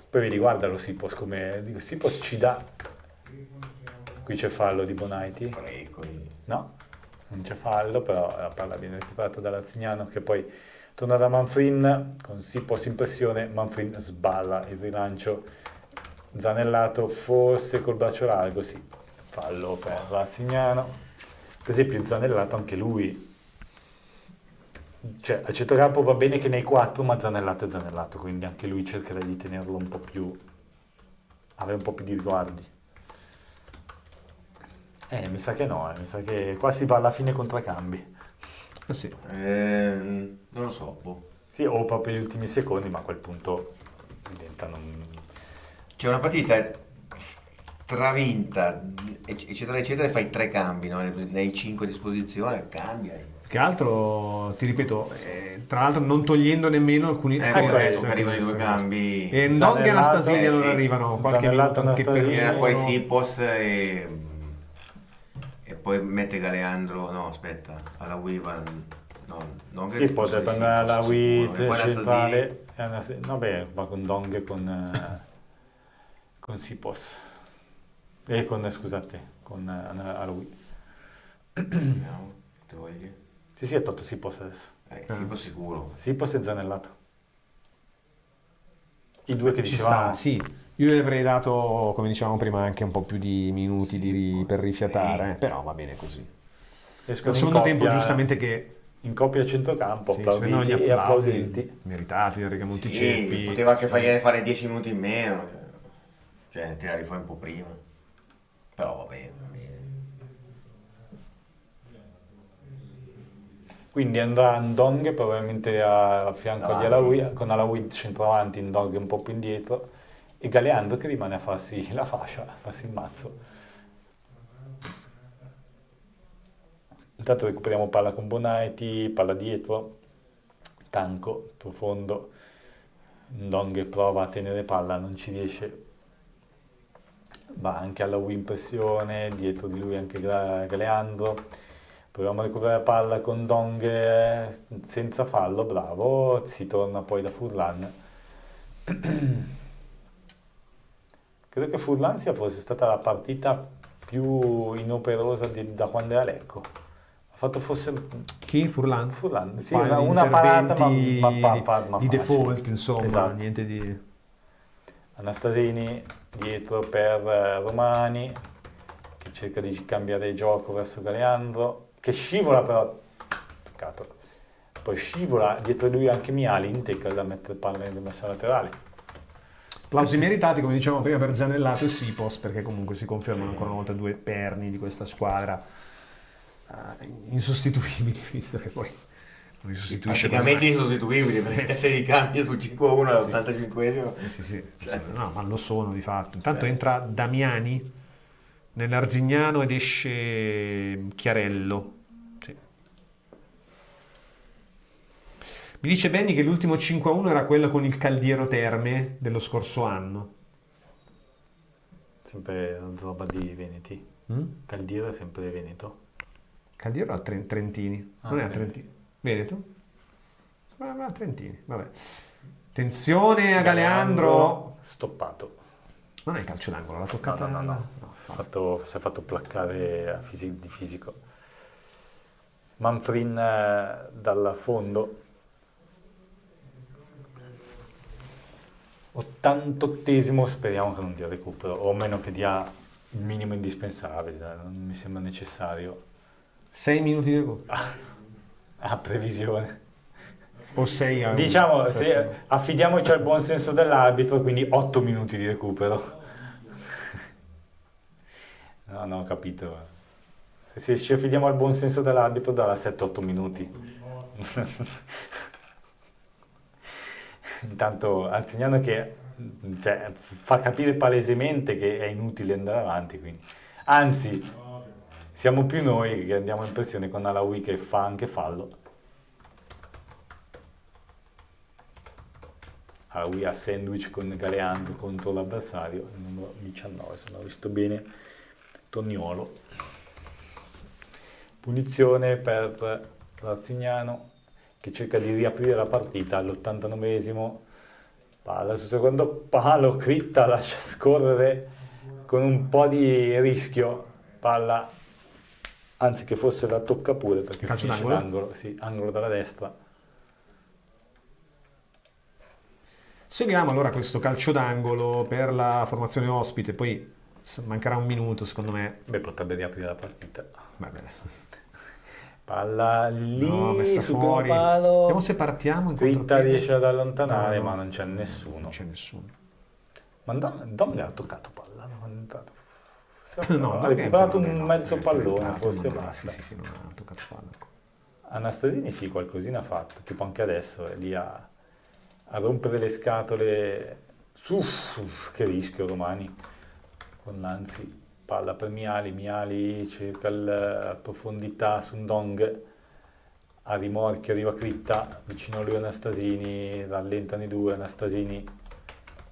Poi vedi, guardalo Sipos, come Sipos ci dà. Qui c'è fallo di Bonaiti. No, non c'è fallo, però la palla viene recuperata da Lazignano, che poi torna da Manfrin, con Sipos in pressione, Manfrin sballa il rilancio, Zanellato forse col braccio largo, sì, fallo per Lazignano. Per esempio Zanellato anche lui, cioè a centrocampo va bene che nei 4, ma Zanellato è Zanellato, quindi anche lui cercherà di tenerlo un po' più, avere un po' più di riguardi. Mi sa che no, mi sa che qua si va alla fine con 3 cambi. Sì. Non lo so. Sì, o proprio gli ultimi secondi, ma a quel punto diventano... C'è una partita stravinta, eccetera, eccetera, e fai 3 cambi, no? Nei 5 a disposizione, cambia. Che altro, ti ripeto, tra l'altro non togliendo nemmeno alcuni... arrivano i 2 cambi. E Ndong e Anastasini non arrivano, qualche minuto anche per viene fuori Sipos e poi mette Galeandro, no aspetta, alla Wivan, non sì, potrebbe andare alla Wii centrale, vabbè, va con Dong e con Sipos e con alla Wii. Sì, ha tolto Sipos adesso. Sipos sicuro. Sipos e Zanellato. I 2 che dicevamo. Sì. Io gli avrei dato, come dicevamo prima, anche un po' più di minuti per rifiatare, però va bene così. Nel secondo tempo, giustamente, che in coppia a centrocampo, applauditi e applaudenti meritati da Rigamonti Ceppi. Poteva anche fargliene fare 10 minuti in meno, cioè tirare fuori un po' prima, però va bene. Quindi andrà Ndong probabilmente a fianco di Alaoui, con Alaoui centravanti, Ndong un po' più indietro, e Galeandro che rimane a farsi la fascia, a farsi il mazzo. Intanto recuperiamo palla con Bonaiti, palla dietro, Tanco, profondo, Ndong prova a tenere palla, non ci riesce, va anche alla win pressione, dietro di lui anche Galeandro, proviamo a recuperare palla con Ndong senza fallo, bravo, si torna poi da Furlan. Credo che Furlan sia forse stata la partita più inoperosa da quando è a Lecco. Ha fatto forse... Chi? Furlan? Furlan, sì, una parata ma di default, insomma, esatto. Niente di... Anastasini dietro per Romani, che cerca di cambiare il gioco verso Galeandro, che scivola però, peccato. Poi scivola dietro di lui anche Miali, in tecca da mettere palla nelle messe laterali. Applausi meritati, come dicevamo prima, per Zanellato e Sipos, perché comunque si confermano ancora una volta due perni di questa squadra insostituibili, visto che poi non sostituisce praticamente insostituibili, perché se li cambia sul 5-1 all'85esimo. Sì. No, ma lo sono di fatto. Intanto entra Damiani nell'Arzignano ed esce Chiarello. Sì. Mi dice Benny che l'ultimo 5-1 era quello con il Caldiero Terme dello scorso anno. Sempre roba di Veneti. Caldiero è sempre Veneto. Caldiero a Trentini. Non è a Trentini. Veneto? A Trentini, vabbè. Attenzione a Galeandro. Stoppato. Non è calcio d'angolo, l'ha toccata. No. Si è fatto placcare di fisico. Manfrin dal fondo. 88esimo, speriamo che non dia recupero, o meno che dia il minimo indispensabile, non mi sembra necessario. 6 minuti di recupero. A previsione. O 6 a diciamo, affidiamoci al buon senso dell'arbitro, quindi 8 minuti di recupero. No, ho capito. Se ci affidiamo al buon senso dell'arbitro darà 7-8 minuti. Intanto Arzignano che fa capire palesemente che è inutile andare avanti, quindi. Anzi, siamo più noi che andiamo in pressione con Alaoui che fa anche fallo. Alaoui a sandwich con Galeandro contro l'avversario, il numero 19, se non ho visto bene, Toniolo. Punizione per Arzignano che cerca di riaprire la partita all'89esimo, palla sul secondo palo, Critta lascia scorrere con un po' di rischio, palla, anzi che forse la tocca pure perché calcio finisce d'angolo? Sì, angolo dalla destra. Seguiamo allora questo calcio d'angolo per la formazione ospite, poi mancherà un minuto secondo me. Potrebbe riaprire la partita. Vabbè. Palla lì, messa sul fuori. palo. Vediamo se partiamo. Critta riesce ad allontanare, ma non c'è nessuno. Non c'è nessuno. Ma Dom le ha toccato palla, non è entrato. No, ha recuperato un mezzo pallone, forse basta. Sì, non ha toccato palla. Anastasini sì, qualcosina ha fatto, tipo anche adesso è lì a rompere le scatole. Che rischio Romani con Lanzi. Palla per Miali cerca la profondità su Ndong, a rimorchio arriva Critta, vicino a lui Anastasini, rallentano i due, Anastasini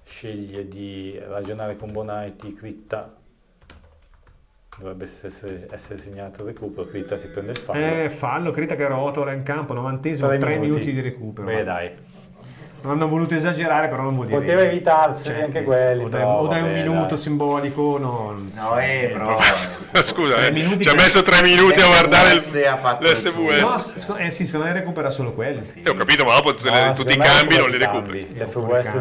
sceglie di ragionare con Bonaiti, Critta dovrebbe essere segnato il recupero, Critta si prende il fallo. Fallo, Critta che rotola in campo, 90esimo, 3 minuti di recupero. Beh dai. Non hanno voluto esagerare, però non vuol dire. Poteva evitarsi anche quelli. O dai un minuto simbolico, no. Però. Scusa, ci ha messo 3 minuti a guardare l'SVS. No, sì, secondo me recupera solo quelli. Sì. Ho capito, ma dopo tutti i cambi non li recuperi. L'FVS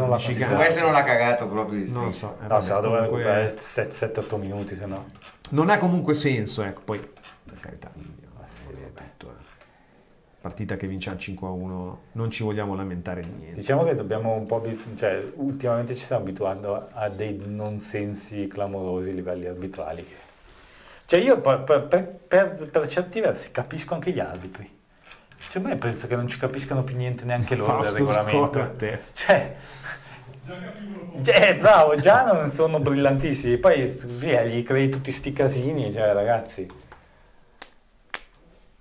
non l'ha cagato proprio. Non lo so. No, se la doveva recuperare 7-8 minuti, se no. Non ha comunque senso, ecco, poi per carità. Partita che vince al 5-1, non ci vogliamo lamentare di niente. Diciamo che dobbiamo un po', ultimamente ci stiamo abituando a dei nonsensi clamorosi a livelli arbitrali. Cioè io per certi versi capisco anche gli arbitri. Cioè a me penso che non ci capiscano più niente neanche loro del regolamento. Bravo, già non sono brillantissimi, poi via, gli crei tutti sti casini, ragazzi.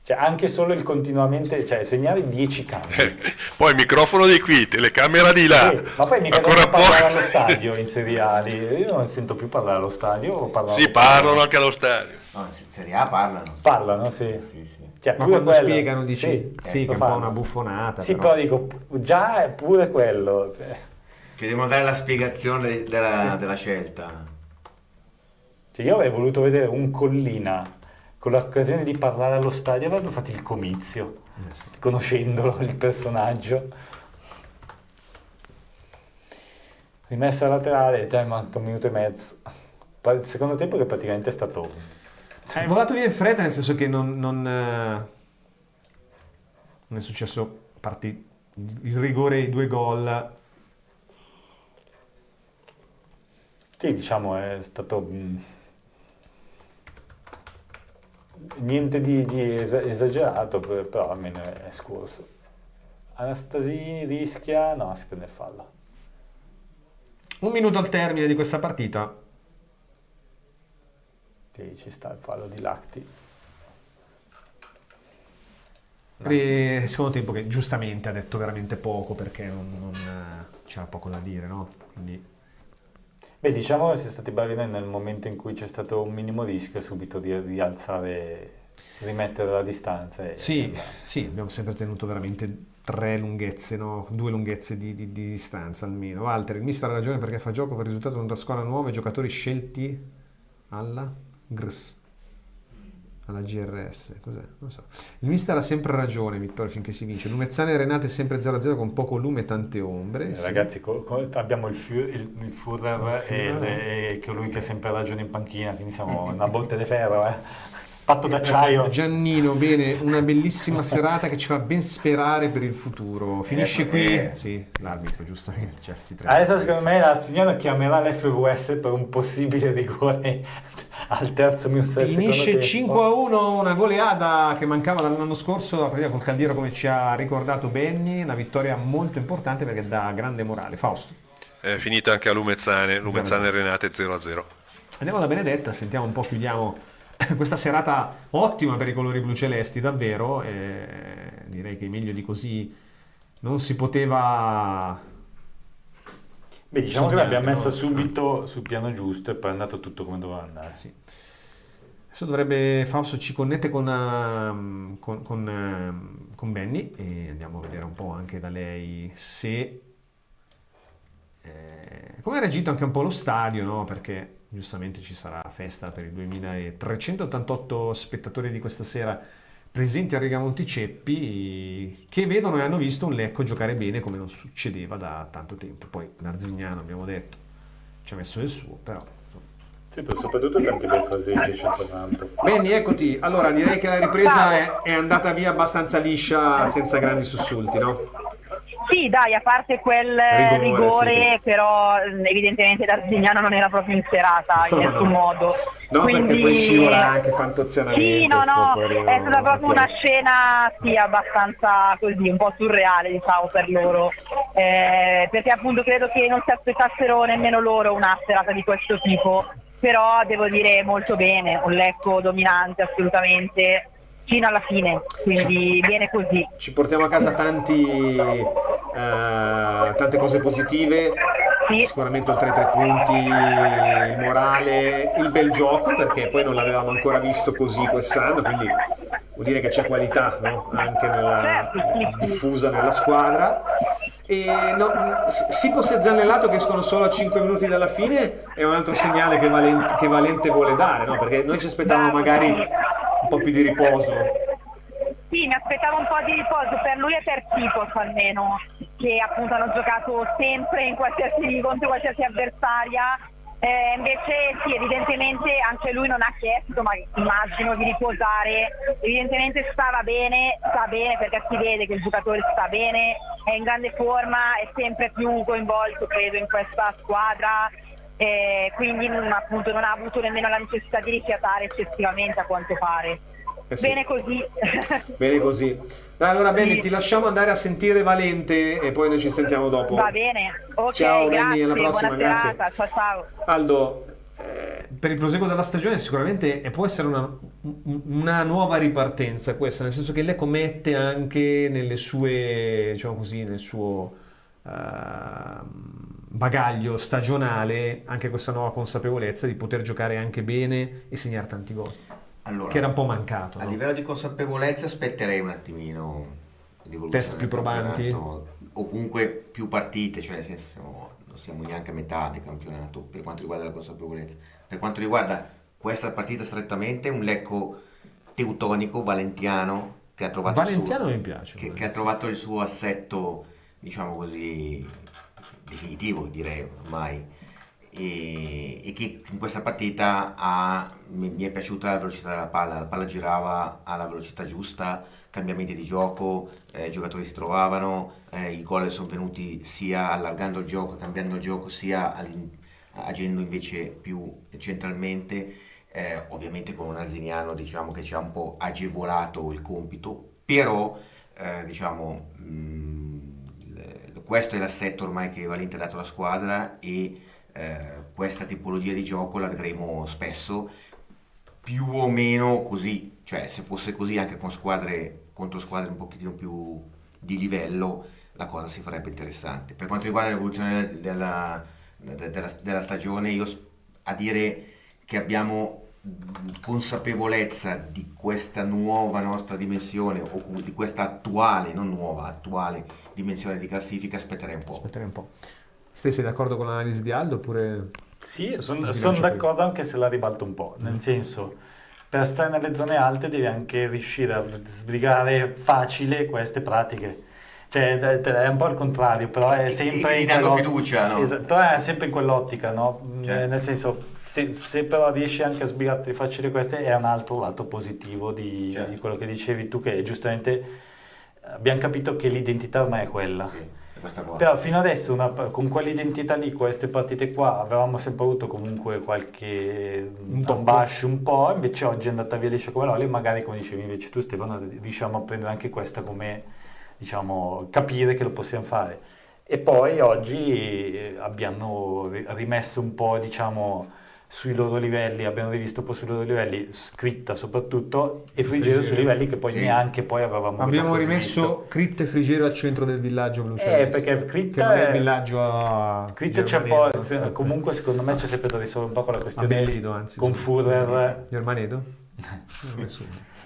Cioè, anche solo il continuamente, cioè segnare 10 cambi. Poi il microfono di qui, telecamera di là. Ma poi mica ancora devono parlare allo stadio in Serie A. Io non sento più parlare allo stadio. Sì, parlano anche allo stadio. No, in Serie A parlano. Parlano, sì. Cioè, Ma pure quando quello, spiegano dici sì, che è un po' fanno. una buffonata. Sì, però dico, già è pure quello. Che devono dare la spiegazione della scelta. Cioè, io avrei voluto vedere un Collina con l'occasione di parlare allo stadio, avrebbero fatto il comizio, conoscendolo, il personaggio. Rimessa laterale, manca un minuto e mezzo. Il secondo tempo che praticamente è stato... È volato via in fretta, nel senso che non è successo il rigore, i 2 gol. Sì, diciamo è stato niente di esagerato, però almeno è scorso. Anastasini rischia, no, si prende il fallo. 1 minuto al termine di questa partita. Sì, ci sta il fallo di Lacti. Secondo tempo che giustamente ha detto veramente poco, perché non c'era poco da dire, no? Quindi... Beh, diciamo che siete stati bravi nel momento in cui c'è stato un minimo rischio subito di alzare, rimettere la distanza. Sì, abbiamo sempre tenuto veramente 3 lunghezze, no? 2 lunghezze di distanza almeno. Walter, il mister ha ragione perché fa gioco per il risultato di una squadra nuova e giocatori scelti alla GRS, cos'è? Non so. Il mister ha sempre ragione, Vittorio, finché si vince. Lumezzane e Renate sempre 0-0 con poco lume e tante ombre. Ragazzi, abbiamo il Führer e colui che ha sempre ragione in panchina, quindi siamo una botte di ferro, fatto d'acciaio. Giannino, bene, una bellissima serata che ci fa ben sperare per il futuro. Finisce qui? Sì, l'arbitro, giustamente. Adesso secondo me l'Arzignano chiamerà l'FVS per un possibile rigore al terzo minuto del Finisce secondo tempo. 5-1, una goleada che mancava dall'anno scorso, la partita col Caldiero, come ci ha ricordato Benny, una vittoria molto importante perché dà grande morale. Fausto. È finita anche a Lumezzane e Renate 0-0. Andiamo alla Benedetta, sentiamo un po', chiudiamo questa serata ottima per i colori blu celesti, davvero. Direi che meglio di così non si poteva. Beh, diciamo che l'abbiamo messa subito sul piano giusto e poi è andato tutto come doveva andare. Sì. Adesso dovrebbe Fausto ci connette con Benny e andiamo a vedere un po' anche da lei se come ha reagito anche un po' lo stadio, no? Perché giustamente ci sarà festa per i 2388 spettatori di questa sera presenti a Rigamonti Ceppi, che vedono e hanno visto un Lecco giocare bene come non succedeva da tanto tempo. Poi Narzignano, abbiamo detto, ci ha messo del suo, però sì, però soprattutto tanti bei fraseggi a centrocampo. Benny, eccoti. Allora direi che la ripresa è andata via abbastanza liscia, senza grandi sussulti, no? Sì, dai, a parte quel rigore sì. Però evidentemente D'Arzignano non era proprio in serata in nessun modo. No, quindi... perché poi scivola anche fantozianamente. Sì, no, è stata proprio una scena abbastanza così, un po' surreale, diciamo, per loro. Perché appunto credo che non si aspettassero nemmeno loro una serata di questo tipo. Però devo dire molto bene, un Lecco dominante assolutamente fino alla fine, quindi bene così. Ci portiamo a casa tante cose positive, sì. Sicuramente oltre ai 3 punti, il morale, il bel gioco, perché poi non l'avevamo ancora visto così quest'anno, quindi vuol dire che c'è qualità, no? Anche diffusa nella squadra. E Sipos e Zannellato che escono solo a 5 minuti dalla fine è un altro segnale che Valente vuole dare, no? Perché noi ci aspettavamo magari un po' più di riposo. Sì, mi aspettavo un po' di riposo per lui e per Sipos almeno, che appunto hanno giocato sempre contro qualsiasi avversaria. Invece sì, evidentemente anche lui non ha chiesto, ma immagino, di riposare. Evidentemente sta bene perché si vede che il giocatore sta bene, è in grande forma, è sempre più coinvolto credo in questa squadra, quindi appunto non ha avuto nemmeno la necessità di rifiatare eccessivamente, a quanto pare. Sì. Bene così. Bene così. Dai, allora Benny, ti lasciamo andare a sentire Valente e poi noi ci sentiamo dopo. Va bene. Okay, ciao grazie, Benny, alla prossima, buona grazie. serata. Ciao. Aldo, per il proseguo della stagione sicuramente può essere una nuova ripartenza questa, nel senso che Lecco mette anche nelle sue, diciamo così, nel suo bagaglio stagionale anche questa nuova consapevolezza di poter giocare anche bene e segnare tanti gol, che era un po' mancato. A livello di consapevolezza aspetterei un attimino test più probanti o comunque più partite, cioè nel senso non siamo neanche a metà del campionato per quanto riguarda la consapevolezza. Per quanto riguarda questa partita strettamente, un Lecco teutonico, valentiano, che ha trovato mi piace, che ha trovato il suo assetto, diciamo così, definitivo, direi ormai, e che in questa partita mi è piaciuta la velocità della palla. La palla girava alla velocità giusta, cambiamenti di gioco, i giocatori si trovavano, i gol sono venuti sia allargando il gioco, cambiando il gioco, sia agendo invece più centralmente, ovviamente con un Arziniano, diciamo, che ci ha un po' agevolato il compito, però diciamo questo è l'assetto ormai che Valente ha dato alla squadra, e questa tipologia di gioco la vedremo spesso, più o meno così, cioè se fosse così anche con contro squadre un pochettino più di livello, la cosa si farebbe interessante. Per quanto riguarda l'evoluzione della stagione, io a dire che abbiamo consapevolezza di questa nuova nostra dimensione, o di questa attuale dimensione di classifica, aspetterei un po'. Sei d'accordo con l'analisi di Aldo oppure? Sì, sono d'accordo, anche se la ribalto un po', nel senso, per stare nelle zone alte devi anche riuscire a sbrigare facile queste pratiche. Cioè è un po' il contrario, però è sempre dando fiducia, no? Però è sempre in quell'ottica, no? Certo. Nel senso, se però riesci anche a sbrigarti facile queste, è un altro lato positivo di quello che dicevi tu, che giustamente abbiamo capito che l'identità ormai è quella. Sì. Però fino adesso con quell'identità lì, queste partite qua, avevamo sempre avuto comunque qualche tombascio un po', invece oggi è andata via liscia come l'olio, magari come dicevi invece tu Stefano, riusciamo a prendere anche questa come, diciamo, capire che lo possiamo fare. E poi oggi abbiamo rimesso un po', diciamo, sui loro livelli, abbiamo rivisto un po' sui loro livelli, Scritta soprattutto, e Frigerio sui livelli che poi neanche poi avevamo rimesso Critta e Frigerio al centro del villaggio bluceleste, perché Critta è il villaggio Critta c'è un po', comunque secondo me c'è sempre da risolvere un po' con la questione con Führer Germanedo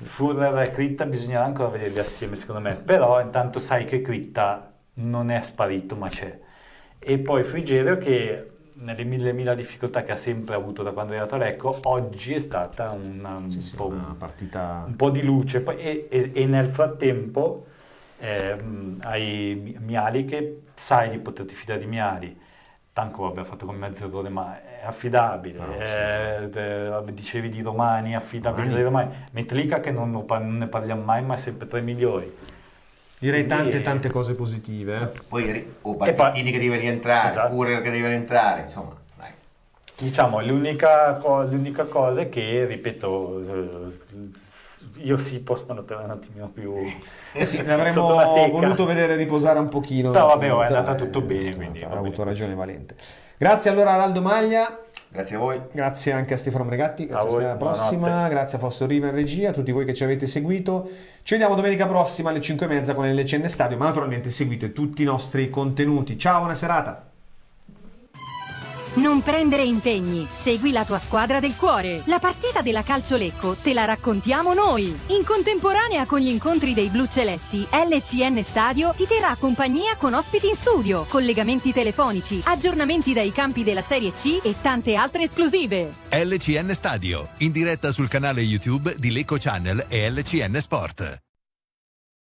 Führer e Critta bisognerà ancora vederli assieme secondo me, però intanto sai che Critta non è sparito ma c'è, e poi Frigerio che nelle mille difficoltà che ha sempre avuto da quando è arrivato a Lecco, oggi è stata una partita un po' di luce. E nel frattempo hai Miali, che sai di poterti fidare di Miali. Tanco vabbè, ha fatto come mezzo errore, ma è affidabile. Dicevi di Romani, affidabile dei Romani. Metlica che non ne parliamo mai, ma è sempre tra i migliori. Direi tante cose positive. Poi Battistini che deve rientrare, esatto. Führer che deve rientrare, insomma. Dai. Diciamo, l'unica cosa è che, ripeto, io posso notare un attimino più sì, l'avremmo voluto vedere riposare un pochino. No, vabbè, è andata tutto bene, quindi ha avuto ragione Valente. Grazie allora ad Aldo Maglia. Grazie a voi. Grazie anche a Stefano Bregatti, grazie alla prossima, buonanotte. Grazie a Fausto Riva in regia, a tutti voi che ci avete seguito. Ci vediamo domenica prossima alle 5:30 con LCN Stadio, ma naturalmente seguite tutti i nostri contenuti. Ciao, buona serata. Non prendere impegni, segui la tua squadra del cuore. La partita della Calcio Lecco te la raccontiamo noi. In contemporanea con gli incontri dei blu celesti, LCN Stadio ti terrà compagnia con ospiti in studio, collegamenti telefonici, aggiornamenti dai campi della Serie C e tante altre esclusive. LCN Stadio, in diretta sul canale YouTube di Lecco Channel e LCN Sport.